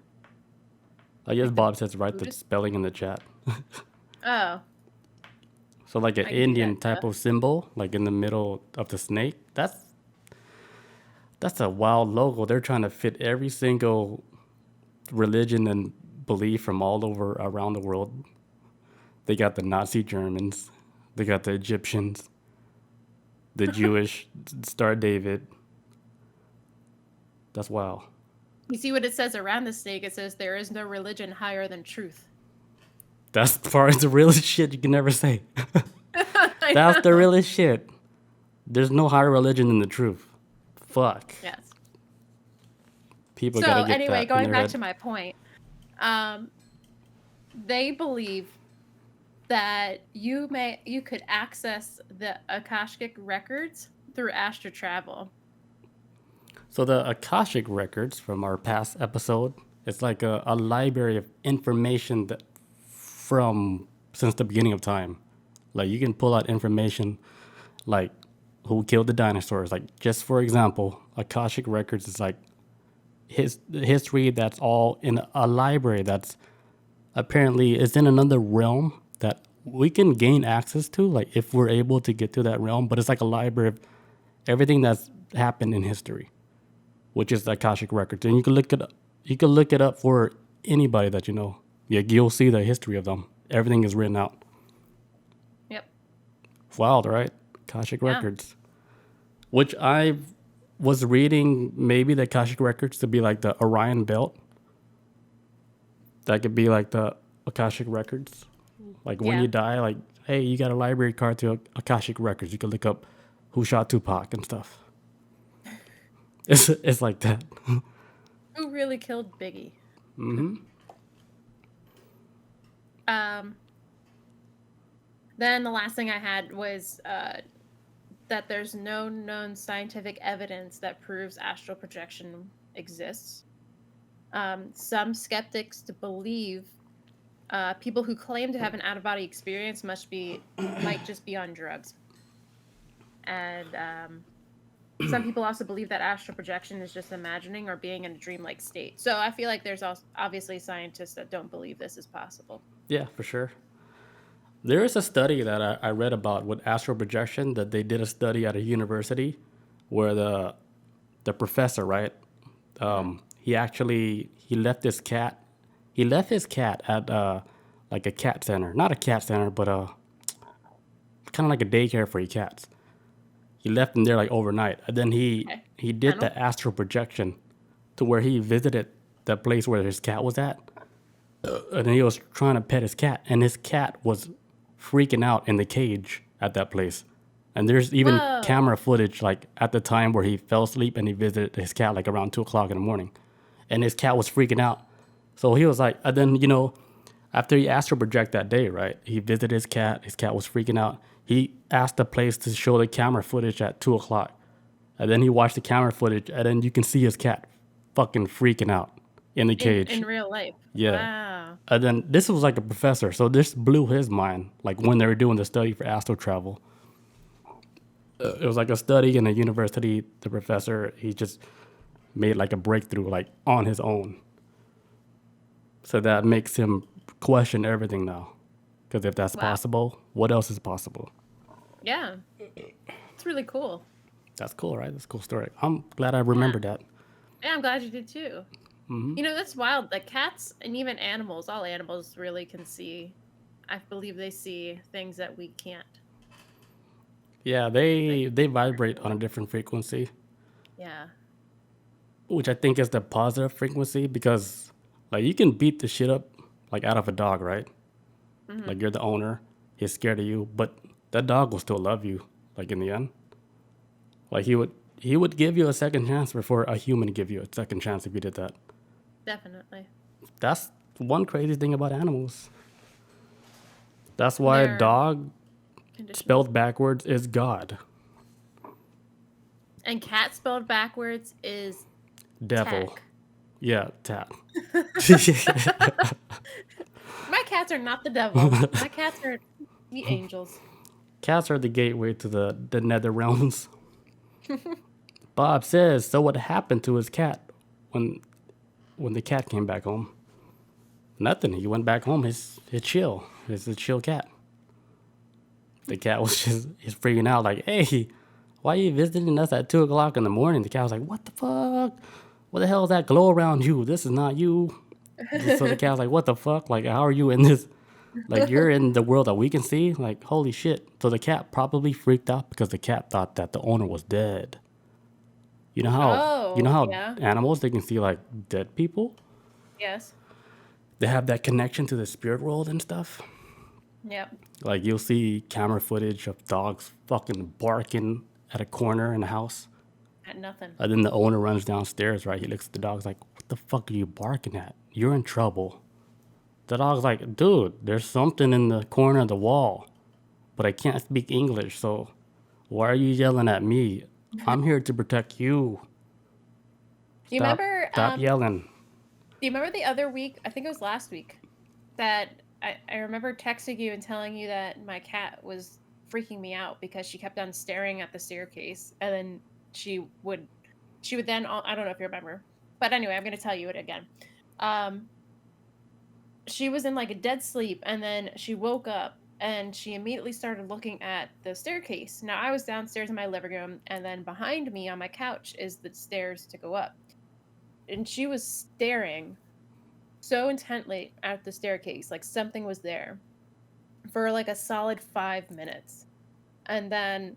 [SPEAKER 1] guess Bob says write the spelling in the chat.
[SPEAKER 2] Oh.
[SPEAKER 1] So like an Indian type of symbol, like in the middle of the snake. That's a wild logo. They're trying to fit every single religion and belief from all over around the world. They got the Nazi Germans. They got the Egyptians. The Jewish Star David. That's wild.
[SPEAKER 2] You see what it says around the snake? It says there is no religion higher than truth.
[SPEAKER 1] That's part of the realest shit you can never say. That's the realest shit. There's no higher religion than the truth. Fuck.
[SPEAKER 2] Yes.
[SPEAKER 1] People gotta get
[SPEAKER 2] anyway,
[SPEAKER 1] that
[SPEAKER 2] going
[SPEAKER 1] in their
[SPEAKER 2] back
[SPEAKER 1] head.
[SPEAKER 2] to my point, they believe that you could access the Akashic records through astral travel.
[SPEAKER 1] So the Akashic records from our past episode, it's like a library of information that from since the beginning of time. Like you can pull out information like who killed the dinosaurs. Like just for example, Akashic records is like history that's all in a library that's apparently is in another realm that we can gain access to, like if we're able to get to that realm. But it's like a library of everything that's happened in history, which is the Akashic records. And you can look it up. You can look it up for anybody that you know. Yeah, you'll see the history of them. Everything is written out.
[SPEAKER 2] Yep.
[SPEAKER 1] Wild, right? Akashic records. Which I was reading maybe the Akashic records to be like the Orion belt. That could be like the Akashic records. Like when you die, like, hey, you got a library card to Akashic records. You can look up who shot Tupac and stuff. It's like that.
[SPEAKER 2] Who really killed Biggie?
[SPEAKER 1] Mm-hmm.
[SPEAKER 2] Um, then the last thing I had was that there's no known scientific evidence that proves astral projection exists. Some skeptics to believe people who claim to have an out of body experience might just be on drugs, and some people also believe that astral projection is just imagining or being in a dreamlike state. So I feel like there's also obviously scientists that don't believe this is possible.
[SPEAKER 1] Yeah, for sure. There is a study that I read about with astral projection that they did a study at a university where the professor, right? He left his cat. He left his cat at like a cat center, not a cat center, but kind of like a daycare for your cats. He left him there like overnight, and then
[SPEAKER 2] Okay.
[SPEAKER 1] he did the astral projection to where he visited the place where his cat was at, and then he was trying to pet his cat, and his cat was freaking out in the cage at that place. And there's even
[SPEAKER 2] Whoa.
[SPEAKER 1] camera footage like at the time where he fell asleep and he visited his cat like around 2 o'clock in the morning, and his cat was freaking out. So he was like, and then after he astral project that day, right? He visited his cat. His cat was freaking out. He asked the place to show the camera footage at 2 o'clock, and then he watched the camera footage, and then you can see his cat fucking freaking out in the cage.
[SPEAKER 2] In real life.
[SPEAKER 1] Yeah.
[SPEAKER 2] Wow.
[SPEAKER 1] And then this was like a professor, so this blew his mind. Like when they were doing the study for astral travel, it was like a study in a university. The professor, he just made like a breakthrough like on his own. So that makes him question everything now. Because if that's
[SPEAKER 2] Wow.
[SPEAKER 1] possible, what else is possible?
[SPEAKER 2] Yeah. It's really cool.
[SPEAKER 1] That's cool, right? That's a cool story. I'm glad I remembered that.
[SPEAKER 2] Yeah, I'm glad you did too. That's wild. Like cats and even animals, all animals really can see. I believe they see things that we can't.
[SPEAKER 1] Yeah, they vibrate on a different frequency,
[SPEAKER 2] Yeah.
[SPEAKER 1] which I think is the positive frequency because like you can beat the shit up like out of a dog, right? Like you're the owner, he's scared of you, but that dog will still love you. Like in the end, like he would give you a second chance before a human give you a second chance if you did that.
[SPEAKER 2] Definitely.
[SPEAKER 1] That's one crazy thing about animals. That's why
[SPEAKER 2] They're
[SPEAKER 1] dog
[SPEAKER 2] conditioned.
[SPEAKER 1] spelled backwards is God.
[SPEAKER 2] And cat spelled backwards is
[SPEAKER 1] Devil.
[SPEAKER 2] tack.
[SPEAKER 1] Yeah, tat.
[SPEAKER 2] My cats are not the devil. My cats are the angels.
[SPEAKER 1] Cats are the gateway to the nether realms. Bob says, so what happened to his cat when the cat came back home? Nothing. He went back home. He's chill. He's a chill cat. The cat was he's freaking out like, hey, why are you visiting us at 2 o'clock in the morning? The cat was like, what the fuck? What the hell is that glow around you? This is not you. So the cat was like, what the fuck? Like, how are you in this? Like, you're in the world that we can see? Like, holy shit. So the cat probably freaked out because the cat thought that the owner was dead. You know how
[SPEAKER 2] Yeah.
[SPEAKER 1] animals, they can see like dead people?
[SPEAKER 2] Yes.
[SPEAKER 1] They have that connection to the spirit world and stuff.
[SPEAKER 2] Yep.
[SPEAKER 1] Like you'll see camera footage of dogs fucking barking at a corner in the house.
[SPEAKER 2] At nothing.
[SPEAKER 1] And then the owner runs downstairs, right? He looks at the dog's like, what the fuck are you barking at? You're in trouble. The dog's like, dude, there's something in the corner of the wall, but I can't speak English, so why are you yelling at me? I'm here to protect you.
[SPEAKER 2] Do you remember?
[SPEAKER 1] Stop yelling.
[SPEAKER 2] Do you remember the other week? I think it was last week. That I remember texting you and telling you that my cat was freaking me out because she kept on staring at the staircase, and then she would then I don't know if you remember, but anyway, I'm gonna tell you it again. She was in like a dead sleep, and then she woke up and she immediately started looking at the staircase. Now I was downstairs in my living room, and then behind me on my couch is the stairs to go up, and she was staring so intently at the staircase, like something was there, for like a solid 5 minutes. And then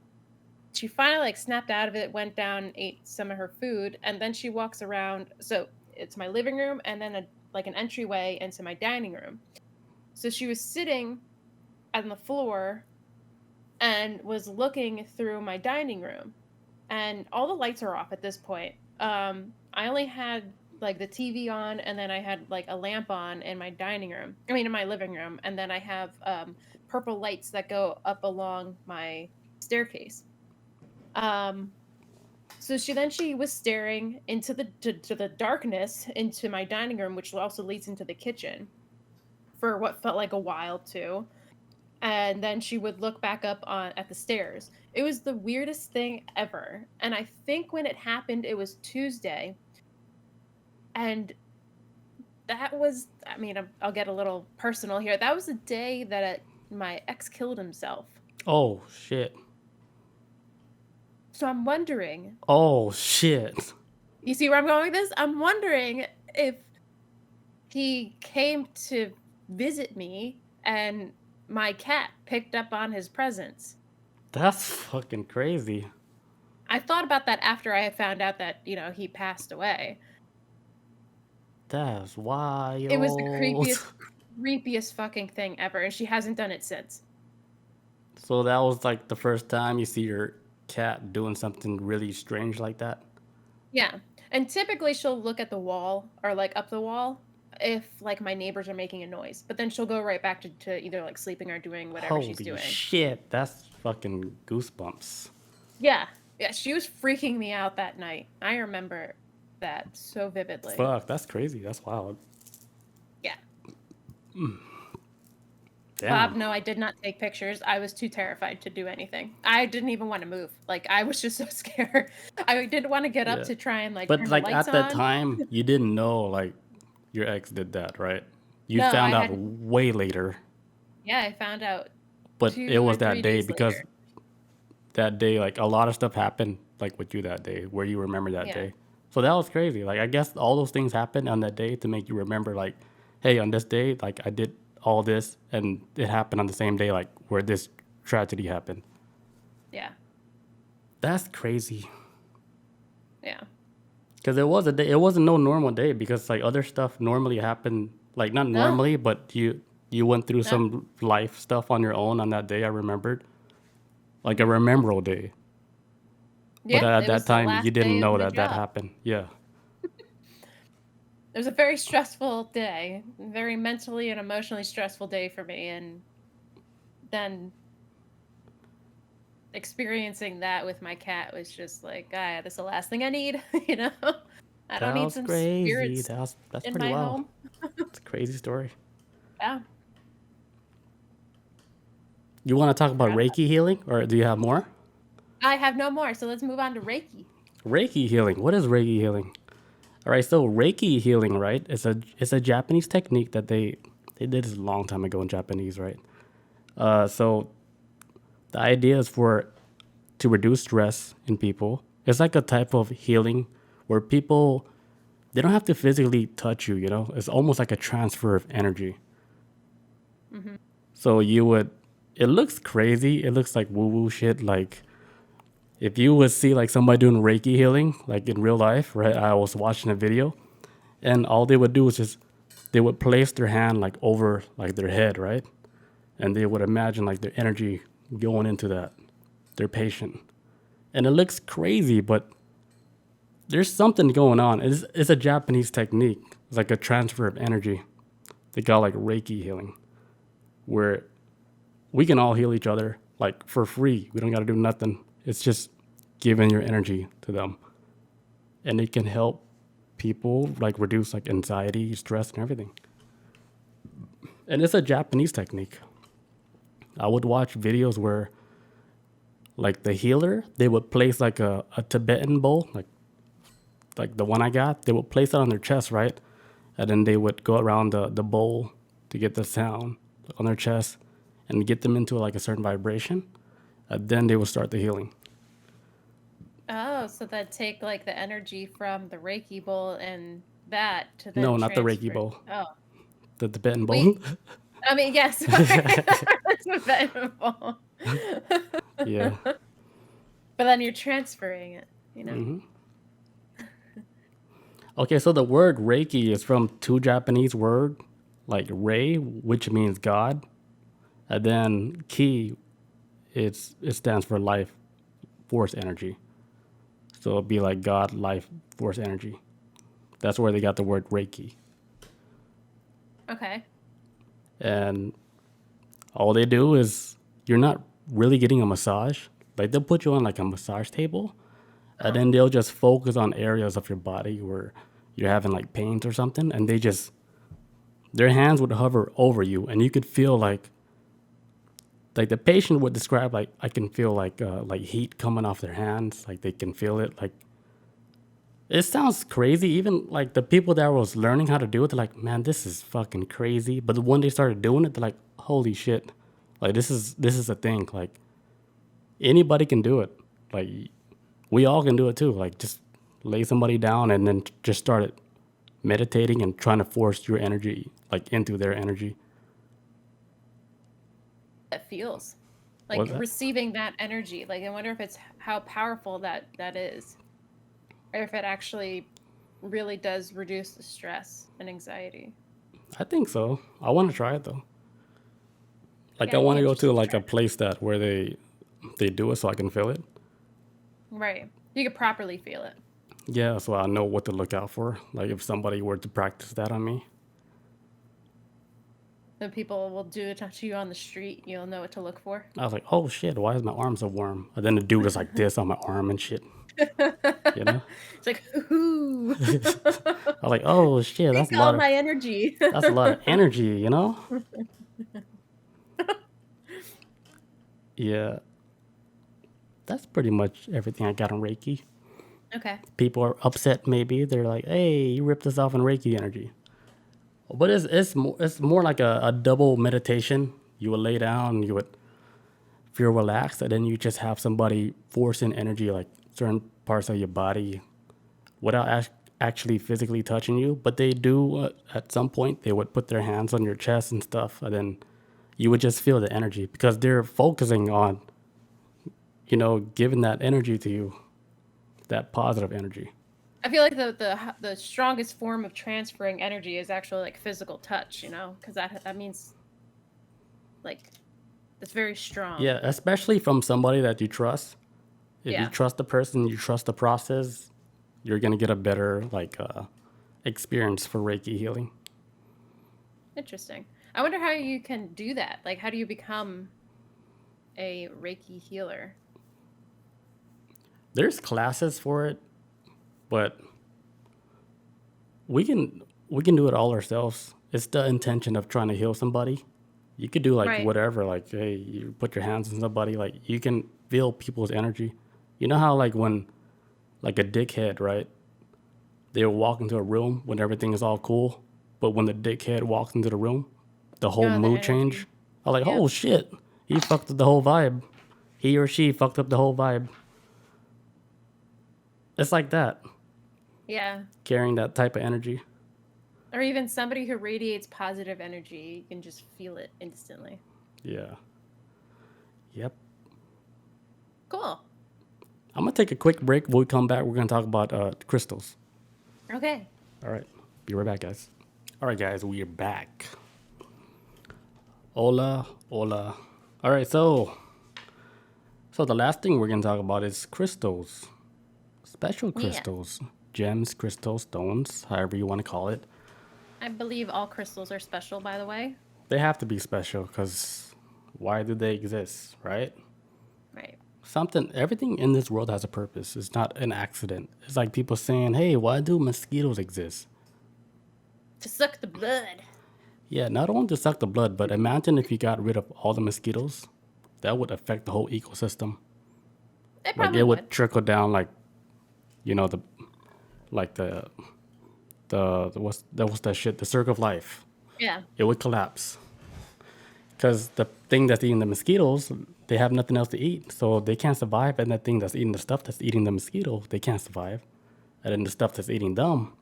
[SPEAKER 2] she finally like snapped out of it, went down, ate some of her food, and then she walks around. So it's my living room and then an entryway into my dining room. So she was sitting on the floor and was looking through my dining room, and all the lights are off at this point. I only had like the TV on, and then I had like a lamp on in my dining room. I mean, in my living room, and then I have purple lights that go up along my staircase. Um, so she was staring into to the darkness into my dining room, which also leads into the kitchen for what felt like a while too. And then she would look back up on at the stairs. It was the weirdest thing ever. And I think when it happened, it was Tuesday. And that was, I mean, I'll get a little personal here. That was the day that my ex killed himself.
[SPEAKER 1] Oh shit.
[SPEAKER 2] So I'm wondering,
[SPEAKER 1] Oh shit.
[SPEAKER 2] you see where I'm going with this? I'm wondering if he came to visit me and my cat picked up on his presence.
[SPEAKER 1] That's fucking crazy.
[SPEAKER 2] I thought about that after I had found out that, he passed away.
[SPEAKER 1] That's wild.
[SPEAKER 2] It was the creepiest fucking thing ever, and she hasn't done it since.
[SPEAKER 1] So that was like the first time you see your cat doing something really strange like that?
[SPEAKER 2] Yeah. And typically she'll look at the wall or like up the wall if like my neighbors are making a noise. But then she'll go right back to either like sleeping or doing whatever she's
[SPEAKER 1] Holy
[SPEAKER 2] doing.
[SPEAKER 1] shit, that's fucking goosebumps.
[SPEAKER 2] Yeah. Yeah, she was freaking me out that night. I remember that so vividly.
[SPEAKER 1] Fuck, that's crazy. That's wild.
[SPEAKER 2] Yeah.
[SPEAKER 1] Damn.
[SPEAKER 2] Bob, no, I did not take pictures. I was too terrified to do anything. I didn't even want to move. Like, I was just so scared. I didn't want to get up
[SPEAKER 1] Yeah.
[SPEAKER 2] to try and like
[SPEAKER 1] But
[SPEAKER 2] turn
[SPEAKER 1] like
[SPEAKER 2] the
[SPEAKER 1] at
[SPEAKER 2] lights
[SPEAKER 1] that
[SPEAKER 2] on.
[SPEAKER 1] time, you didn't know like your ex did that, right? You
[SPEAKER 2] No,
[SPEAKER 1] found
[SPEAKER 2] I
[SPEAKER 1] out
[SPEAKER 2] hadn't.
[SPEAKER 1] way later.
[SPEAKER 2] Yeah, I found out
[SPEAKER 1] But
[SPEAKER 2] 2
[SPEAKER 1] it
[SPEAKER 2] or
[SPEAKER 1] was
[SPEAKER 2] 3
[SPEAKER 1] that day
[SPEAKER 2] days
[SPEAKER 1] because
[SPEAKER 2] later.
[SPEAKER 1] that day, like a lot of stuff happened, like with you that day, where you remember that
[SPEAKER 2] Yeah.
[SPEAKER 1] day. So that was crazy. Like I guess all those things happened on that day to make you remember, like, hey, on this day, like I did all this, and it happened on the same day, like where this tragedy happened.
[SPEAKER 2] Yeah.
[SPEAKER 1] That's crazy.
[SPEAKER 2] Yeah.
[SPEAKER 1] Because it was a day. It wasn't no normal day because like other stuff normally happened, like not
[SPEAKER 2] No.
[SPEAKER 1] normally, but you went through
[SPEAKER 2] No.
[SPEAKER 1] some life stuff on your own on that day. I remembered, like a memorable day. But
[SPEAKER 2] Yeah,
[SPEAKER 1] at
[SPEAKER 2] it was
[SPEAKER 1] that
[SPEAKER 2] the
[SPEAKER 1] time,
[SPEAKER 2] last
[SPEAKER 1] you didn't
[SPEAKER 2] day of
[SPEAKER 1] know
[SPEAKER 2] the
[SPEAKER 1] that that
[SPEAKER 2] job.
[SPEAKER 1] happened. Yeah.
[SPEAKER 2] It was a very stressful day, very mentally and emotionally stressful day for me. And then experiencing that with my cat was just like, ah, this is the last thing I need. I don't
[SPEAKER 1] That
[SPEAKER 2] need
[SPEAKER 1] was
[SPEAKER 2] some
[SPEAKER 1] crazy.
[SPEAKER 2] spirits
[SPEAKER 1] That's
[SPEAKER 2] in
[SPEAKER 1] pretty
[SPEAKER 2] my
[SPEAKER 1] wild.
[SPEAKER 2] home.
[SPEAKER 1] It's a crazy story.
[SPEAKER 2] Yeah.
[SPEAKER 1] You want to talk about
[SPEAKER 2] Proud of
[SPEAKER 1] Reiki healing, or do you have more?
[SPEAKER 2] that. I have no more, so let's move on to Reiki.
[SPEAKER 1] Reiki healing. What is Reiki healing? All right, so Reiki healing, right? It's a Japanese technique that they did this a long time ago in Japanese, right? So the idea is to reduce stress in people. It's like a type of healing where people they don't have to physically touch you. It's almost like a transfer of energy.
[SPEAKER 2] Mm-hmm.
[SPEAKER 1] So it looks crazy. It looks like woo woo shit. Like if you would see like somebody doing Reiki healing, like in real life, right? I was watching a video, and all they would do is just they would place their hand like over like their head, right? And they would imagine like their energy going into their patient, and it looks crazy, but there's something going on. It's a Japanese technique. It's like a transfer of energy. They call like Reiki healing, where we can all heal each other like for free. We don't got to do nothing. It's just giving your energy to them, and it can help people like reduce like anxiety, stress, and everything. And it's a Japanese technique. I would watch videos where like the healer they would place like a Tibetan bowl like the one I got. They would place it on their chest, right? And then they would go around the bowl to get the sound on their chest and get them into like a certain vibration. And then they would start the healing.
[SPEAKER 2] Oh, so that take like the energy from the Reiki bowl and that to then
[SPEAKER 1] No, not the Reiki
[SPEAKER 2] transfer.
[SPEAKER 1] bowl.
[SPEAKER 2] Oh,
[SPEAKER 1] The Tibetan bowl.
[SPEAKER 2] wait. I mean, yes. It's available.
[SPEAKER 1] Yeah.
[SPEAKER 2] But then you're transferring it,
[SPEAKER 1] Mm-hmm. Okay, so the word Reiki is from two Japanese words, like Rei, which means God, and then Ki, it stands for life force energy. So it'd be like God, life force energy. That's where they got the word Reiki.
[SPEAKER 2] Okay.
[SPEAKER 1] And all they do is you're not really getting a massage. Like they'll put you on like a massage table, and then they'll just focus on areas of your body where you're having like pains or something, and their hands would hover over you, and you could feel like the patient would describe like I can feel like heat coming off their hands, like they can feel it. Like it sounds crazy. Even like the people that was learning how to do it, they're like, man, this is fucking crazy. But when they started doing it, they're like, holy shit, like this is a thing. Like anybody can do it. Like we all can do it too. Like just lay somebody down and then just start meditating and trying to force your energy like into their energy.
[SPEAKER 2] It feels like
[SPEAKER 1] What's that?
[SPEAKER 2] receiving that energy. Like I wonder if it's how powerful that is, or if it actually really does reduce the stress and anxiety.
[SPEAKER 1] I think so. I want to try it though. Like
[SPEAKER 2] Yeah,
[SPEAKER 1] I
[SPEAKER 2] I'd be
[SPEAKER 1] want to go
[SPEAKER 2] interested
[SPEAKER 1] to
[SPEAKER 2] to
[SPEAKER 1] like
[SPEAKER 2] try
[SPEAKER 1] a
[SPEAKER 2] it.
[SPEAKER 1] place that where they do it so I can feel it.
[SPEAKER 2] Right. You could properly feel it.
[SPEAKER 1] Yeah, so I know what to look out for. Like if somebody were to practice that on me.
[SPEAKER 2] Then people will do it to you on the street. You'll know what to look for.
[SPEAKER 1] I was like, oh shit, why is my arm so warm? And then the dude was like this on my arm and shit. You know?
[SPEAKER 2] It's like, ooh,
[SPEAKER 1] I was like, oh shit,
[SPEAKER 2] take all my energy.
[SPEAKER 1] that's a lot of energy, you know? Yeah. That's pretty much everything I got on Reiki.
[SPEAKER 2] Okay.
[SPEAKER 1] People are upset maybe. They're like, hey, you ripped us off on Reiki energy. But it's more like a double meditation. You would lay down, you would feel relaxed, and then you just have somebody forcing energy like certain parts of your body without actually physically touching you. But they do at some point. They would put their hands on your chest and stuff, and then you would just feel the energy because they're focusing on, giving that energy to you, that positive energy.
[SPEAKER 2] I feel like the strongest form of transferring energy is actually like physical touch, because that means like it's very strong.
[SPEAKER 1] Yeah, especially from somebody that you trust. If you
[SPEAKER 2] Yeah.
[SPEAKER 1] trust the person, you trust the process, you're gonna get a better experience for Reiki healing.
[SPEAKER 2] Interesting. I wonder how you can do that. Like, how do you become a Reiki healer?
[SPEAKER 1] There's classes for it, but we can do it all ourselves. It's the intention of trying to heal somebody. You could do like
[SPEAKER 2] Right.
[SPEAKER 1] whatever, like hey, you put your hands on somebody, like you can feel people's energy. You know how like when like a dickhead, right? They'll walk into a room when everything is all cool, but when the dickhead walks into the room, the whole
[SPEAKER 2] Oh, the
[SPEAKER 1] mood
[SPEAKER 2] energy.
[SPEAKER 1] change. I'm like,
[SPEAKER 2] Yeah.
[SPEAKER 1] oh shit, he fucked up the whole vibe. He or she fucked up the whole vibe. It's like that,
[SPEAKER 2] Yeah.
[SPEAKER 1] carrying that type of energy.
[SPEAKER 2] Or even somebody who radiates positive energy, you can just feel it instantly.
[SPEAKER 1] Yeah. Yep.
[SPEAKER 2] Cool.
[SPEAKER 1] I'm gonna take a quick break. When we come back, we're gonna talk about crystals.
[SPEAKER 2] Okay.
[SPEAKER 1] All right. Be right back, guys. All right, guys, we are back. Hola, hola. All right, so the last thing we're gonna talk about is crystals, special
[SPEAKER 2] Yeah.
[SPEAKER 1] crystals, gems, crystals, stones, however you want to call it.
[SPEAKER 2] I believe all crystals are special, by the way.
[SPEAKER 1] They have to be special because why do they exist, right?
[SPEAKER 2] Right.
[SPEAKER 1] Everything in this world has a purpose. It's not an accident. It's like people saying, hey, why do mosquitoes exist?
[SPEAKER 2] To suck the blood.
[SPEAKER 1] Yeah, not only to suck the blood, but imagine if you got rid of all the mosquitoes, that would affect the whole ecosystem.
[SPEAKER 2] They
[SPEAKER 1] Like
[SPEAKER 2] probably
[SPEAKER 1] it would trickle down, like, the what's that shit? The circle of life.
[SPEAKER 2] Yeah.
[SPEAKER 1] It would collapse because the thing that's eating the mosquitoes, they have nothing else to eat, so they can't survive. And that thing that's eating the stuff that's eating the mosquito, they can't survive. And then the stuff that's eating them,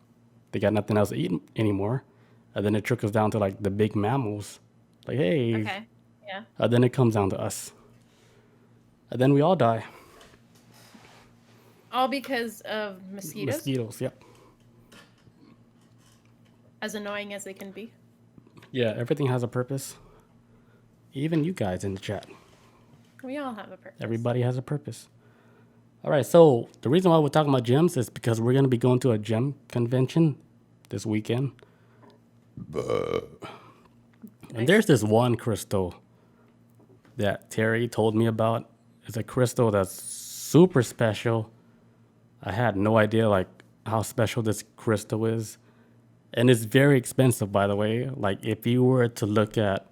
[SPEAKER 1] they got nothing else to eat anymore. And then it trickles down to like the big mammals, like hey.
[SPEAKER 2] Okay. Yeah.
[SPEAKER 1] And then it comes down to us, and then we all die.
[SPEAKER 2] All because of mosquitoes?
[SPEAKER 1] Mosquitoes, yep.
[SPEAKER 2] As annoying as they can be.
[SPEAKER 1] Yeah, everything has a purpose. Even you guys in the chat.
[SPEAKER 2] We all have a purpose.
[SPEAKER 1] Everybody has a purpose. All right, so the reason why we're talking about gems is because we're going to be going to a gem convention this weekend. And there's this one crystal that Terry told me about. It's a crystal that's super special. I had no idea like how special this crystal is. And it's very expensive, by the way. Like if you were to look at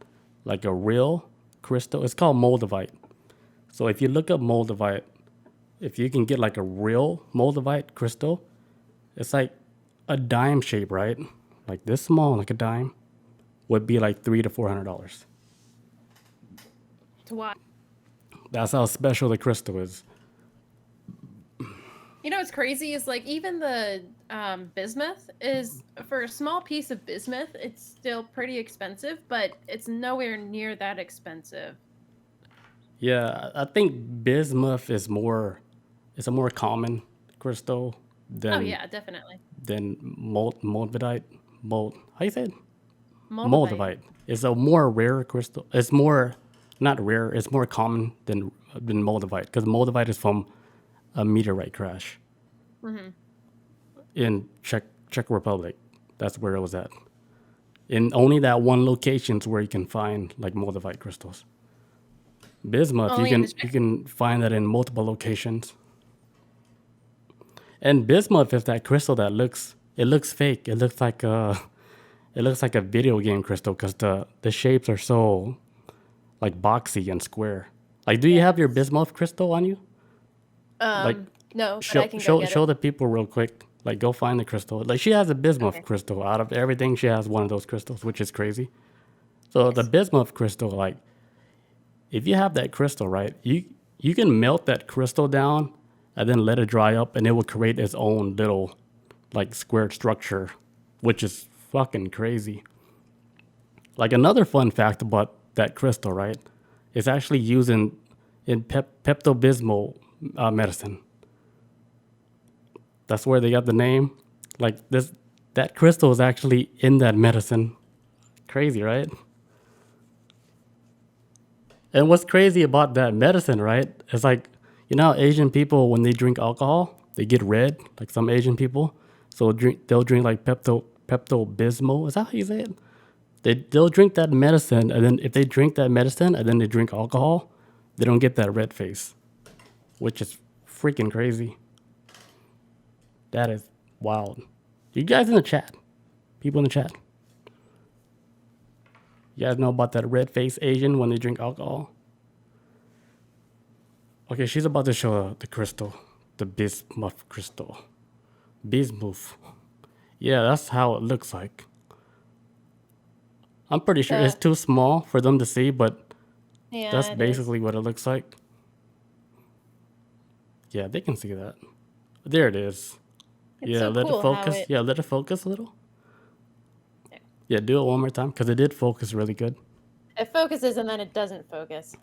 [SPEAKER 1] like a real crystal, it's called moldavite. So if you look up moldavite, if you can get like a real moldavite crystal, it's like a dime shape, right? Like this small, like a dime, would be like $300 to $400.
[SPEAKER 2] To why?
[SPEAKER 1] That's how special the crystal is.
[SPEAKER 2] You know what's crazy is like even the bismuth is for a small piece of bismuth, it's still pretty expensive, but it's nowhere near that expensive.
[SPEAKER 1] Yeah, I think bismuth is more, it's a more common crystal
[SPEAKER 2] Oh yeah, definitely.
[SPEAKER 1] than moldavite. How you say it?
[SPEAKER 2] Moldavite.
[SPEAKER 1] Moldavite. It's a more rare crystal. It's more, not rare. It's more common than moldavite because moldavite is from a meteorite crash in Czech Republic. That's where it was at. In only that one locations where you can find like moldavite crystals. Bismuth,
[SPEAKER 2] Only in the
[SPEAKER 1] you can find that in multiple locations. And bismuth is that crystal that looks fake. It looks like a video game crystal because the shapes are so like boxy and square. Like, do you have your bismuth crystal on you? Like,
[SPEAKER 2] No, but I can go get
[SPEAKER 1] show
[SPEAKER 2] it.
[SPEAKER 1] the people real quick. Like, go find the crystal. Like, she has a bismuth
[SPEAKER 2] Okay.
[SPEAKER 1] crystal. Out of everything, she has one of those crystals, which is crazy. So the bismuth crystal, like, if you have that crystal, right, you can melt that crystal down and then let it dry up, and it will create its own little like squared structure, which is fucking crazy. Like another fun fact about that crystal, right, is actually used in Pepto-Bismol medicine. That's where they got the name. Like that crystal is actually in that medicine. Crazy, right? And what's crazy about that medicine, right, is like, you know how Asian people, when they drink alcohol, they get red, like some Asian people. So they'll drink like Pepto-Bismol. Is that how you say it? They'll drink that medicine, and then if they drink that medicine and then they drink alcohol, they don't get that red face, which is freaking crazy. That is wild. You guys in the chat, people in the chat, you guys know about that red face Asian when they drink alcohol? Okay, she's about to show the crystal, the bismuth crystal. Bismuth. Yeah, that's how it looks like. I'm pretty sure it's too small for them to see, but
[SPEAKER 2] Yeah,
[SPEAKER 1] that's
[SPEAKER 2] it is.
[SPEAKER 1] basically what it looks like. Yeah, they can see that. There it is.
[SPEAKER 2] It's
[SPEAKER 1] Yeah,
[SPEAKER 2] so
[SPEAKER 1] let
[SPEAKER 2] cool
[SPEAKER 1] it
[SPEAKER 2] how
[SPEAKER 1] focus.
[SPEAKER 2] it-
[SPEAKER 1] Yeah, let it focus a little.
[SPEAKER 2] Yeah.
[SPEAKER 1] Yeah, do it one more time because it did focus really good.
[SPEAKER 2] It focuses and then it doesn't focus.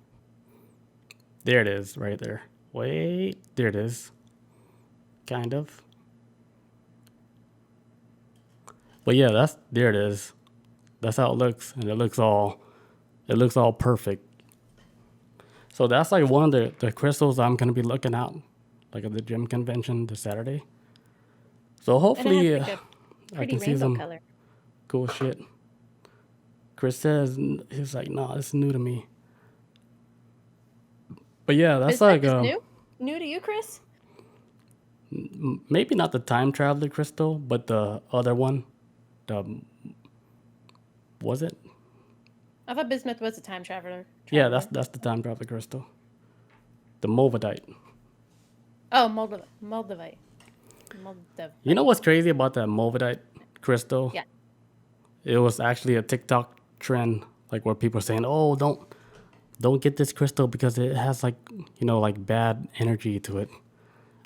[SPEAKER 1] There it is, right there. Wait, there it is. Kind of. But yeah, there it is. That's how it looks, and it looks all perfect. So that's like one of the crystals I'm gonna be looking at, like at the gym convention this Saturday. So
[SPEAKER 2] And
[SPEAKER 1] hopefully
[SPEAKER 2] it has like a
[SPEAKER 1] I
[SPEAKER 2] pretty
[SPEAKER 1] can see
[SPEAKER 2] rainbow
[SPEAKER 1] some
[SPEAKER 2] color.
[SPEAKER 1] cool shit. Chris says he's like, no, this is new to me. But yeah, that's
[SPEAKER 2] Is that
[SPEAKER 1] like
[SPEAKER 2] just new? New to you, Chris?
[SPEAKER 1] maybe not the time traveler crystal, but the other one. Was it?
[SPEAKER 2] I thought bismuth was a time traveler.
[SPEAKER 1] Yeah, that's the time traveler crystal. The moldavite.
[SPEAKER 2] Oh, Moldavite.
[SPEAKER 1] You know what's crazy about that moldavite crystal?
[SPEAKER 2] Yeah.
[SPEAKER 1] It was actually a TikTok trend, like where people are saying, "Oh, don't get this crystal because it has like, you know, like bad energy to it."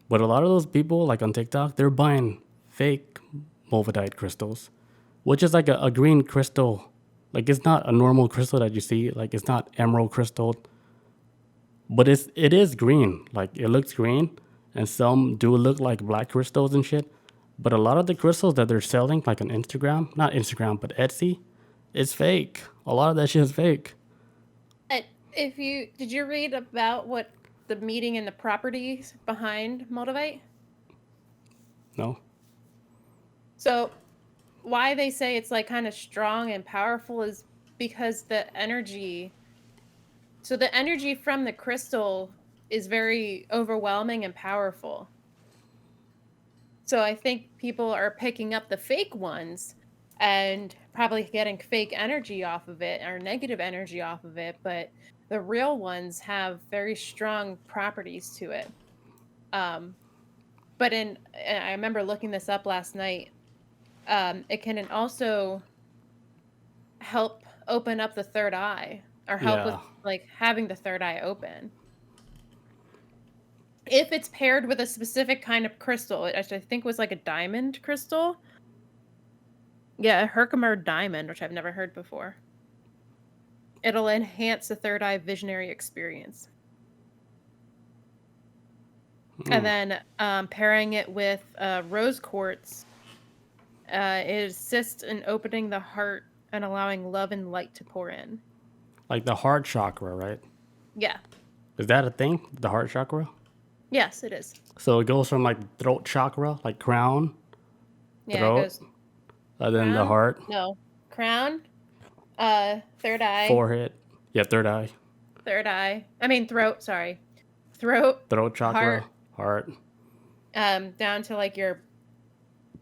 [SPEAKER 1] But a lot of those people, like on TikTok, they're buying fake moldavite crystals, which is like a green crystal. Like it's not a normal crystal that you see. Like it's not emerald crystal, but it is green. Like it looks green, and some do look like black crystals and shit. But a lot of the crystals that they're selling, like on Instagram, not Instagram, but Etsy, it's fake. A lot of that shit is fake.
[SPEAKER 2] Did you read about what the meaning and the properties behind moldavite?
[SPEAKER 1] No?
[SPEAKER 2] So why they say it's like kind of strong and powerful is because the energy, so the energy from the crystal is very overwhelming and powerful. So I think people are picking up the fake ones and probably getting fake energy off of it or negative energy off of it, but the real ones have very strong properties to it. Um, but I remember looking this up last night. It can also help open up the third eye or help with
[SPEAKER 1] Yeah.
[SPEAKER 2] like having the third eye open. If it's paired with a specific kind of crystal, which I think was like a diamond crystal. Yeah, a Herkimer diamond, which I've never heard before. It'll enhance the third eye visionary experience. And then pairing it with rose quartz, it assists in opening the heart and allowing love and light to pour in.
[SPEAKER 1] Like the heart chakra, right?
[SPEAKER 2] Yeah.
[SPEAKER 1] Is that a thing? The heart chakra?
[SPEAKER 2] Yes, it is.
[SPEAKER 1] So it goes from like throat chakra, like crown,
[SPEAKER 2] Yeah,
[SPEAKER 1] throat,
[SPEAKER 2] it goes
[SPEAKER 1] and then the
[SPEAKER 2] crown.
[SPEAKER 1] heart,
[SPEAKER 2] No, crown, third eye,
[SPEAKER 1] forehead. Yeah, third eye.
[SPEAKER 2] third eye. I mean throat. Sorry, throat,
[SPEAKER 1] Throat chakra, heart.
[SPEAKER 2] down to like your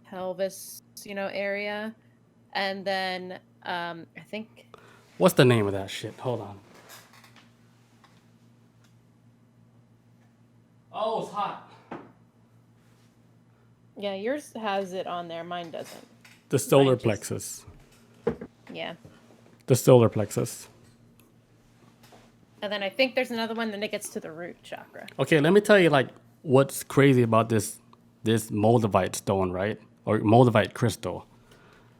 [SPEAKER 2] pelvis, area, and then I think
[SPEAKER 1] What's the name of that shit? Hold on. Oh, it's hot.
[SPEAKER 2] yeah, yours has it on there. Mine doesn't.
[SPEAKER 1] The solar
[SPEAKER 2] Mine just-
[SPEAKER 1] plexus.
[SPEAKER 2] Yeah,
[SPEAKER 1] The solar plexus.
[SPEAKER 2] and then I think there's another one that it gets to the root chakra.
[SPEAKER 1] Okay, let me tell you like what's crazy about this moldavite stone, right? Or moldavite crystal.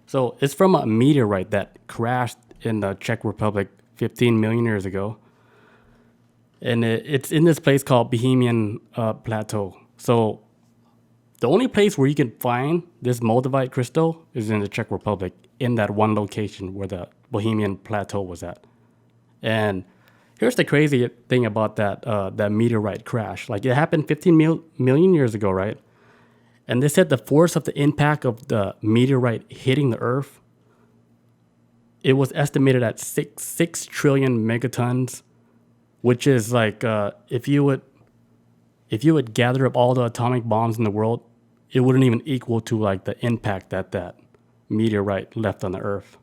[SPEAKER 1] So it's from a meteorite that crashed in the Czech Republic 15 million years ago. And it's in this place called Bohemian Plateau. So the only place where you can find this moldavite crystal is in the Czech Republic, in that one location where the Bohemian Plateau was at. And here's the crazy thing about that meteorite crash. Like it happened 15 million years ago, right? And they said the force of the impact of the meteorite hitting the Earth, it was estimated at 6 trillion megatons, which is like if you would gather up all the atomic bombs in the world, it wouldn't even equal to like the impact that meteorite left on the Earth.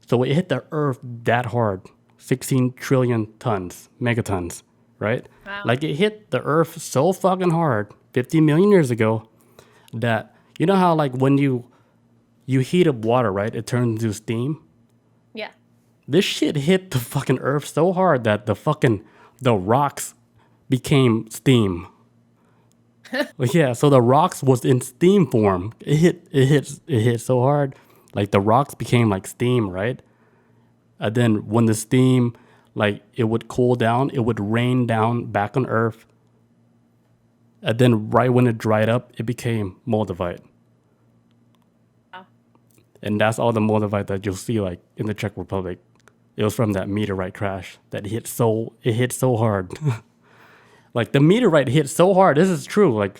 [SPEAKER 1] So it hit the Earth that hard, 16 trillion tons, megatons, right?
[SPEAKER 2] Wow.
[SPEAKER 1] Like it hit the Earth so fucking hard 50 million years ago that, you know how like when you heat up water, right? It turns into steam.
[SPEAKER 2] Yeah.
[SPEAKER 1] This shit hit the fucking Earth so hard that the rocks became steam. Yeah, so the rocks was in steam form. It hit so hard, like the rocks became like steam, right? And then when the steam, like it would cool down, it would rain down back on Earth. And then right when it dried up, it became moldavite.
[SPEAKER 2] Wow.
[SPEAKER 1] And that's all the moldavite that you'll see like in the Czech Republic. It was from that meteorite crash that hit so hard. Like the meteorite hit so hard. This is true. Like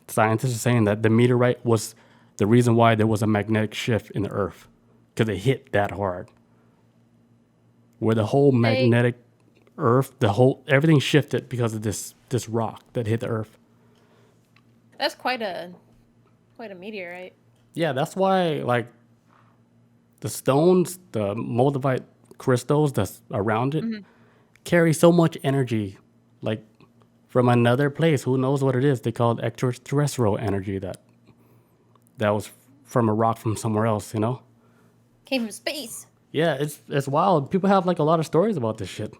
[SPEAKER 1] scientists are saying that the meteorite was the reason why there was a magnetic shift in the Earth, because it hit that hard. Where the whole magnetic Earth, everything shifted because of this rock that hit the Earth.
[SPEAKER 2] That's quite a meteorite.
[SPEAKER 1] Yeah, that's why like the stones, the moldavite crystals that's around it, carry so much energy, like from another place. Who knows what it is? They call it extraterrestrial energy that was from a rock from somewhere else, you know?
[SPEAKER 2] Came from space.
[SPEAKER 1] Yeah, it's wild. People have like a lot of stories about this shit.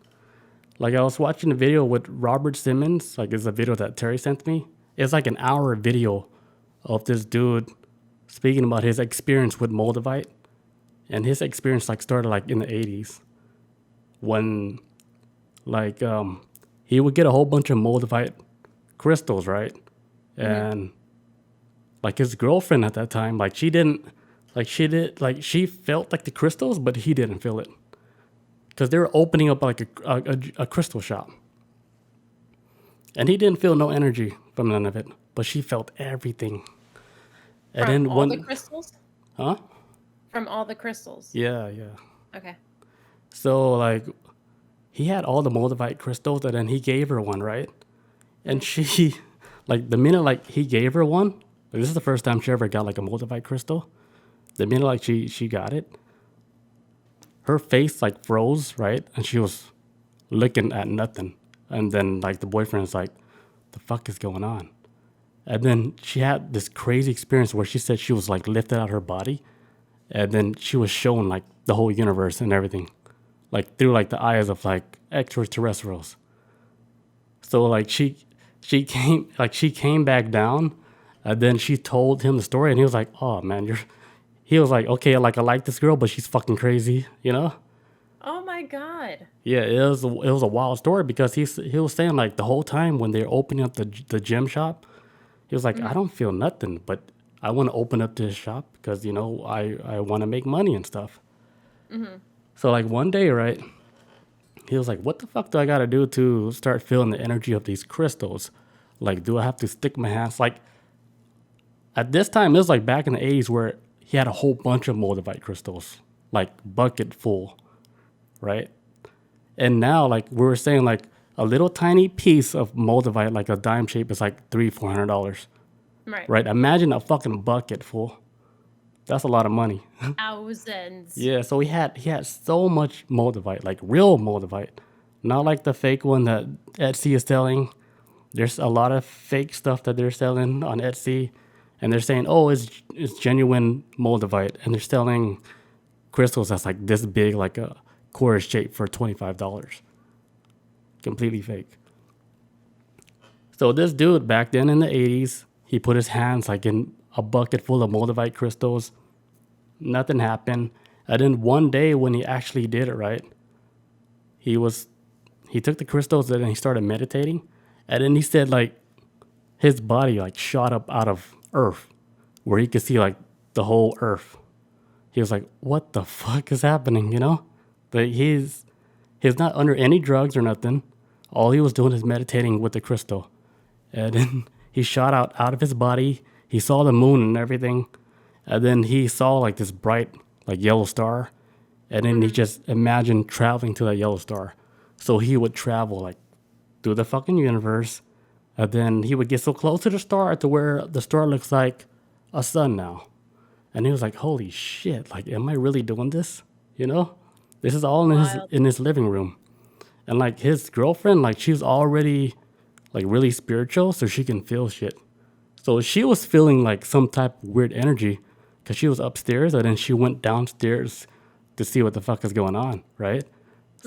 [SPEAKER 1] Like I was watching a video with Robert Simmons, like it's a video that Terry sent me. It's like an hour video of this dude speaking about his experience with moldavite. And his experience like started like in the 80s when like he would get a whole bunch of moldavite crystals, right? And like his girlfriend at that time, like she felt like the crystals, but he didn't feel it. Because they were opening up like a crystal shop. And he didn't feel no energy from none of it, but she felt everything. And
[SPEAKER 2] From
[SPEAKER 1] then
[SPEAKER 2] all the
[SPEAKER 1] one,
[SPEAKER 2] crystals?
[SPEAKER 1] huh?
[SPEAKER 2] From all the crystals.
[SPEAKER 1] Yeah, yeah.
[SPEAKER 2] Okay.
[SPEAKER 1] So like he had all the moldavite crystals, and then he gave her one, right? And she, like the minute like he gave her one, like, this is the first time she ever got like a moldavite crystal. The minute like she got it, her face like froze, right? And she was looking at nothing. And then like the boyfriend's like, the fuck is going on? And then she had this crazy experience where she said she was like lifted out of her body, and then she was shown like the whole universe and everything, like through like the eyes of like extraterrestrials. So like she came back down, and then she told him the story, and he was like, oh man, you're. He was like, okay, like I like this girl, but she's fucking crazy, you know?
[SPEAKER 2] Oh my god.
[SPEAKER 1] Yeah, it was a wild story because he was saying like the whole time when they're opening up the gym shop, he was like, I don't feel nothing, but I want to open up this shop because I want to make money and stuff. So like one day, right, he was like, what the fuck do I got to do to start feeling the energy of these crystals? Like, do I have to stick my hands? Like at this time, it was like back in the 80s where he had a whole bunch of moldavite crystals, like bucket full, right? And now, like we were saying, like a little tiny piece of moldavite, like a dime shape, is like $300-400,
[SPEAKER 2] Right.
[SPEAKER 1] right? Imagine a fucking bucket full. That's a lot of money.
[SPEAKER 2] Thousands.
[SPEAKER 1] Yeah, so he had so much moldavite, like real moldavite, not like the fake one that Etsy is selling. There's a lot of fake stuff that they're selling on Etsy, and they're saying, oh, it's genuine moldavite, and they're selling crystals that's like this big, like a quarter shape for $25. Completely fake. So this dude back then in the 80s, he put his hands like in a bucket full of moldavite crystals. Nothing happened. And then one day when he actually did it right, he took the crystals and then he started meditating. And then he said like his body like shot up out of earth where he could see like the whole earth. He was like, what the fuck is happening, you know? But he's not under any drugs or nothing. All he was doing is meditating with the crystal. And then he shot out of his body. He saw the moon and everything. And then he saw like this bright like yellow star. And then he just imagined traveling to that yellow star. So he would travel like through the fucking universe. And then he would get so close to the star to where the star looks like a sun now. And he was like, holy shit, like, am I really doing this? You know? This is all
[SPEAKER 2] Wild.
[SPEAKER 1] in his living room. And like his girlfriend, like she was already like really spiritual, so she can feel shit. So she was feeling like some type of weird energy because she was upstairs, and then she went downstairs to see what the fuck is going on, right?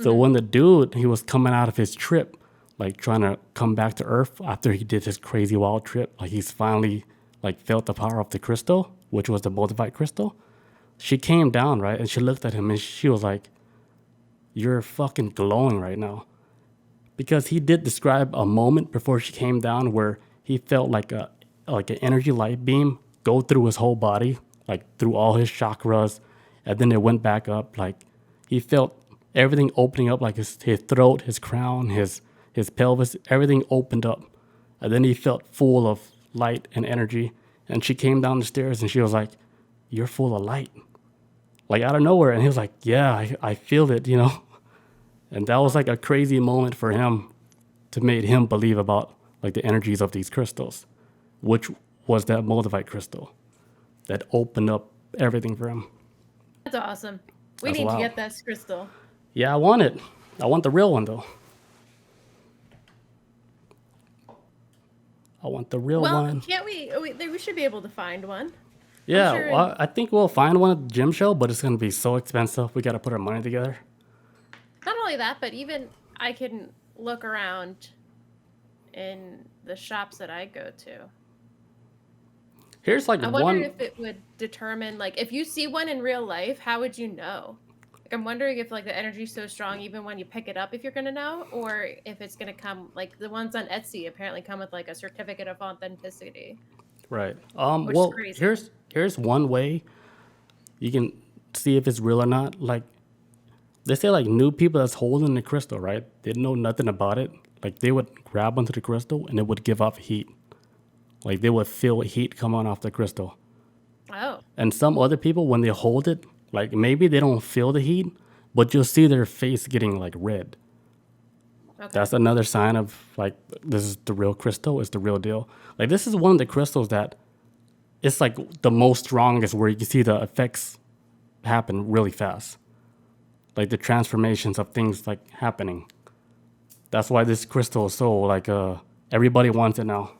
[SPEAKER 1] So when the dude, he was coming out of his trip, like trying to come back to Earth after he did his crazy wild trip, like he's finally like felt the power of the crystal, which was the moldavite crystal. She came down, right? And she looked at him and she was like, you're fucking glowing right now. Because he did describe a moment before she came down where he felt like an energy light beam go through his whole body, like through all his chakras, and then it went back up. Like he felt everything opening up, like his throat, his crown, his pelvis, everything opened up. And then he felt full of light and energy. And she came down the stairs and she was like, you're full of light. Like out of nowhere. And he was like, yeah, I feel it, you know? And that was like a crazy moment for him to make him believe about like the energies of these crystals, which was that moldavite crystal that opened up everything for him.
[SPEAKER 2] That's awesome. We
[SPEAKER 1] That's
[SPEAKER 2] need
[SPEAKER 1] wild.
[SPEAKER 2] to get that crystal.
[SPEAKER 1] Yeah, I want it. I want the real one though. I want the real
[SPEAKER 2] Well,
[SPEAKER 1] one.
[SPEAKER 2] can't we should be able to find one.
[SPEAKER 1] Yeah,
[SPEAKER 2] sure
[SPEAKER 1] well, I think we'll find one at the gym show, but it's gonna be so expensive. We gotta put our money together.
[SPEAKER 2] Not only that, but even I can look around in the shops that I go to.
[SPEAKER 1] Here's like
[SPEAKER 2] I wonder
[SPEAKER 1] one.
[SPEAKER 2] if it would determine, like, if you see one in real life, how would you know? Like, I'm wondering if, like, the energy's so strong even when you pick it up, if you're going to know, or if it's going to come, like, the ones on Etsy apparently come with, like, a certificate of authenticity.
[SPEAKER 1] Right.
[SPEAKER 2] Which is
[SPEAKER 1] Well,
[SPEAKER 2] crazy.
[SPEAKER 1] here's one way you can see if it's real or not. Like they say, like new people that's holding the crystal, right? They know nothing about it. like they would grab onto the crystal and it would give off heat. Like they would feel heat coming off the crystal.
[SPEAKER 2] Oh,
[SPEAKER 1] And some other people, when they hold it, like maybe they don't feel the heat, but you'll see their face getting like red.
[SPEAKER 2] okay.
[SPEAKER 1] That's another sign of like this is the real crystal, it's the real deal. Like this is one of the crystals that it's like the most strongest where you can see the effects happen really fast. Like the transformations of things like happening. That's why this crystal is so like everybody wants it now.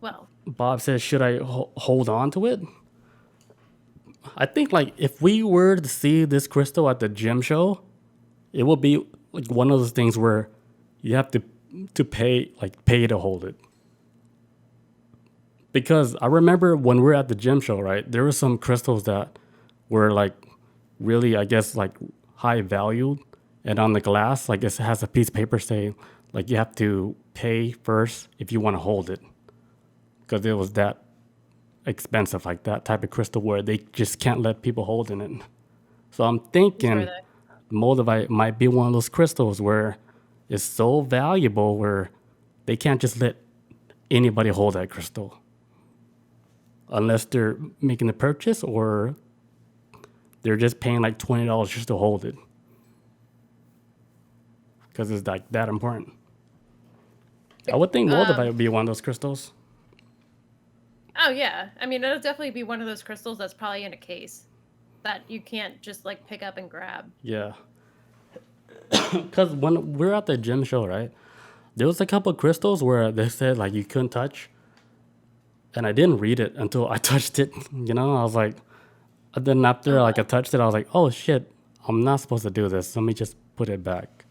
[SPEAKER 2] Well,
[SPEAKER 1] Bob says, should I hold on to it? I think like if we were to see this crystal at the gym show, it would be like one of those things where you have to pay to hold it. Because I remember when we were at the gym show, right? There were some crystals that were like really, I guess, like high valued, and on the glass, like it has a piece of paper saying like you have to pay first if you want to hold it, because it was that expensive, like that type of crystal where they just can't let people hold in it. So I'm
[SPEAKER 2] where
[SPEAKER 1] thinking
[SPEAKER 2] they?
[SPEAKER 1] moldavite might be one of those crystals where it's so valuable where they can't just let anybody hold that crystal unless they're making the purchase or they're just paying like $20 just to hold it because it's like that important. I would think moldavite would be one of those crystals.
[SPEAKER 2] Oh yeah, I mean it'll definitely be one of those crystals that's probably in a case that you can't just like pick up and grab.
[SPEAKER 1] Yeah. Because when we're at the gym show, right, there was a couple of crystals where they said like you couldn't touch, and I didn't read it until I touched it. You know, I was like, and then after like I touched it, I was like, oh shit, I'm not supposed to do this. Let me just put it back.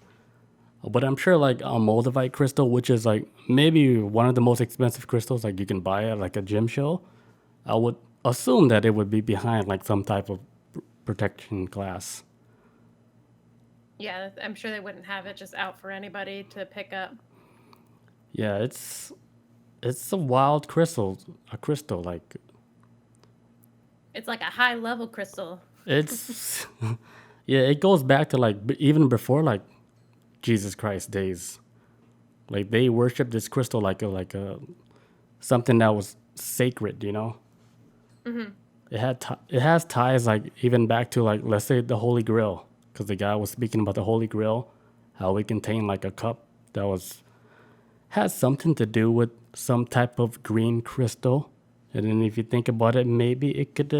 [SPEAKER 1] But I'm sure like a moldavite crystal, which is like maybe one of the most expensive crystals like you can buy at like a gym show, I would assume that it would be behind like some type of protection glass.
[SPEAKER 2] Yeah, I'm sure they wouldn't have it just out for anybody to pick up.
[SPEAKER 1] Yeah, it's a wild crystal, a crystal like
[SPEAKER 2] It's like a high level crystal.
[SPEAKER 1] it's yeah, it goes back to like even before like Jesus Christ days. Like they worship this crystal like a something that was sacred, you know. It has ties like even back to like let's say the Holy Grail, because the guy was speaking about the Holy Grail, how it contained like a cup that was has something to do with some type of green crystal. And then if you think about it, maybe it could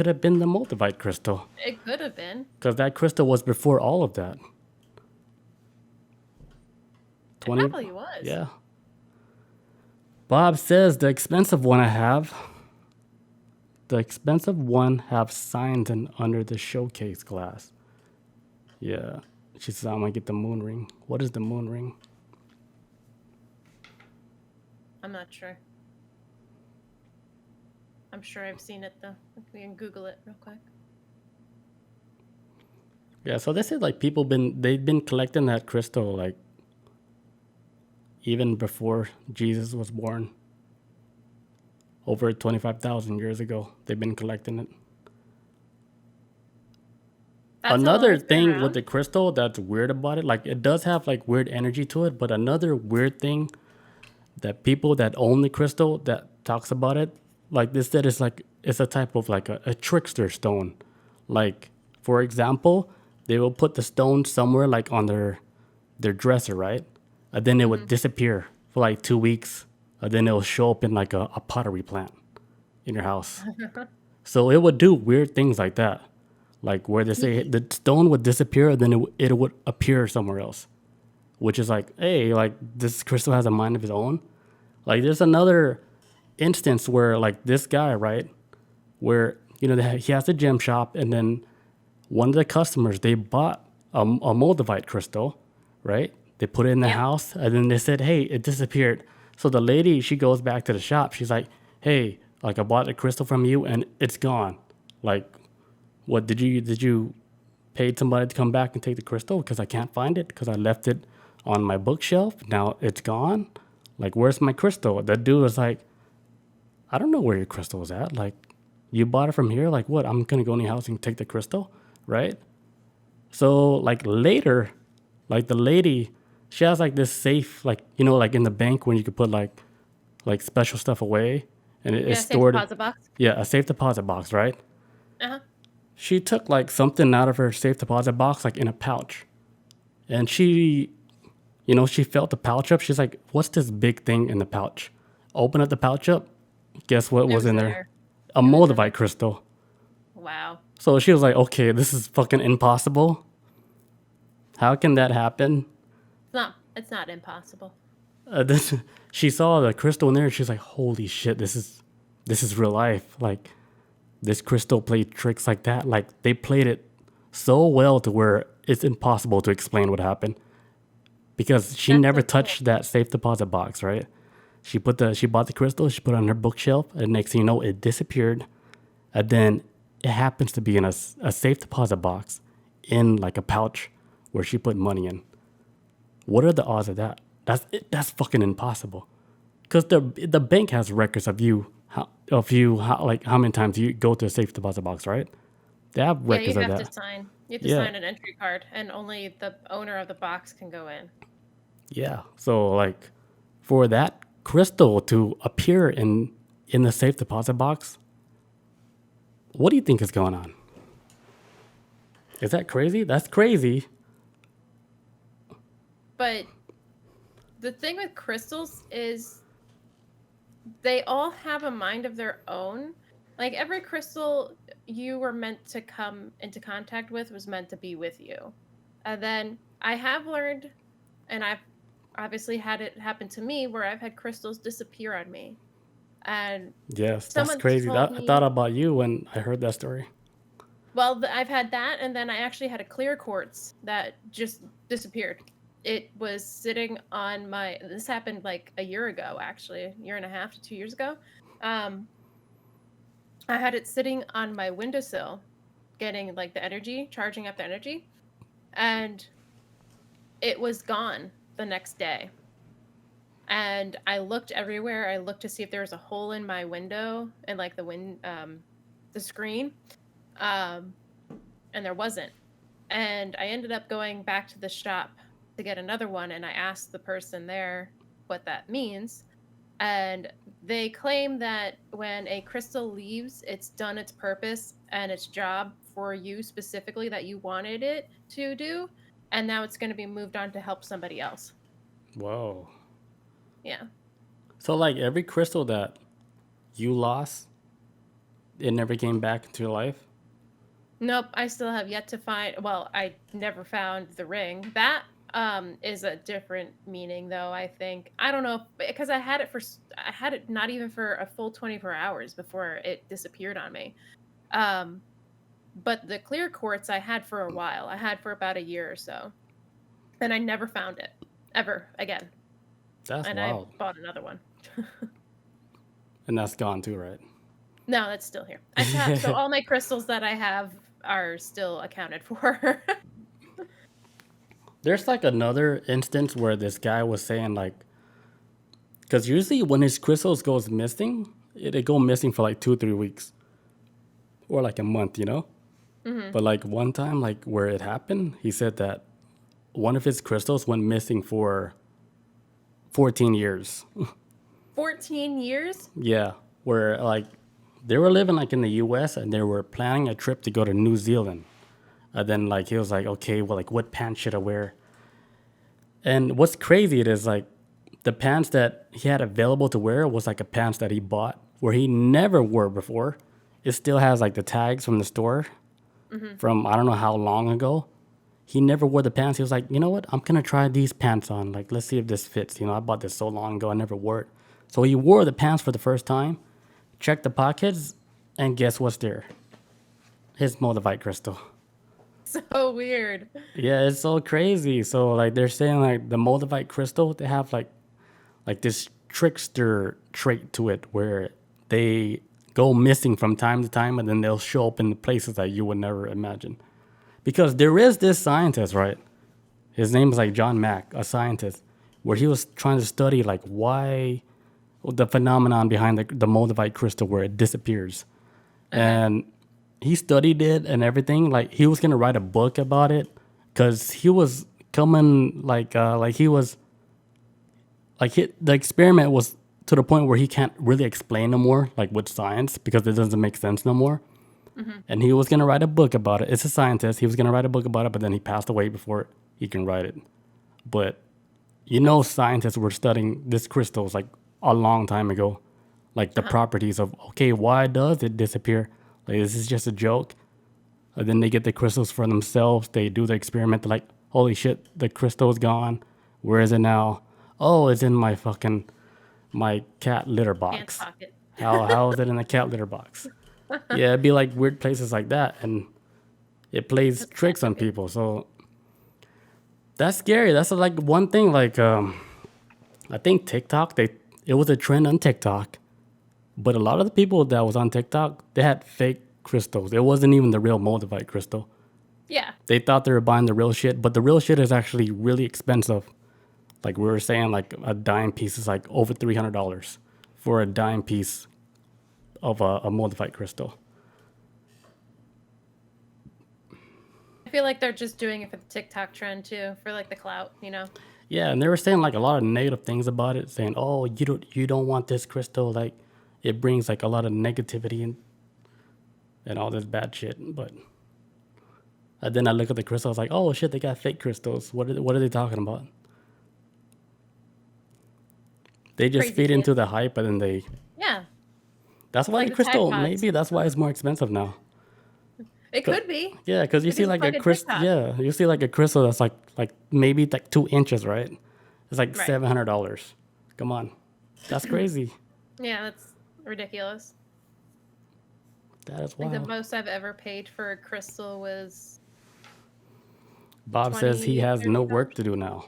[SPEAKER 1] have been the moldavite crystal,
[SPEAKER 2] It could have been.
[SPEAKER 1] because that crystal was before all of that.
[SPEAKER 2] It
[SPEAKER 1] 20
[SPEAKER 2] probably was.
[SPEAKER 1] Yeah. Bob says the expensive one have signs and under the showcase glass. Yeah. She says I'm gonna get the moon ring. What is the moon ring?
[SPEAKER 2] I'm not sure. I'm sure I've seen it though. We can Google it real quick.
[SPEAKER 1] Yeah, so they said like they've been collecting that crystal like even before Jesus was born. Over 25,000 years ago, they've been collecting it.
[SPEAKER 2] That's how long
[SPEAKER 1] Another
[SPEAKER 2] it's been
[SPEAKER 1] thing with
[SPEAKER 2] around?
[SPEAKER 1] the crystal that's weird about it, like it does have like weird energy to it, but another weird thing that people that own the crystal that talks about it, like this that is like it's a type of like a trickster stone. Like for example, they will put the stone somewhere like on their dresser, right? And then it would disappear for like 2 weeks, and then it'll show up in like a pottery plant in your house. So it would do weird things like that, like where they say the stone would disappear, and then it would appear somewhere else, which is like, hey, like this crystal has a mind of its own. Like there's another instance where like this guy, right, where he has a gym shop, and then one of the customers they bought a moldavite crystal, right? They put it in the
[SPEAKER 2] Yep.
[SPEAKER 1] house, and then they said, hey, it disappeared. So the lady, she goes back to the shop. She's like, hey, like I bought a crystal from you, and it's gone. Like, what did you paid somebody to come back and take the crystal because I can't find it because I left it on my bookshelf. Now it's gone. Like, where's my crystal? That dude was like, I don't know where your crystal is at. Like, you bought it from here. Like, what? I'm gonna go in your house and take the crystal, right? So like later, like the lady She has like this safe, like like in the bank when you could put like special stuff away, and it's
[SPEAKER 2] Yeah, safe
[SPEAKER 1] stored.
[SPEAKER 2] deposit box.
[SPEAKER 1] Yeah, a safe deposit box, right?
[SPEAKER 2] Uh-huh.
[SPEAKER 1] She took like something out of her safe deposit box, like in a pouch, and she felt the pouch up. She's like, "What's this big thing in the pouch?" Open up the pouch up. Guess what
[SPEAKER 2] It
[SPEAKER 1] was
[SPEAKER 2] was
[SPEAKER 1] in
[SPEAKER 2] in
[SPEAKER 1] there?
[SPEAKER 2] there.
[SPEAKER 1] A
[SPEAKER 2] It was in
[SPEAKER 1] moldavite crystal.
[SPEAKER 2] Wow.
[SPEAKER 1] So she was like, "Okay, this is fucking impossible. How can that happen?"
[SPEAKER 2] It's not impossible.
[SPEAKER 1] This She saw the crystal in there, and she's like, "Holy shit, this is real life. Like this crystal played tricks like that. Like they played it so well to where it's impossible to explain what happened." Because she
[SPEAKER 2] That's
[SPEAKER 1] never
[SPEAKER 2] so cool.
[SPEAKER 1] touched that safe deposit box, right? She bought the crystal, she put it on her bookshelf, and next thing you know, it disappeared. And then it happens to be in a safe deposit box in like a pouch where she put money in. What are the odds of that? That's fucking impossible. Because the bank has records of how many times you go to a safe deposit box, right? They have
[SPEAKER 2] Yeah, you
[SPEAKER 1] records of
[SPEAKER 2] have to
[SPEAKER 1] that.
[SPEAKER 2] sign. You have to
[SPEAKER 1] Yeah,
[SPEAKER 2] sign an entry card, and only the owner of the box can go in.
[SPEAKER 1] yeah. So like, for that crystal to appear in the safe deposit box, what do you think is going on? Is that crazy? That's crazy.
[SPEAKER 2] But the thing with crystals is they all have a mind of their own. Like every crystal you were meant to come into contact with was meant to be with you. And then I have learned, and I've obviously had it happen to me, where I've had crystals disappear on me. And
[SPEAKER 1] Yes, that's
[SPEAKER 2] someone's
[SPEAKER 1] crazy.
[SPEAKER 2] told
[SPEAKER 1] I thought
[SPEAKER 2] me,
[SPEAKER 1] about you when I heard that story.
[SPEAKER 2] well, I've had that, and then I actually had a clear quartz that just disappeared. It was sitting on my. This happened like a year ago, actually, a year and a half to 2 years ago. Um, I had it sitting on my windowsill, getting like the energy, charging up the energy, and it was gone the next day. And I looked everywhere. I looked to see if there was a hole in my window and like the screen, um, and there wasn't. And I ended up going back to the shop to get another one, and I asked the person there what that means. And they claim that when a crystal leaves, it's done its purpose and its job for you specifically that you wanted it to do, and now it's going to be moved on to help somebody else.
[SPEAKER 1] Whoa.
[SPEAKER 2] Yeah.
[SPEAKER 1] So like every crystal that you lost, it never came back into your life?
[SPEAKER 2] Nope, I still have yet to find. Well, I never found the ring. That is a different meaning, though. I think I don't know because I had it not even for a full 24 hours before it disappeared on me. Um, but the clear quartz I had for a while. I had for about a year or so, and I never found it ever again.
[SPEAKER 1] That's
[SPEAKER 2] And I
[SPEAKER 1] wild.
[SPEAKER 2] bought another one.
[SPEAKER 1] And that's gone too, right?
[SPEAKER 2] No, that's still here. So all my crystals that I have are still accounted for.
[SPEAKER 1] There's like another instance where this guy was saying like, because usually when his crystals goes missing, it go missing for like 2 3 weeks or like a month, you know.
[SPEAKER 2] Hmm.
[SPEAKER 1] But like one time, like where it happened, he said that one of his crystals went missing for 14 years.
[SPEAKER 2] 14 years?
[SPEAKER 1] Yeah, where like they were living like in the U.S. and they were planning a trip to go to New Zealand. And then like he was like, okay, well, like what pants should I wear? And what's crazy it is like the pants that he had available to wear was like a pants that he bought where he never wore before. It still has like the tags from the store
[SPEAKER 2] Hmm.
[SPEAKER 1] from I don't know how long ago. He never wore the pants. He was like, you know what? I'm gonna try these pants on. Like, let's see if this fits. I bought this so long ago. I never wore it. So he wore the pants for the first time, checked the pockets, and guess what's there? His moldavite crystal.
[SPEAKER 2] So weird.
[SPEAKER 1] Yeah, it's so crazy. So like they're saying like the moldavite crystal, they have like this trickster trait to it where they go missing from time to time and then they'll show up in places that you would never imagine. Because there is this scientist, right? His name is like John Mack, a scientist, where he was trying to study like why the phenomenon behind the moldavite crystal where it disappears.
[SPEAKER 2] Okay.
[SPEAKER 1] And he studied it and everything. Like he was gonna write a book about it because he was coming like he was like the experiment was to the point where he can't really explain no more, like with science, because it doesn't make sense no more. And he was gonna write a book about it. It's a scientist. He was gonna write a book about it, but then he passed away before he can write it. But scientists were studying this crystals like a long time ago, like the properties of okay, why does it disappear? Like this is just a joke. And then they get the crystals for themselves. They do the experiment. They're like, holy shit, the crystal's gone. Where is it now? Oh, it's in my cat litter
[SPEAKER 2] Pants
[SPEAKER 1] box.
[SPEAKER 2] pocket.
[SPEAKER 1] How is it in the cat litter box? Yeah, it'd be like weird places like that, and it plays tricks on people. So that's scary. That's like one thing. Like I think TikTok, it was a trend on TikTok, but a lot of the people that was on TikTok, they had fake crystals. It wasn't even the real moldavite crystal.
[SPEAKER 2] Yeah.
[SPEAKER 1] They thought they were buying the real shit, but the real shit is actually really expensive. Like we were saying, like a dime piece is like over $300 for a dime piece of a moldavite crystal.
[SPEAKER 2] I feel like they're just doing it for the TikTok trend too, for like the clout, you know?
[SPEAKER 1] Yeah, and they were saying like a lot of negative things about it, saying, "Oh, you don't want this crystal. Like, it brings like a lot of negativity and all this bad shit." But then I look at the crystal, I was like, "Oh shit, they got fake crystals. What are they talking about?" They just
[SPEAKER 2] Crazy
[SPEAKER 1] feed
[SPEAKER 2] shit.
[SPEAKER 1] into the hype, and then they.
[SPEAKER 2] Yeah.
[SPEAKER 1] That's why
[SPEAKER 2] Like
[SPEAKER 1] the
[SPEAKER 2] the Tide
[SPEAKER 1] crystal.
[SPEAKER 2] Pods.
[SPEAKER 1] Maybe that's why it's more expensive now.
[SPEAKER 2] It could be.
[SPEAKER 1] Yeah, because you see
[SPEAKER 2] Because
[SPEAKER 1] like a
[SPEAKER 2] fucking
[SPEAKER 1] crystal.
[SPEAKER 2] TikTok.
[SPEAKER 1] Yeah, you see like a crystal that's like maybe like 2 inches, right? It's like
[SPEAKER 2] Right.
[SPEAKER 1] $700. Come on, that's crazy.
[SPEAKER 2] Yeah, that's ridiculous.
[SPEAKER 1] That is
[SPEAKER 2] I think the
[SPEAKER 1] wild.
[SPEAKER 2] most I've ever paid for a crystal was
[SPEAKER 1] Bob says he has no work to do now.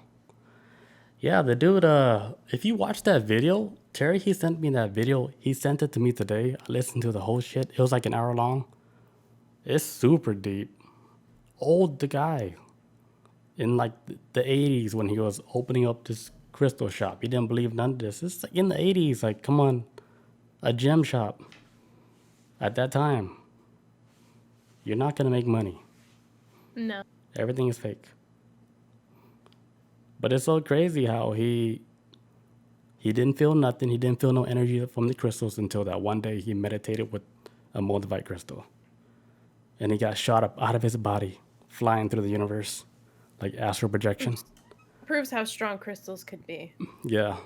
[SPEAKER 1] Yeah, the dude, if you watch that video, Terry, he sent me that video. He sent it to me today. I listened to the whole shit. It was like an hour long. It's super deep. Old the guy in like the 80s when he was opening up this crystal shop. He didn't believe none of this. It's like in the 80s. Like, come on, a gem shop at that time. You're not going to make money.
[SPEAKER 2] No.
[SPEAKER 1] Everything is fake. But it's so crazy how he didn't feel nothing. He didn't feel no energy from the crystals until that one day he meditated with a moldavite crystal. And he got shot up out of his body, flying through the universe, like astral projection.
[SPEAKER 2] Proves how strong crystals could be.
[SPEAKER 1] Yeah.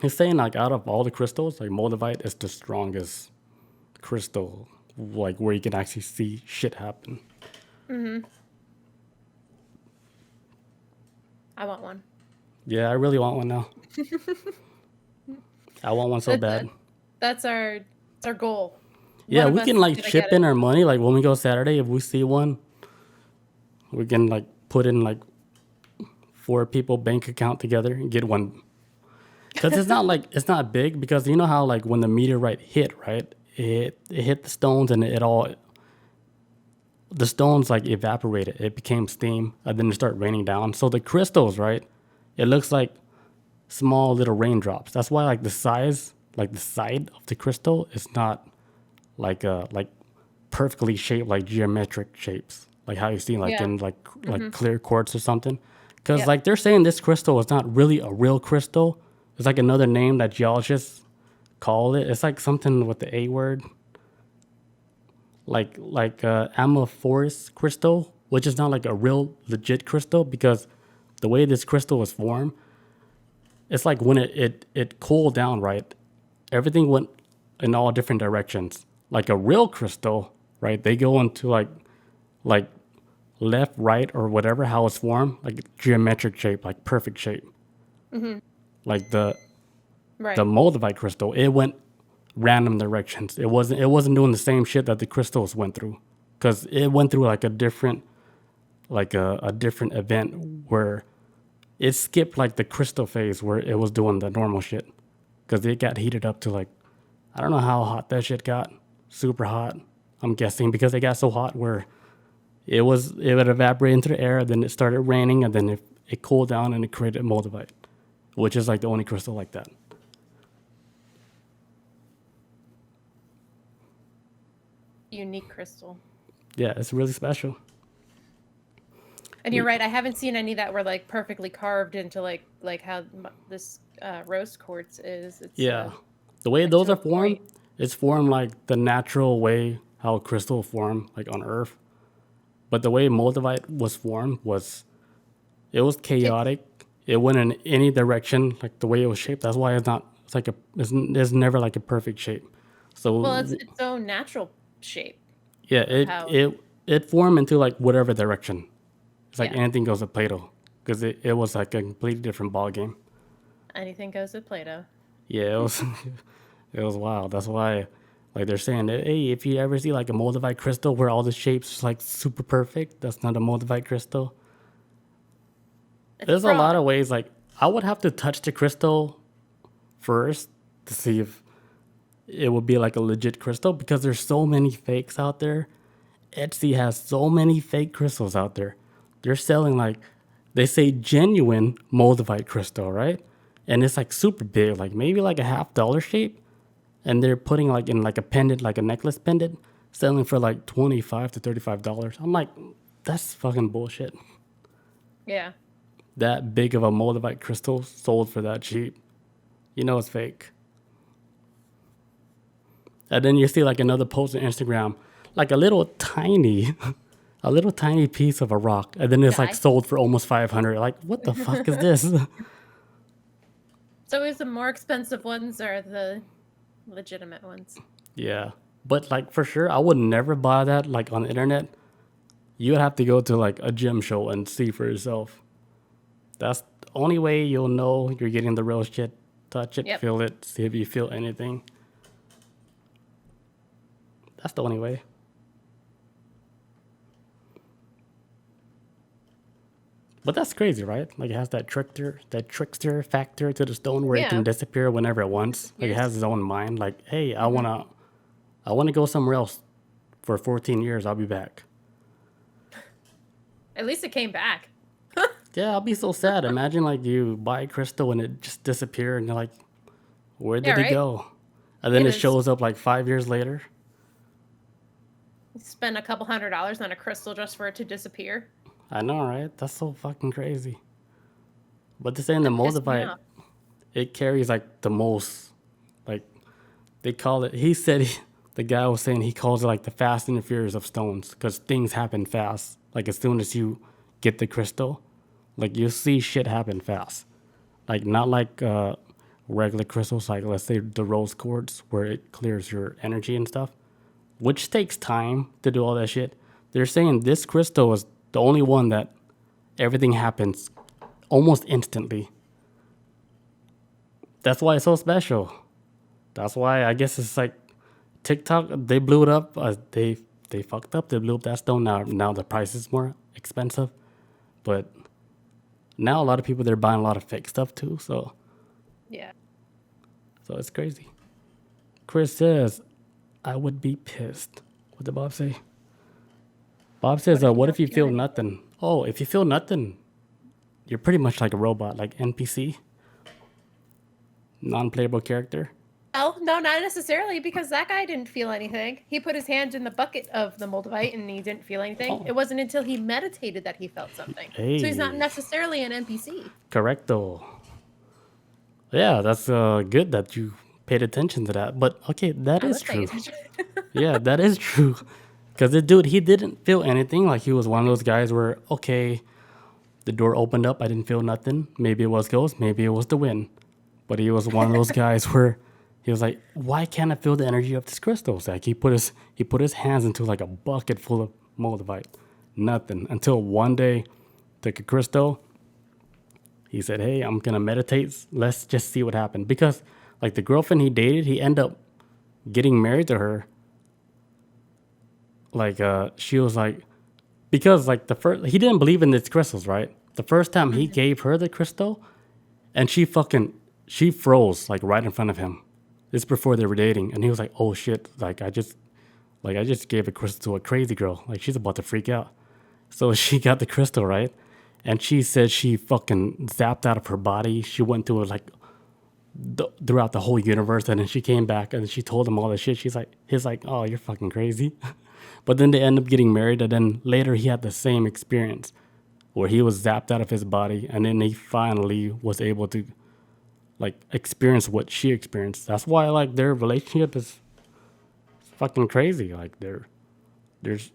[SPEAKER 1] He's saying like out of all the crystals, like moldavite is the strongest crystal, like where you can actually see shit happen.
[SPEAKER 2] I want one.
[SPEAKER 1] Yeah, I really want one now. I want one so bad.
[SPEAKER 2] That's our goal.
[SPEAKER 1] Yeah,
[SPEAKER 2] One of
[SPEAKER 1] we
[SPEAKER 2] us
[SPEAKER 1] can
[SPEAKER 2] is
[SPEAKER 1] like
[SPEAKER 2] gonna
[SPEAKER 1] chip
[SPEAKER 2] get
[SPEAKER 1] in
[SPEAKER 2] it.
[SPEAKER 1] our money. Like when we go Saturday, if we see one, we can like put in like 4 people bank account together and get one. Because it's not like it's not big. Because you know how like when the meteorite hit, right? It hit the stones and the stones like evaporated. It became steam, and then it started raining down. So the crystals, right? It looks like small little raindrops. That's why like the size, like the side of the crystal is not like perfectly shaped like geometric shapes, like how you see like
[SPEAKER 2] Yeah.
[SPEAKER 1] in like clear quartz or something. Because
[SPEAKER 2] Yeah.
[SPEAKER 1] like they're saying this crystal is not really a real crystal. It's like another name that geologists call it. It's like something with the A word, like amorphous crystal, which is not like a real legit crystal because the way this crystal was formed, it's like when it cooled down, right? Everything went in all different directions. Like a real crystal, right? They go into like left, right, or whatever how it's formed, like geometric shape, like perfect shape. Like the
[SPEAKER 2] Right.
[SPEAKER 1] moldavite crystal, it went random directions. It wasn't doing the same shit that the crystals went through, because it went through like a different event where it skipped like the crystal phase where it was doing the normal shit, because it got heated up to like I don't know how hot that shit got, super hot. I'm guessing because it got so hot where it would evaporate into the air, then it started raining, and then it cooled down and it created moldavite, which is like the only crystal like that.
[SPEAKER 2] Unique crystal.
[SPEAKER 1] Yeah, it's really special.
[SPEAKER 2] And you're right. I haven't seen any that were like perfectly carved into like how this rose quartz is. It's
[SPEAKER 1] Yeah, the way
[SPEAKER 2] like
[SPEAKER 1] those
[SPEAKER 2] to
[SPEAKER 1] are
[SPEAKER 2] a
[SPEAKER 1] formed,
[SPEAKER 2] point.
[SPEAKER 1] it's formed like the natural way how crystal form like on Earth. But the way moldavite was formed was it was
[SPEAKER 2] It's
[SPEAKER 1] chaotic. It went in any direction, like the way it was shaped. That's why it's not. It's like it's never like a perfect shape.
[SPEAKER 2] well, it's
[SPEAKER 1] So
[SPEAKER 2] its own natural shape
[SPEAKER 1] yeah,
[SPEAKER 2] of
[SPEAKER 1] it
[SPEAKER 2] how.
[SPEAKER 1] it it formed into like whatever direction. It's like
[SPEAKER 2] Yeah,
[SPEAKER 1] anything goes with Plato, because it was like a completely different ball game.
[SPEAKER 2] anything goes with Play-Doh.
[SPEAKER 1] Yeah, it was it was wild. That's why, like they're saying, that, hey, if you ever see like a moldavite crystal where all the shapes like super perfect, that's not a moldavite crystal.
[SPEAKER 2] It's a
[SPEAKER 1] There's a lot
[SPEAKER 2] fraud.
[SPEAKER 1] of ways. Like I would have to touch the crystal first to see if it would be like a legit crystal because there's so many fakes out there. Etsy has so many fake crystals out there. They're selling like they say genuine moldavite crystal, right? And it's like super big, like maybe like a $50 shape, and they're putting like in like a pendant, like a necklace pendant, selling for like $25 to $35. I'm like, that's fucking bullshit.
[SPEAKER 2] Yeah.
[SPEAKER 1] That big of a moldavite crystal sold for that cheap. You know it's fake. And then you see like another post on Instagram, like a little tiny, a little tiny piece of a rock, and then it's like
[SPEAKER 2] Die.
[SPEAKER 1] sold for almost 500. Like, what the fuck is this?
[SPEAKER 2] So is the more expensive ones or the legitimate ones?
[SPEAKER 1] Yeah, but like for sure, I would never buy that like on the internet. You would have to go to like a gym show and see for yourself. That's the only way you'll know you're getting the real shit. Touch it,
[SPEAKER 2] Yep.
[SPEAKER 1] feel it, see if you feel anything. That's the only way. But that's crazy, right? Like it has that trickster factor to the stone where it
[SPEAKER 2] Yeah.
[SPEAKER 1] can disappear whenever it wants. Like it has its own mind. Like, hey, I wanna go somewhere else for 14 years. I'll be back.
[SPEAKER 2] At least it came back.
[SPEAKER 1] Yeah, I'll be so sad. Imagine like you buy crystal and it just disappear and you're like, where
[SPEAKER 2] Yeah,
[SPEAKER 1] did it
[SPEAKER 2] right?
[SPEAKER 1] go? And then
[SPEAKER 2] It
[SPEAKER 1] it
[SPEAKER 2] is.
[SPEAKER 1] shows up like 5 years later.
[SPEAKER 2] Spend a couple $100 on a crystal just for it to disappear.
[SPEAKER 1] I know, right? That's so fucking crazy. But they're saying the
[SPEAKER 2] That pissed me
[SPEAKER 1] moldavite,
[SPEAKER 2] off.
[SPEAKER 1] it carries like the most, like they call it. He said the guy was saying he calls it like the fast and the furious of stones because things happen fast. Like as soon as you get the crystal, like you see shit happen fast. Like not like regular crystals, like let's say the rose quartz where it clears your energy and stuff, which takes time to do all that shit. They're saying this crystal is the only one that everything happens almost instantly. That's why it's so special. That's why I guess it's like TikTok. They blew it up. They fucked up. They blew up that stone. Now the price is more expensive. But now a lot of people they're buying a lot of fake stuff too.
[SPEAKER 2] Yeah.
[SPEAKER 1] So it's crazy. Chris says, "I would be pissed." What did Bob say? Bob says,
[SPEAKER 2] What if you
[SPEAKER 1] "What
[SPEAKER 2] don't
[SPEAKER 1] if you
[SPEAKER 2] feel
[SPEAKER 1] feel
[SPEAKER 2] anything?
[SPEAKER 1] nothing?" Oh, if you feel nothing, you're pretty much like a robot, like NPC, non-playable character.
[SPEAKER 2] Oh, no, not necessarily, because that guy didn't feel anything. He put his hand in the bucket of the moldavite and he didn't feel anything.
[SPEAKER 1] Oh,
[SPEAKER 2] It wasn't until he meditated that he felt something. So he's not
[SPEAKER 1] hey,
[SPEAKER 2] necessarily an NPC.
[SPEAKER 1] correcto. Yeah, that's good that you paid attention to that. But okay, that
[SPEAKER 2] I
[SPEAKER 1] is
[SPEAKER 2] was paying
[SPEAKER 1] true.
[SPEAKER 2] attention.
[SPEAKER 1] Yeah, that is true. Because the dude, he didn't feel anything. Like he was one of those guys where, okay, the door opened up, I didn't feel nothing. Maybe it was ghost, maybe it was the wind. But he was one of those guys where he was like, why can't I feel the energy of this crystal? It's like he put his hands into like a bucket full of moldavite. Nothing. Until one day, took a crystal. He said, hey, I'm gonna meditate. Let's just see what happened. Because like the girlfriend he dated, he ended up getting married to her. Like she was like because like the first he didn't believe in these crystals, right? The first time he
[SPEAKER 2] Mhm.
[SPEAKER 1] gave her the crystal and she froze like right in front of him. This before they were dating, and he was like, "Oh shit! Like I just gave a crystal to a crazy girl. Like she's about to freak out." So she got the crystal right, and she said she fucking zapped out of her body. She went through like throughout the whole universe, and then she came back and she told him all the shit. He's like, "Oh, you're fucking crazy." But then they end up getting married, and then later he had the same experience. where he was zapped out of his body, and then he finally was able to like experience what she experienced. That's why like their relationship is fucking crazy. Like there's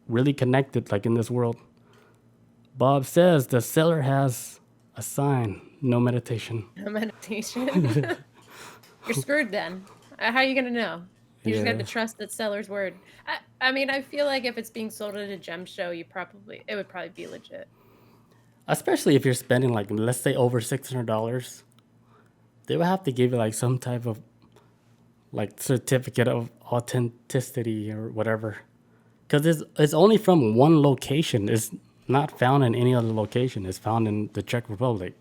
[SPEAKER 1] really connected like in this world. Bob says the seller has a sign, no meditation.
[SPEAKER 2] No meditation. You're screwed then. How are you gonna know? You just got to trust that seller's word. I mean, I feel like if it's being sold at a gem show, it would probably be legit.
[SPEAKER 1] Especially if you're spending like, let's say, over $600, they would have to give you like some type of like certificate of authenticity or whatever, because it's only from one location. It's not found in any other location. It's found in the Czech Republic,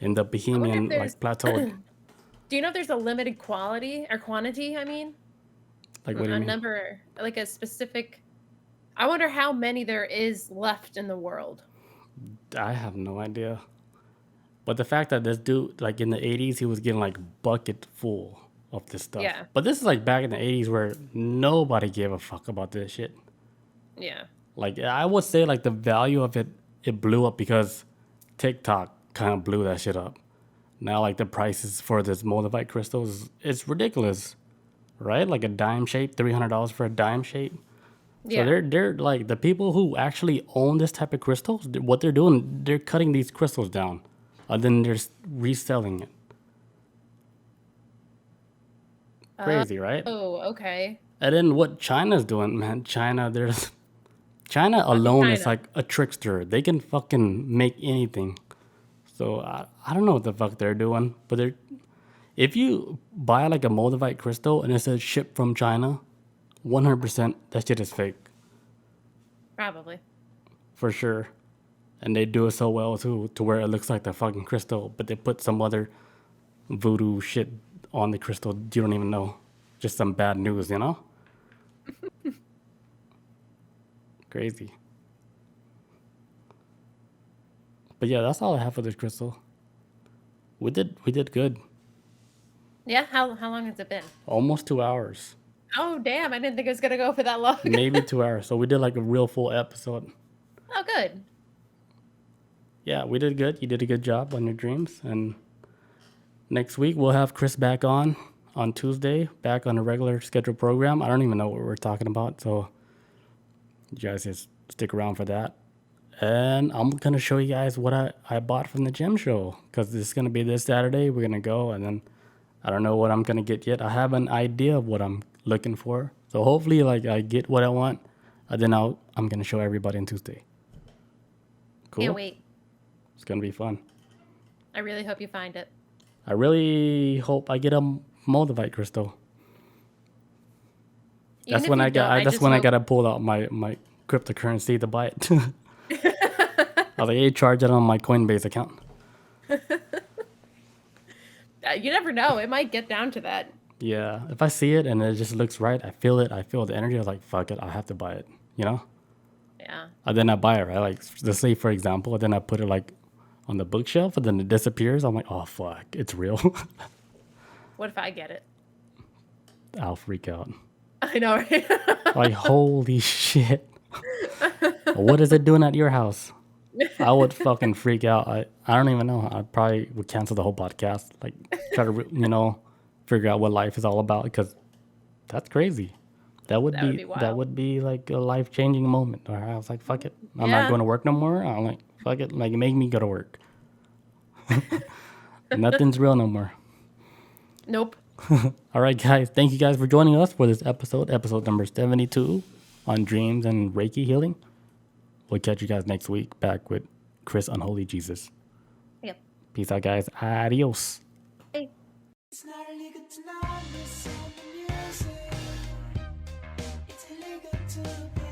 [SPEAKER 1] in the Bohemian like plateau.
[SPEAKER 2] Do you know if there's a limited quality or quantity? I mean,
[SPEAKER 1] like what do you
[SPEAKER 2] a
[SPEAKER 1] mean?
[SPEAKER 2] number, like a specific. I wonder how many there is left in the world.
[SPEAKER 1] I have no idea. But the fact that this dude, like in the 80s, he was getting like bucket full of this stuff.
[SPEAKER 2] Yeah.
[SPEAKER 1] But this is like back in the 80s where nobody gave a fuck about this shit.
[SPEAKER 2] Yeah.
[SPEAKER 1] Like I would say like the value of it blew up because TikTok kind of blew that shit up. Now like the prices for this moldavite crystals, it's ridiculous, right? Like a dime shape, $300 for a dime shape.
[SPEAKER 2] Yeah.
[SPEAKER 1] So they're like the people who actually own this type of crystals. What they're doing, they're cutting these crystals down, and then they're reselling it. Crazy, right?
[SPEAKER 2] Oh, okay.
[SPEAKER 1] And then what China's doing, man? China alone is like a trickster. They can fucking make anything. So I don't know what the fuck they're doing, but if you buy like a moldavite crystal and it says shipped from China, 100% that shit is fake.
[SPEAKER 2] Probably.
[SPEAKER 1] For sure. And they do it so well too, to where it looks like the fucking crystal, but they put some other voodoo shit on the crystal you don't even know. Just some bad news, you know? Crazy. But yeah, that's all I have for this crystal. We did good.
[SPEAKER 2] Yeah, how long has it been?
[SPEAKER 1] Almost 2 hours.
[SPEAKER 2] Oh damn, I didn't think it was gonna go for that long.
[SPEAKER 1] Maybe 2 hours. So we did like a real full episode.
[SPEAKER 2] Oh good.
[SPEAKER 1] Yeah, we did good. You did a good job on your dreams. And next week we'll have Chris back on Tuesday, back on a regular scheduled program. I don't even know what we're talking about, so you guys just stick around for that. And I'm going to show you guys what I bought from the gym show, because this is going to be this Saturday. We're going to go, and then I don't know what I'm going to get yet. I have an idea of what I'm looking for. So hopefully like I get what I want, and then I'm going to show everybody on Tuesday. Cool?
[SPEAKER 2] Can't wait.
[SPEAKER 1] It's going to be fun.
[SPEAKER 2] I really hope you find it.
[SPEAKER 1] I really hope I get a moldavite crystal. That's when I gotta pull out my cryptocurrency to buy it. I was like, hey, charge it on my Coinbase account.
[SPEAKER 2] You never know. It might get down to that.
[SPEAKER 1] Yeah, if I see it and it just looks right, I feel it. I feel the energy. I was like, fuck it, I have to buy it. You know?
[SPEAKER 2] Yeah.
[SPEAKER 1] And then I buy it, right? Like, let's say for example, and then I put it like on the bookshelf, and then it disappears. I'm like, oh fuck, it's real.
[SPEAKER 2] What if I get it?
[SPEAKER 1] I'll freak out.
[SPEAKER 2] I know, right?
[SPEAKER 1] Like, holy shit. What is it doing at your house? I would fucking freak out. I don't even know. I probably would cancel the whole podcast. Like, try to, figure out what life is all about, because that's crazy. That would be
[SPEAKER 2] wild.
[SPEAKER 1] That would be like a life-changing moment. Or I was like, fuck it. I'm
[SPEAKER 2] Yeah.
[SPEAKER 1] not going to work no more. I'm like, fuck it. Like, make me go to work. Nothing's real no more.
[SPEAKER 2] Nope.
[SPEAKER 1] All right, guys. Thank you guys for joining us for this episode number 72 on dreams and Reiki healing. We'll catch you guys next week back with Chris Unholy Jesus.
[SPEAKER 2] Yep.
[SPEAKER 1] Peace out, guys. Adios.
[SPEAKER 2] Hey.
[SPEAKER 3] It's not illegal to not listen to music. It's illegal to be